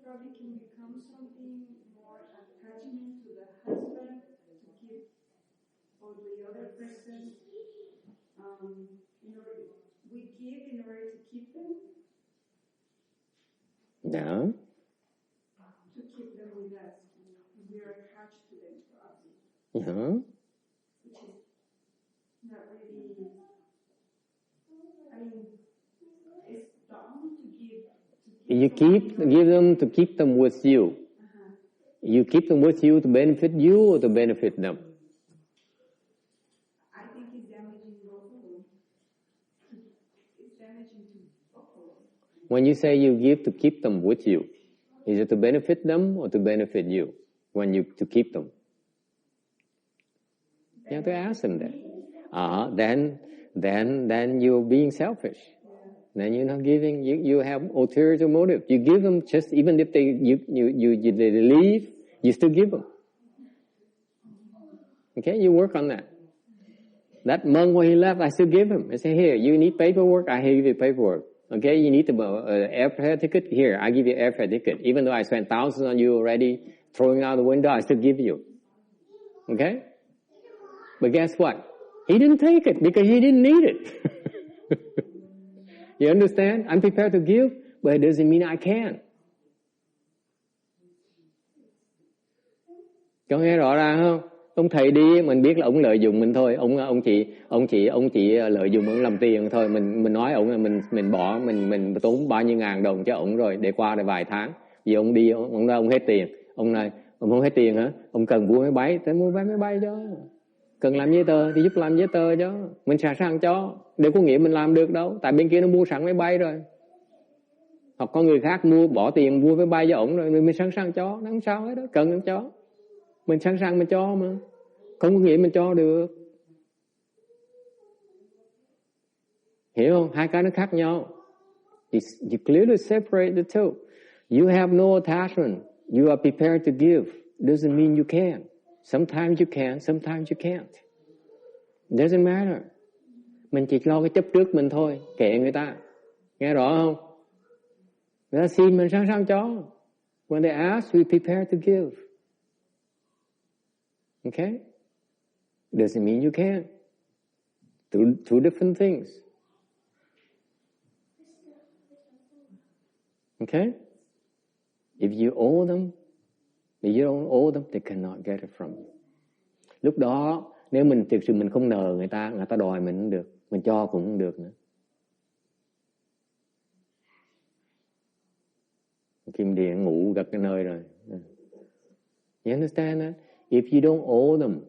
probably can become something more attachment to the husband to give or the other person. We give in order to keep them. Yeah. To keep them with us. We are attached to them probably. Yeah. Which is not really, I mean, it's wrong to give. You give them to keep them with you. You keep them with you to benefit you or to benefit them? I think it's damaging both of them. It's damaging to both of them. When you say you give to keep them with you, is it to benefit them or to benefit you? When you to keep them, you have to ask them that. Then you're being selfish. Then you're not giving. You have ulterior motive. You give them just even if they leave, you still give them. Okay, you work on that. That monk when he left, I still give him. I say, here, you need paperwork. I give you paperwork. Okay, you need the airfare ticket. Here, I give you airfare ticket. Even though I spent thousands on you already, throwing out the window, I still give you. Okay? But guess what? He didn't take it because he didn't need it. You understand? I'm prepared to give, but it doesn't mean I can. Có nghe rõ ràng không? Ông thầy đi, mình biết là ông lợi dụng mình thôi. Ông chỉ lợi dụng ông làm tiền thôi. Mình nói ông là mình tốn bao nhiêu ngàn đồng cho ông rồi để qua được vài tháng. Vì ông đi, ông hết tiền. Ông này, ông không hết tiền hả? Ông cần mua máy bay, tới mua vé máy bay cho. Cần làm giấy tờ thì giúp làm giấy tờ cho. Mình sẵn sàng cho. Đâu có nghĩa mình làm được đâu. Tại bên kia nó mua sẵn máy bay rồi. Hoặc có người khác bỏ tiền mua máy bay cho ổng rồi. Mình sẵn sàng cho. Nó không sao hết đó. Cần không cho. Mình sẵn sàng mình cho mà. Không có nghĩa mình cho được. Hiểu không? Hai cái nó khác nhau. You clearly separate the two. You have no attachment. You are prepared to give. Doesn't mean you can. Sometimes you can, sometimes you can't. Doesn't matter. Mình chỉ lo cái chấp trước mình thôi. Kệ người ta. Nghe rõ không? Người ta xin mình sẵn sàng cho. When they ask, we prepare to give. Okay? Doesn't mean you can't. Two different things. Okay? If you owe them, if you don't owe them, they cannot get it from you. Lúc đó, nếu mình thực sự mình không nợ người ta đòi mình không được, mình cho cũng không được nữa. Kim Điền ngủ gật cái nơi rồi. You understand that? If you don't owe them,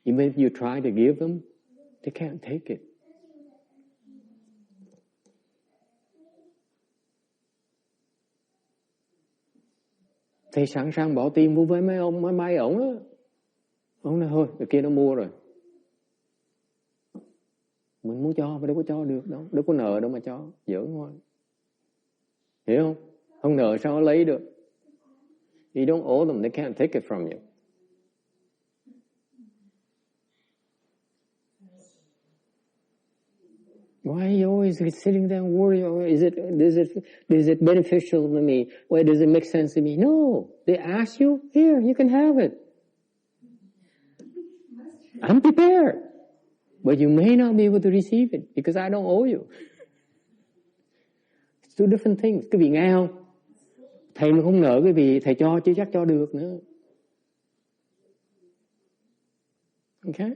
even if you try to give them, they can't take it. Thầy sẵn sàng bỏ tiền mua vé máy bay ổng á. Ông nói thôi, người kia nó mua rồi. Mình muốn cho mà đâu có cho được đâu. Đâu có nợ đâu mà cho. Giỡn thôi. Hiểu không? Không nợ sao nó lấy được. You don't owe them, they can't take it from you. Why are you always sitting there and worrying? Is it beneficial to me? Why does it make sense to me? No. They ask you, here, you can have it. I'm prepared. But you may not be able to receive it because I don't owe you. It's two different things. Quý vị nghe không? Thầy mà không nợ quý vị, thầy cho chứ chắc cho được nữa. Okay?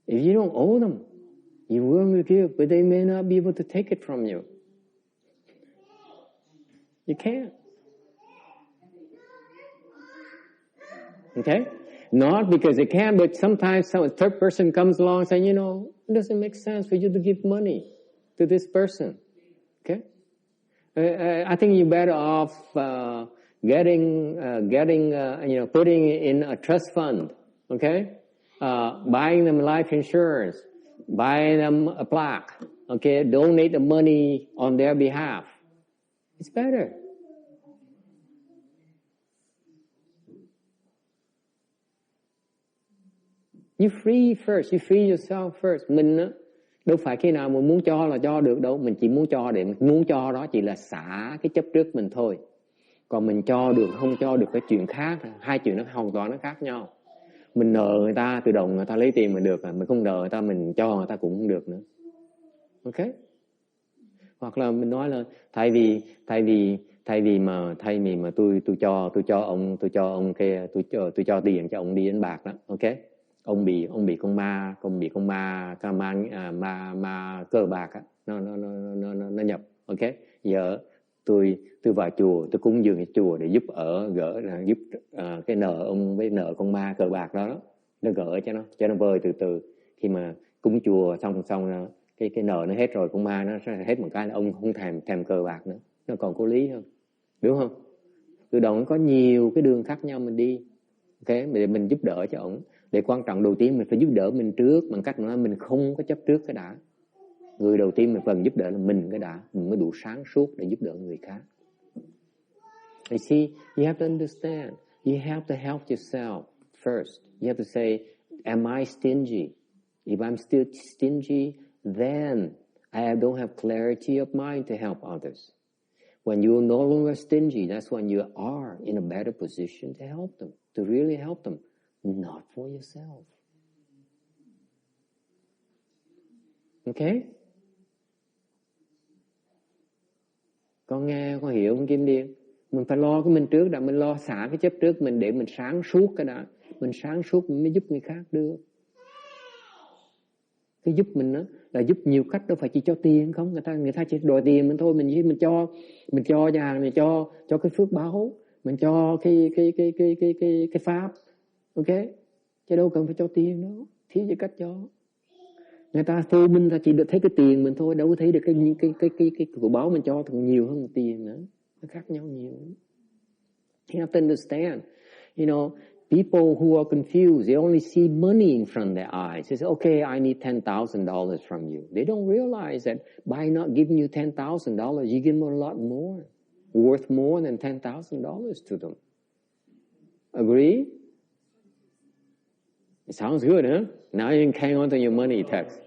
If you don't owe them, you will give, but they may not be able to take it from you. You can't. Okay? Not because they can, but sometimes some third person comes along saying, it doesn't make sense for you to give money to this person. Okay? I think you're better off putting in a trust fund. Okay? Buying them life insurance, buy them a plaque, okay, donate the money on their behalf. It's better. You free first, you free yourself first. Mình á, đâu phải khi nào mình muốn cho là cho được đâu. Mình chỉ muốn cho để muốn cho đó chỉ là xả cái chấp trước mình thôi. Còn mình cho được không cho được cái chuyện khác. Hai chuyện nó hoàn toàn nó khác nhau. Mình nợ người ta tự động người ta lấy tiền mình được, mình không nợ người ta mình cho người ta cũng không được nữa. Ok? Hoặc là mình nói là thay vì mà tôi cho ông kia tôi cho tiền cho ông đi đánh bạc đó, ok? Ông bị con ma cờ bạc á, nó nhập, ok? Giờ tôi vào chùa, tôi cúng dường cái chùa để giúp giúp cái nợ ông với nợ con ma cờ bạc đó, nó gỡ cho nó vơi từ từ. Khi mà cúng chùa xong cái nợ nó hết rồi, con ma nó sẽ hết một cái là ông không thèm cờ bạc nữa, nó còn có lý hơn, đúng không? Tự động có nhiều cái đường khác nhau mình đi, ok? Để mình giúp đỡ cho ổng. Để quan trọng đầu tiên mình phải giúp đỡ mình trước bằng cách nói mình không có chấp trước cái đã. Người đầu tiên mình cần giúp đỡ là mình cái đã, mình mới đủ sáng suốt để giúp đỡ người khác. You see, you have to understand, you have to help yourself first. You have to say, am I stingy? If I'm still stingy, then I don't have clarity of mind to help others. When you're no longer stingy, that's when you are in a better position to help them, to really help them, not for yourself. Okay? Con nghe, con hiểu không Kim Điên? Mình phải lo cái mình trước đã, mình lo xả cái chấp trước mình để mình sáng suốt cái đã. Mình sáng suốt mình mới giúp người khác được. Cái giúp mình đó là giúp nhiều cách, đâu phải chỉ cho tiền không. Người ta chỉ đòi tiền mình thôi, mình cho nhà, mình cho cái phước báo, mình cho cái pháp, ok? Chứ đâu cần phải cho tiền đâu, thiếu gì cách cho. Người ta thôi mình ta chỉ được thấy cái tiền mình thôi, đâu có thấy được cái phước báo mình cho còn nhiều hơn tiền nữa, nó khác nhau nhiều. You have to understand, you know. People who are confused, they only see money in front of their eyes. They say, okay, I need $10,000 from you. They don't realize that by not giving you $10,000, you give them a lot more, worth more than $10,000 to them. Agree? It sounds good, huh? Now you can hang on to your money text.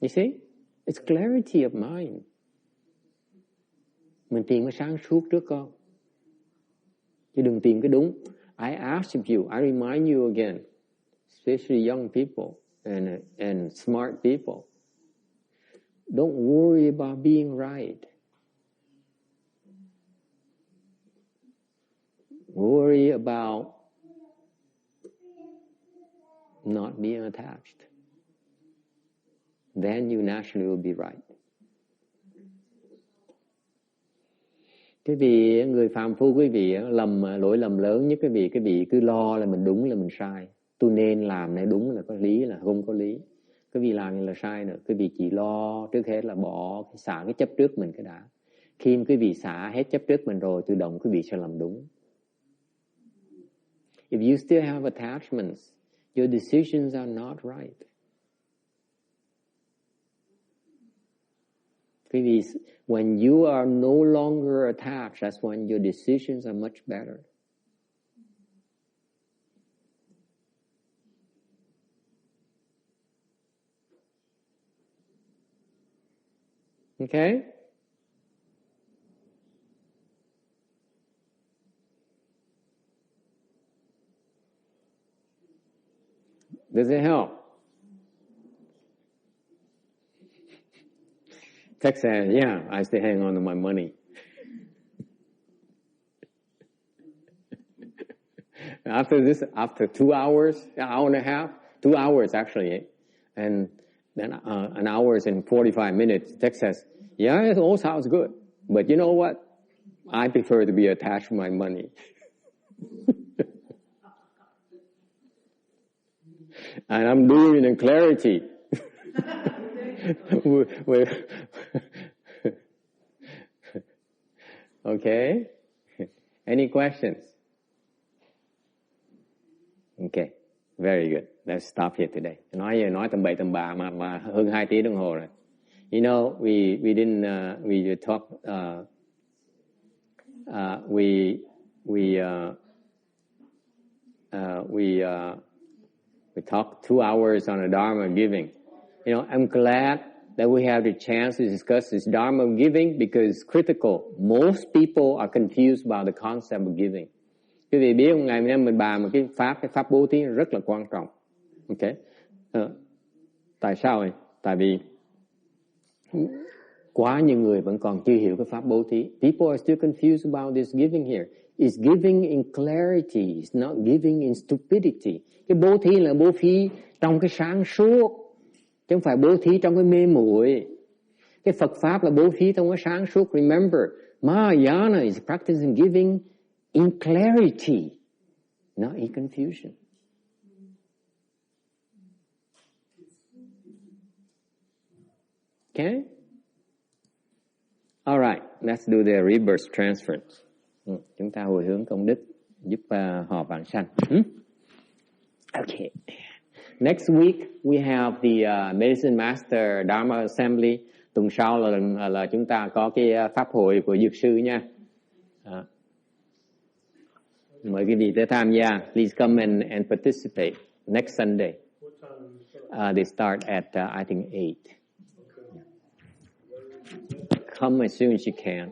You see? It's clarity of mind. Mình tìm cái sáng suốt trước con. Chứ đừng tìm cái đúng. I asked you, I remind you again, especially young people and smart people, don't worry about being right. Worry about not being attached. Then you naturally will be right. Cái vị người phàm phu, quý vị lỗi lầm lớn nhất, cái vị cứ lo là mình đúng là mình sai. Tôi nên làm này đúng là có lý, là không có lý. Cái vị làm như là sai nữa. Cái vị chỉ lo trước hết là xả cái chấp trước mình cái đã. Khi cái vị xả hết chấp trước mình rồi, tự động cái vị sẽ làm đúng. If you still have attachments, your decisions are not right. When you are no longer attached, that's when your decisions are much better. Okay? Does it help? Text says, yeah, I still hang on to my money. After 2 hours, an hour and a half, 2 hours actually, and then an hour and 45 minutes, text says, yeah, it all sounds good, but you know what? I prefer to be attached to my money. And I'm doing it in clarity. Okay? Any questions? Okay. Very good. Let's stop here today. Nói tầm bậy tầm bạ mà hơn 2 tiếng đồng hồ rồi. You know, we didn't we talk we talked 2 hours on the Dharma of giving. You know, I'm glad that we have the chance to discuss this Dharma of giving because it's critical. Most people are confused about the concept of giving. Quý vị biết ngày hôm mình bàn một cái pháp bố thí rất là quan trọng. Okay. Tại sao vậy? Tại vì quá nhiều người vẫn còn chưa hiểu cái pháp bố thí. People are still confused about this giving here. It's giving in clarity, it's not giving in stupidity. Cái bố thí là bố thí trong cái sáng suốt, chứ không phải bố thí trong cái mê muội. Cái Phật pháp là bố thí trong cái sáng suốt. Remember, Mahayana is practicing giving in clarity, not in confusion. Okay? All right, let's do the reverse transference. Chúng ta hồi hướng công đức giúp họ vãng sanh. Okay. Next week we have the Medicine Master Dharma Assembly. Tuần sau là chúng ta có cái pháp hội của dược sư nha. Mời quý vị tới tham gia. Please come and participate next Sunday. They start at I think 8. Come as soon as you can.